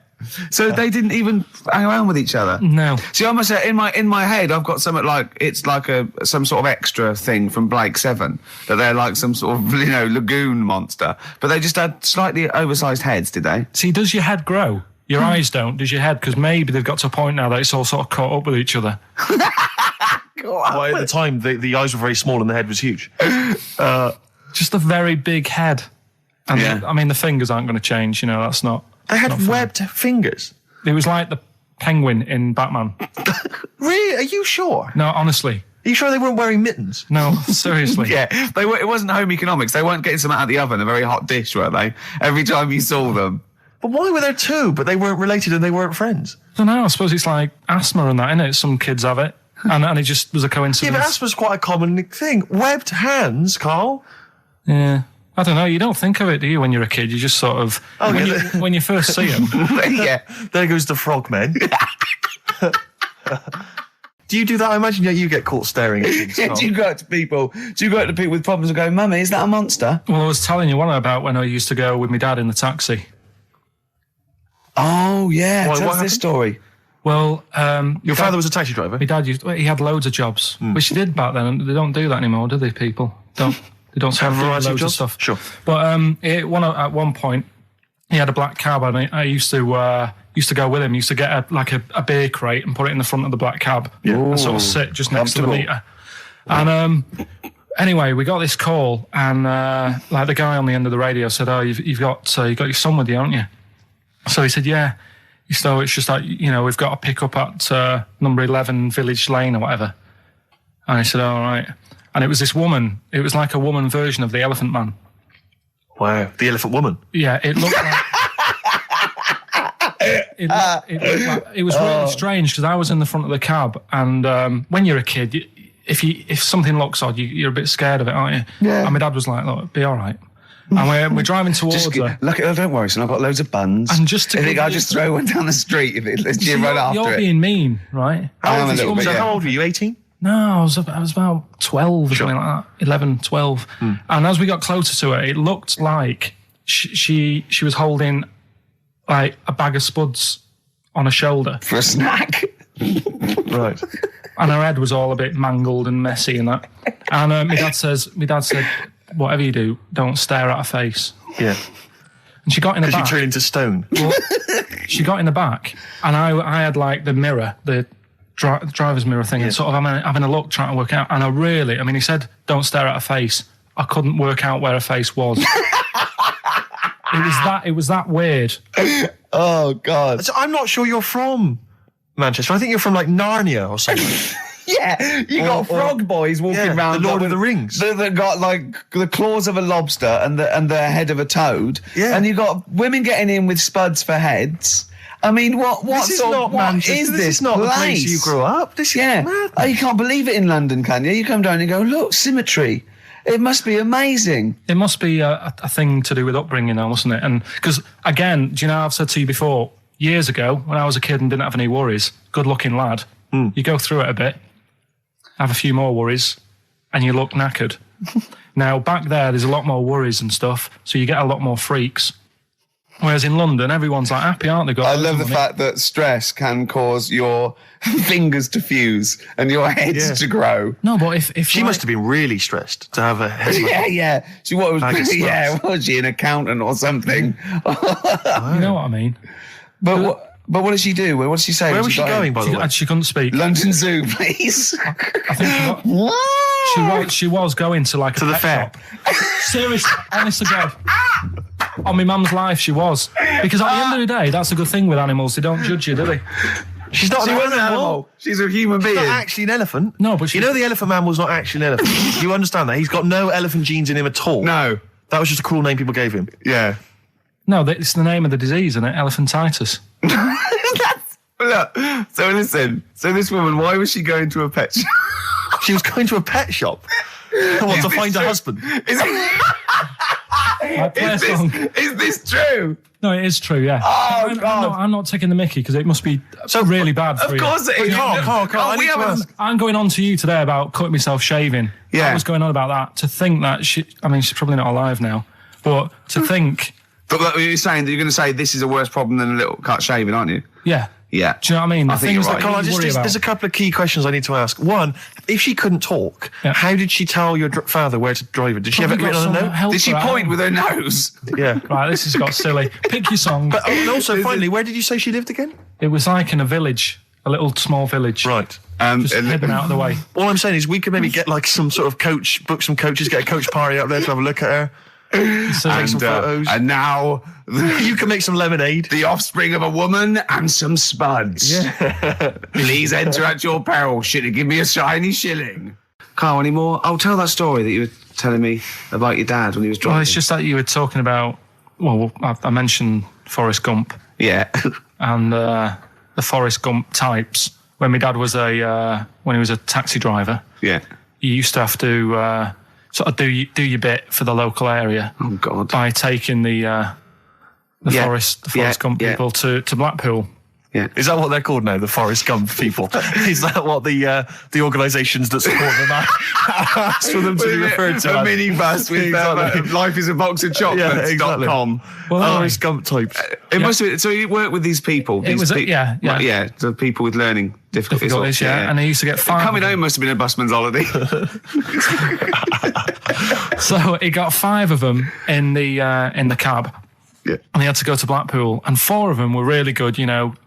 So they didn't even hang around with each other. No. See, I must say, in my head, I've got something like it's like some sort of extra thing from Blake 7 that they're like some sort of lagoon monster, but they just had slightly oversized heads, did they? See, does your head grow? Your eyes don't, does your head? Because maybe they've got to a point now that it's all sort of caught up with each other. Well, at the time, the eyes were very small and the head was huge. Just a very big head. And the fingers aren't going to change, that's not... They had webbed fingers. It was like the penguin in Batman. Really? Are you sure? No, honestly. Are you sure they weren't wearing mittens? No, seriously. Yeah, it wasn't home economics. They weren't getting something out of the oven, a very hot dish, were they? Every time you saw them. But why were there two, but they weren't related and they weren't friends? I don't know, I suppose it's like asthma and that, innit? Some kids have it. And it just was a coincidence. Yeah, but asthma's quite a common thing. Webbed hands, Karl. Yeah. I don't know, you don't think of it, do you, when you're a kid? You just sort of... when you first see them... Yeah. There goes the frogmen. Do you do that? I imagine you get caught staring at things. Yeah, do you go up to people with problems and go, Mummy, is that a monster? Well, I was telling you one about when I used to go with my dad in the taxi. Oh, yeah. Tell us this story. Well, your father was a taxi driver? My dad he had loads of jobs, which he did back then, and they don't do that anymore, do they, people? They don't have loads of stuff. Sure. But at one point, he had a black cab, and I used to go with him. He used to get a beer crate and put it in the front of the black cab and sort of sit just next to the meter. And anyway, we got this call, and the guy on the end of the radio said, "Oh, you've got your son with you, haven't you?" So he said, "Yeah." So it's just like, we've got to pick up at number 11 Village Lane or whatever. And I said, all right. And it was this woman. It was like a woman version of the Elephant Man. Wow, the Elephant Woman. Yeah, it looked like... it was really strange because I was in the front of the cab, and when you're a kid, if something looks odd, you're a bit scared of it, aren't you? Yeah. And my dad was like, look, be all right. And we're driving towards her. Look, don't worry, son, I've got loads of buns. And just to I'll just throw one down the street if it's right after it. You're being mean, right? How old were you, 18? No, I was about 12 or something like that, 11, 12. And as we got closer to her, it looked like she was holding like a bag of spuds on her shoulder. For a snack. Right. And her head was all a bit mangled and messy and that. And my dad said, whatever you do, don't stare at her face. Yeah. And she got in the back. Because you turned into stone. Well, she got in the back, and I had like the mirror, the driver's mirror thing, and sort of having a look, trying to work out. And he said, don't stare at her face. I couldn't work out where her face was. It was that weird. Oh, God. So I'm not sure you're from Manchester. I think you're from like Narnia or something. Yeah, you got frog boys walking around. The Lord of the Rings. That got like the claws of a lobster and the head of a toad. Yeah. And you got women getting in with spuds for heads. I mean, what is this? This is not the place you grew up. This is mad. Oh, you can't believe it in London, can you? You come down and go, look, symmetry. It must be amazing. It must be a thing to do with upbringing now, mustn't it? And because, again, do you know, I've said to you before, years ago, when I was a kid and didn't have any worries, good-looking lad, you go through it a bit, have a few more worries, and you look knackered. Now, back there's a lot more worries and stuff, so you get a lot more freaks. Whereas in London, everyone's like happy, aren't they? I love the fact that stress can cause your fingers to fuse and your head to grow. No, but if she must have been really stressed to have a head. Yeah. She was she an accountant or something? You know what I mean? But what did she do? What did she say? Where was she going, by the way? She couldn't speak. London Zoo, please. I think she was going to like to the fair. Shop. Seriously, honest to God. On my mum's life, she was. Because at the end of the day, that's a good thing with animals. They don't judge you, do they? She's not an animal. She's a human being. She's not actually an elephant. No, but you know the elephant man was not actually an elephant. You understand that? He's got no elephant genes in him at all. No. That was just a cruel name people gave him. Yeah. No, it's the name of the disease, isn't it? Elephantitis. Look, so listen. So this woman, why was she going to a pet shop? She was going to a pet shop. What, to find a husband? Is this true? No, it is true, yeah. Oh, God. I'm not taking the mickey because it must be so really bad for you. Of course it is. Carl, I'm going on to you today about cutting myself shaving. Yeah. I was going on about that. To think that she's probably not alive now, but to think... But you're saying that you're going to say this is a worse problem than a little cut shaving, aren't you? Yeah. Yeah. Do you know what I mean? I think you're right. Carl, there's a couple of key questions I need to ask. One, if she couldn't talk, how did she tell your father where to drive her? Did she have it written on a note? Did she point with her nose? Yeah. Right, this has got silly. Pick your song. But also, finally, where did you say she lived again? It was like in a village, a little small village. Right. Just heading out of the way. All I'm saying is we could maybe get like some sort of coach, book some coaches, get a coach party up there to have a look at her. Take some photos. And now you can make some lemonade. The offspring of a woman and some spuds. Yeah. Please enter at your peril. Should it give me a shiny shilling? Carl, any more? I'll tell that story that you were telling me about your dad when he was driving. Well, it's just that you were talking about. Well, I mentioned Forrest Gump. Yeah. And the Forrest Gump types. When my dad was when he was a taxi driver. Yeah. You used to have to. Sort of do your bit for the local area. Oh God! By taking the Forrest Gump people to Blackpool. Yeah, is that what they're called now? The Forrest Gump people? Is that what the organisations that support them ask for them to be referred to? A minibus with life is a box of chocolates.com. Well, Forrest Gump types. It must be. So you work with these people. The people with learning difficulties. And they used to get 5. Coming home must have been a busman's holiday. So he got 5 of them in the cab. Yeah. And they had to go to Blackpool, and 4 of them were really good,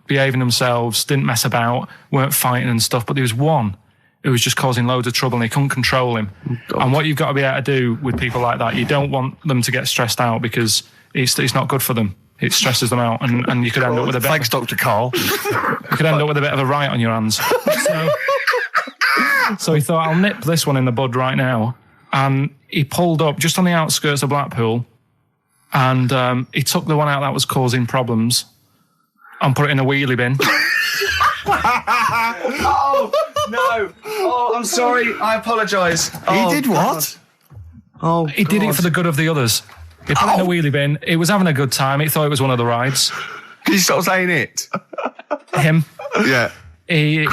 behaving themselves, didn't mess about, weren't fighting and stuff. But there was one who was just causing loads of trouble, and they couldn't control him. Oh, and what you've got to be able to do with people like that, you don't want them to get stressed out because it's not good for them. It stresses them out, and you could end up with a bit. Thanks, Dr. Karl. You could end up with a bit of a riot on your hands. So he thought, I'll nip this one in the bud right now. And he pulled up just on the outskirts of Blackpool, and he took the one out that was causing problems and put it in a wheelie bin. Oh, no. Oh, I'm sorry. I apologise. He did what? Oh, he did it for the good of the others. He put it in a wheelie bin. He was having a good time. He thought it was one of the rides. Can you stop saying it? Him. Yeah. He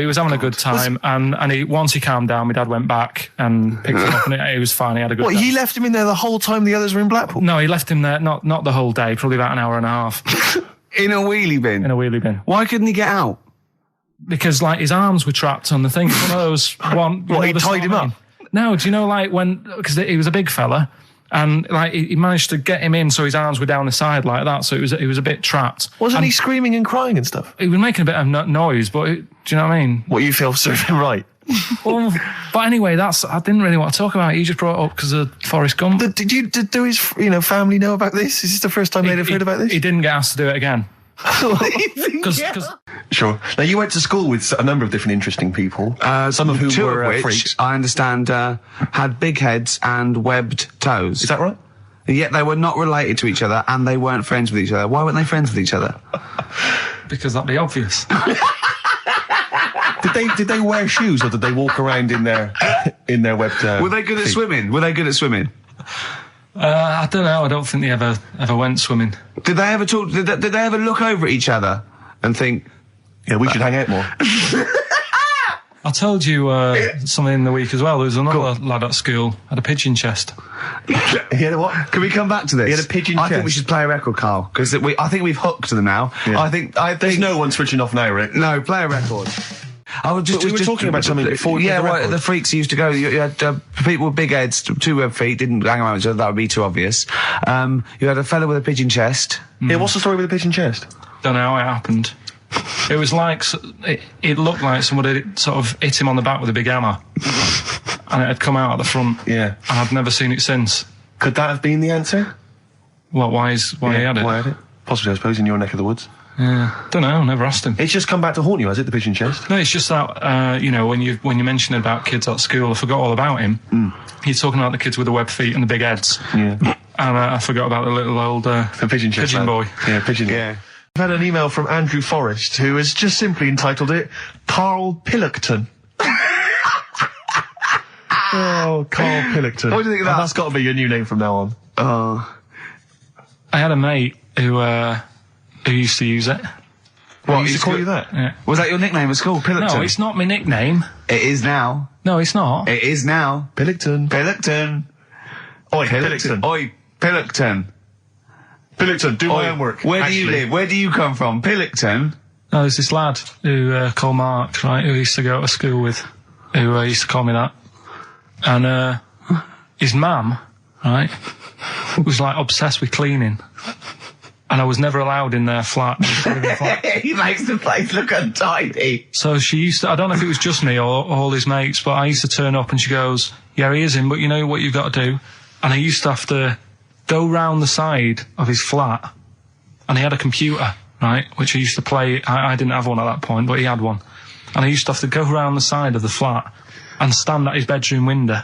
was having a good time, and once he calmed down, my dad went back and picked him up, and he was fine. He had a good time. He left him in there the whole time the others were in Blackpool? No, he left him there, not the whole day, probably about an hour and a half. In a wheelie bin? In a wheelie bin. Why couldn't he get out? Because, his arms were trapped on the thing. One of those... He tied him up? No, do you know, because he was a big fella, and he managed to get him in so his arms were down the side like that, so he was a bit trapped. Wasn't he screaming and crying and stuff? He was making a bit of noise, but do you know what I mean? What you feel served him right? Well, but anyway, I didn't really want to talk about it. You just brought it up because of Forrest Gump. Did his family know about this? Is this the first time they'd have heard about this? He didn't get asked to do it again. Sure. Now, you went to school with a number of different interesting people, some of whom were freaks. I understand had big heads and webbed toes. Is that right? And yet they were not related to each other, and they weren't friends with each other. Why weren't they friends with each other? Because that'd be obvious. Did they wear shoes, or did they walk around in their webbed? Were they good at swimming? I don't know. I don't think they ever went swimming. Did they ever talk? Did they ever look over at each other and think, "Yeah, we should hang out more"? I told you something in the week as well. There was another lad at school had a pigeon chest. He had a what? Can we come back to this? He had a pigeon chest. I think we should play a record, Karl, because I think we've hooked them now. Yeah. I think there's no one switching off now, Rick. No, play a record. We were talking about something before. The freaks used to go. You had people with big heads, two web feet, didn't hang around each other. That would be too obvious. You had a fella with a pigeon chest. Yeah, what's the story with the pigeon chest? Don't know how it happened. It was like it looked like somebody sort of hit him on the back with a big hammer, and it had come out at the front. Yeah, and I've never seen it since. Could that have been the answer? What? Why he had it? Why had it? Possibly, I suppose, in your neck of the woods. Yeah, don't know. Never asked him. It's just come back to haunt you, has it? The pigeon chest? No, it's just that when you mentioned about kids at school, I forgot all about him. You're talking about the kids with the web feet and the big heads. Yeah, and I forgot about the little old the pigeon chest pigeon boy. Yeah, pigeon. Yeah. I've had an email from Andrew Forrest, who has just simply entitled it Karl Pilkington. Oh, Karl Pilkington. What do you think of that? That's got to be your new name from now on. I had a mate who used to use it. What, used to call you that? Yeah. Was that your nickname at school, Pilkington? No, it's not my nickname. It is now. No, it's not. It is now. Pilkington. Pilkington. Oi, Pilkington. Oi, Pilkington. Pilkington, do my homework. Where do you live? Where do you come from? Pilkington? No, there's this lad who called Mark, right, who used to go to school with, who used to call me that. And his mum, right, was like obsessed with cleaning. And I was never allowed in their flat. He makes the place look untidy. So she used to, I don't know if it was just me or all his mates, but I used to turn up and she goes, yeah, he is in, but you know what you've got to do? And I used to have to go round the side of his flat, and he had a computer, right, which I used to play. I didn't have one at that point, but he had one. And I used to have to go round the side of the flat and stand at his bedroom window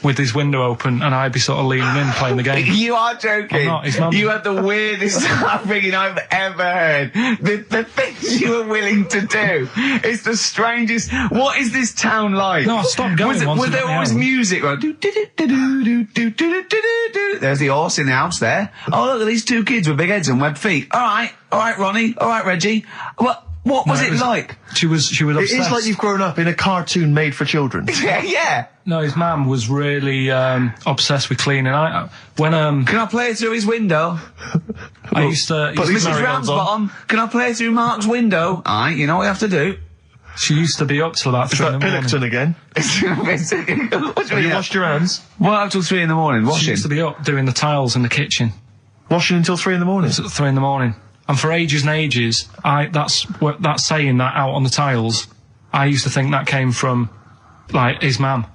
with his window open, and I'd be sort of leaning in playing the game. You are joking. I'm not. His mum. You had the weirdest upbringing I've ever heard. The things you were willing to do. It's the strangest. What is this town like? No, I stopped going. Was there always music? Right? There's the horse in the house there. Oh, look at these two kids with big heads and webbed feet. All right, Ronnie. All right, Reggie. What was it like? She was obsessed. It is like you've grown up in a cartoon made for children. Yeah. No, his mum was really obsessed with cleaning. Can I play through his window? I used to. Mrs. Ramsbottom, can I play through Mark's window? Aye, you know what you have to do. She used to be up till about 3 in the morning. Pilkington again? Have you washed your hands? Well, up till 3 in the morning, washing. She used to be up doing the tiles in the kitchen. Washing until 3 in the morning? It's at 3 in the morning. And for ages and ages, that saying that out on the tiles, I used to think that came from, like, his mum.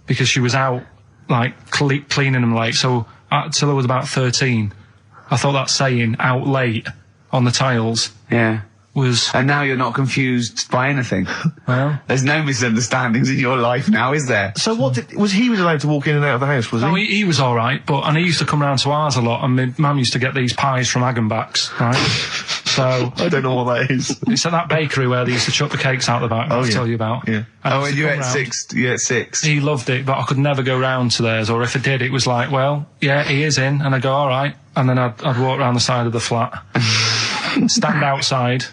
Because she was out, like, cleaning them late. So, till I was about 13, I thought that saying, out late, on the tiles. Yeah. Was... And now you're not confused by anything. Well... There's no misunderstandings in your life now, is there? So he was allowed to walk in and out of the house, was he? No, he was alright, and he used to come round to ours a lot, and my mum used to get these pies from Hagenbach's, right? So... I don't know what that is. It's at that bakery where they used to chuck the cakes out the back, I'll tell you about. Yeah. And you ate six? He loved it, but I could never go round to theirs, or if I did, it was like, well, yeah, he is in, and I'd go, alright, and then I'd walk round the side of the flat. Stand outside.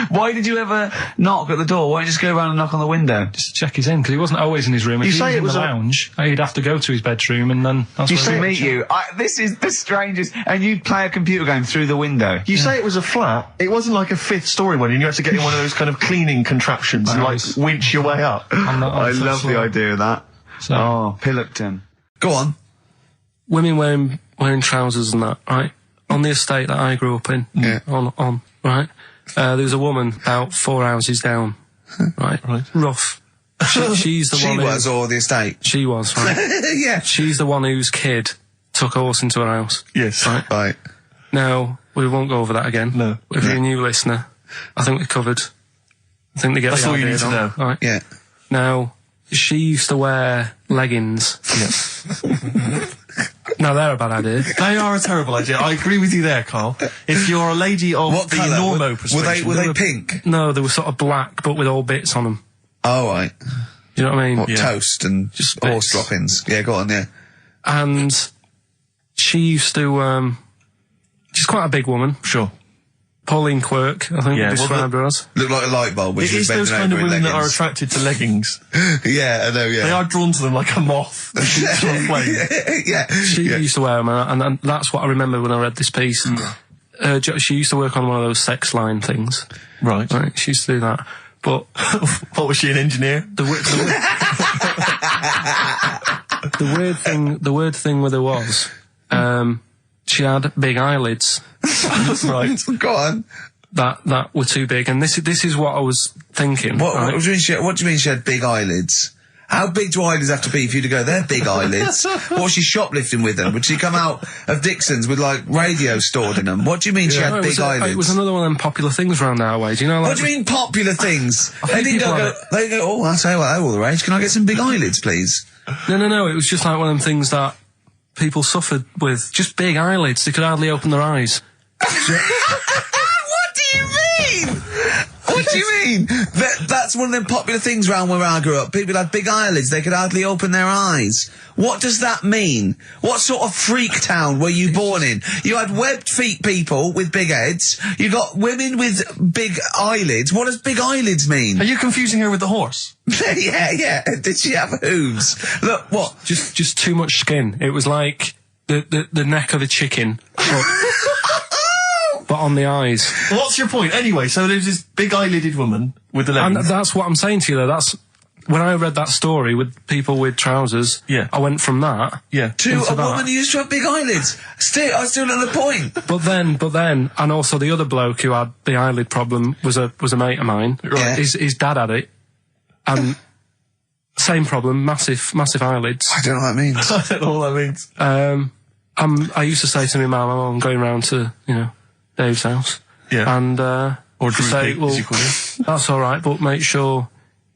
Why did you ever knock at the door? Why don't you just go around and knock on the window? Just to check he's in, because he wasn't always in his room. If he was in the lounge, he'd have to go to his bedroom, and then that's to meet you. This is the strangest. And you'd play a computer game through the window. You say it was a flat. It wasn't like a 5th story one, and you had to get in one of those kind of cleaning contraptions and like winch your way up. I love the idea of that. So, oh, Pilkington. Go on. Women wearing trousers and that, right? On the estate that I grew up in, on right, there was a woman about 4 houses down, right, rough. She's the one. She was, or the estate? She was, right. Yeah. She's the one whose kid took a horse into her house. Yes. Right. Now, we won't go over that again. No. If you're a new listener, I think we covered. I think they get That's the all idea. You need to know. Right. Yeah. Now, she used to wear leggings. Yeah. No, they're a bad idea. They are a terrible idea. I agree with you there, Karl. If you're a lady of what the colour? normo persuasion... Were they pink? No, they were sort of black, but with all bits on them. Oh, right. You know what I mean? What, toast and just horse droppings? Yeah, go on, yeah. And she used to... she's quite a big woman. Sure. Pauline Quirk, I think you described her as. Look like a light bulb. It is those kind of women that are attracted to leggings. Yeah, I know, yeah. They are drawn to them like a moth. Yeah. She used to wear them, and that's what I remember when I read this piece. She used to work on one of those sex line things. Right. She used to do that. But what, was she an engineer? The weird thing with her was, she had big eyelids. Right. Go on. That were too big, and this is what I was thinking. What do you mean she had big eyelids? How big do eyelids have to be for you to go, they're big eyelids? What was she shoplifting with them? Would she come out of Dixon's with, like, radio stored in them? What do you mean she had big eyelids? It was another one of them popular things around our way, do you know? Like, what do you mean popular things? They didn't go, oh, I'll tell you what, they're all the rage. Can I get some big eyelids, please? No, it was just like one of them things that people suffered with. Just big eyelids. They could hardly open their eyes. What do you mean? What do you mean? That's one of them popular things around where I grew up. People had big eyelids. They could hardly open their eyes. What does that mean? What sort of freak town were you born in? You had webbed feet people with big heads. You got women with big eyelids. What does big eyelids mean? Are you confusing her with the horse? Yeah. Did she have hooves? Look, what? Just too much skin. It was like the neck of a chicken. But on the eyes. What's your point? Anyway, so there's this big eyelided woman with the leggings. And that's what I'm saying to you there. That's when I read that story with people with trousers. Yeah. I went from that. Yeah. To a woman who used to have big eyelids. I still know the point. But then, and also the other bloke who had the eyelid problem was a mate of mine. Right. Yeah. His dad had it, and same problem, massive eyelids. I don't know what that means. I don't know what that means. I used to say to my mum, I'm going round to Dave's house. Yeah. And, or Drew say, Pig, as you call it. That's alright, but make sure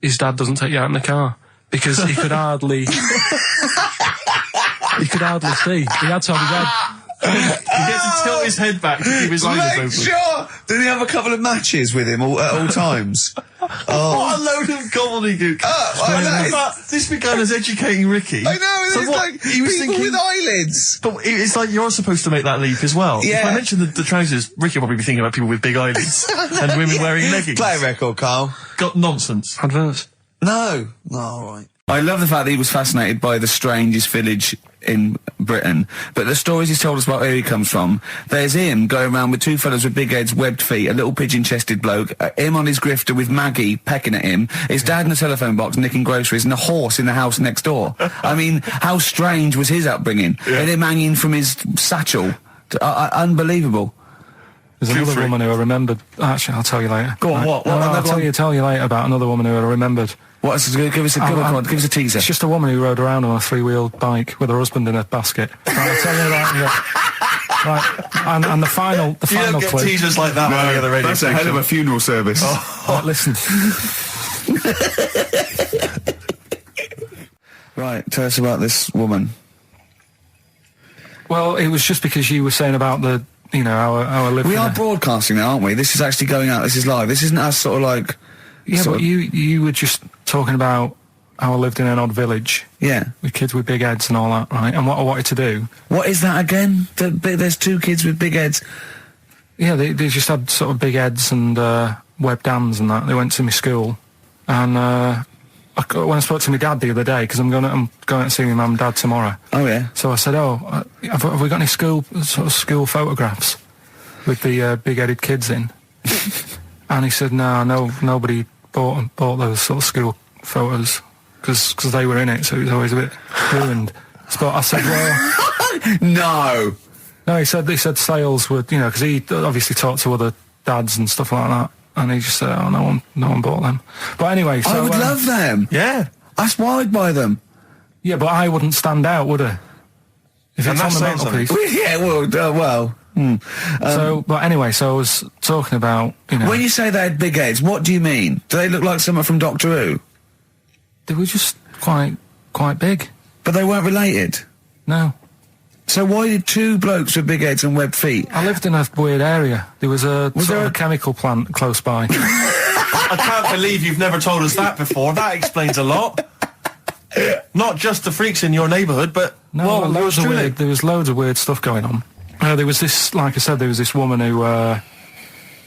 his dad doesn't take you out in the car. Because he could hardly... he could hardly see. He had to have his head... He had to tilt his head back to keep his eyes open. Sure! Did he have a couple of matches with him at all times? What a load of gobbledygook. This began as educating Ricky. I know, so it's like he was people with eyelids. But it's like you're supposed to make that leap as well. Yeah. If I mentioned the trousers, Ricky will probably be thinking about people with big eyelids and women wearing leggings. Play a record, Karl. Got nonsense. Adverts. No. All right. I love the fact that he was fascinated by the strangest village in Britain, but the stories he's told us about where he comes from, there's him going around with two fellas with big heads, webbed feet, a little pigeon-chested bloke, him on his grifter with Maggie pecking at him, his dad in the telephone box nicking groceries, and a horse in the house next door. I mean, how strange was his upbringing? Yeah. And him hanging from his satchel. Unbelievable. There's another woman who I remembered. Actually, I'll tell you later. Go on, what? I'll tell you later about another woman who I remembered. Give us a teaser. It's just a woman who rode around on a three-wheeled bike with her husband in a basket. Right, I'll tell you that. Yeah. Right, and the final you don't get clip. teasers like that on the other radio That's a hell of a funeral service. Right, listen. Right, tell us about this woman. Well, it was just because you were saying about the, our living. We are broadcasting now, aren't we? This is actually going out. This is live. This isn't us sort of like... Yeah, but you were just talking about how I lived in an odd village. Yeah. With kids with big heads and all that, right? And what I wanted to do... What is that again? There's two kids with big heads. Yeah, they just had sort of big heads and webbed hands and that. They went to my school. And when I spoke to my dad the other day, because I'm going to see my mum and dad tomorrow. Oh, yeah. So I said, have we got any school photographs with the big-headed kids in? And he said, no, nobody bought those sort of school photos because they were in it, so it was always a bit ruined. So I said, well... No, he said sales were, because he obviously talked to other dads and stuff like that, and he just said, no one bought them. But anyway, so... I would love them. Yeah. That's why I'd buy them. Yeah, but I wouldn't stand out, would I? If it's on the mantelpiece. Yeah, well... But anyway, so I was talking about, When you say they had big heads, what do you mean? Do they look like someone from Doctor Who? They were just quite big. But they weren't related? No. So why did two blokes with big heads and webbed feet? I lived in a weird area. There was a chemical plant close by. I can't believe you've never told us that before. That explains a lot. Not just the freaks in your neighbourhood, but... No, there was loads of weird stuff going on. There was this, like I said, there was this woman who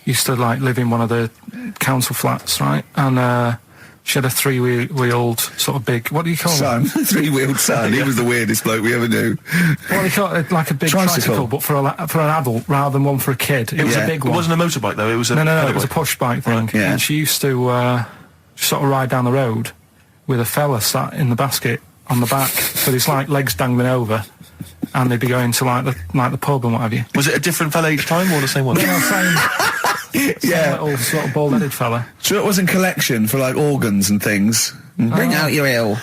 used to like live in one of the council flats, right? And she had a three-wheeled sort of big, what do you call it? Three-wheeled son. He was the weirdest bloke we ever knew. What do you call it? Like a big tricycle, but for an adult rather than one for a kid. It was a big one. It wasn't a motorbike though. It was a no. It was a push bike thing. Right. Yeah. And she used to sort of ride down the road with a fella sat in the basket on the back with his like legs dangling over, and they'd be going to like the pub and what have you. Was it a different fella each time or the same one? No, same. Little sort of bald-headed fella. So it wasn't collection for like organs and things. Bring out your ill.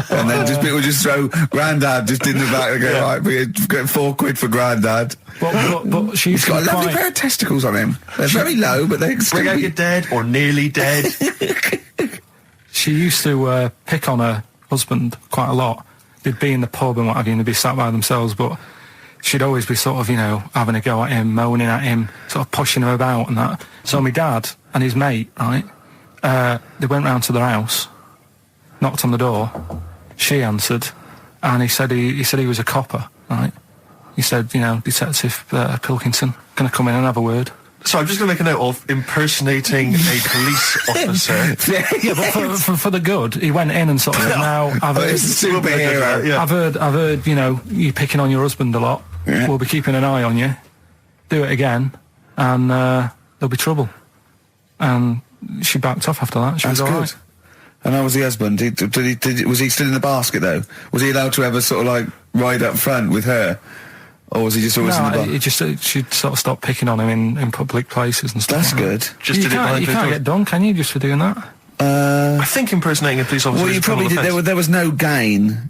And then people just throw Grandad just in the back and go, right, we're getting £4 for Grandad. But she's got a lovely pair of testicles on him. They're very low, but they bring out your dead or nearly dead. She used to pick on her husband quite a lot. They'd be in the pub and what have you, and they'd be sat by themselves, but she'd always be sort of, having a go at him, moaning at him, sort of pushing him about and that. So my dad and his mate, right, they went round to their house, knocked on the door, she answered, and he said he was a copper, right? He said, Detective Pilkington, going to come in and have a word. So I'm just going to make a note of impersonating a police officer. Yeah, but for the good, he went in and sort of said, now, I've heard, it's a superhero. Yeah. I've heard, you picking on your husband a lot. Yeah. We'll be keeping an eye on you. Do it again, and there'll be trouble. And she backed off after that. She was all right. And how was the husband? Was he still in the basket though? Was he allowed to ever sort of like ride up front with her? Or was he just always in the basket? She'd sort of stopped picking on him in public places and stuff. That's good. You can't get done, can you, just for doing that? I think impersonating a police officer. Well, you probably did. There was no gain.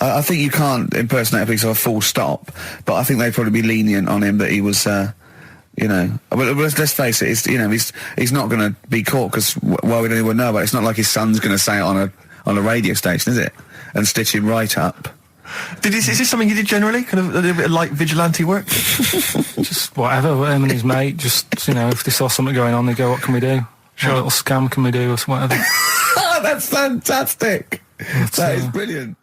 I think you can't impersonate a police officer full stop, but I think they'd probably be lenient on him that he was, But let's face it, he's not going to be caught because why would anyone know about it? It's not like his son's going to say it on a radio station, is it? And stitch him right up. Is this something you did generally? Kind of a little bit of light vigilante work? Just whatever, him and his mate, just, if they saw something going on, they go, what can we do? Sure. What little scam can we do, or whatever. That's fantastic. That is brilliant.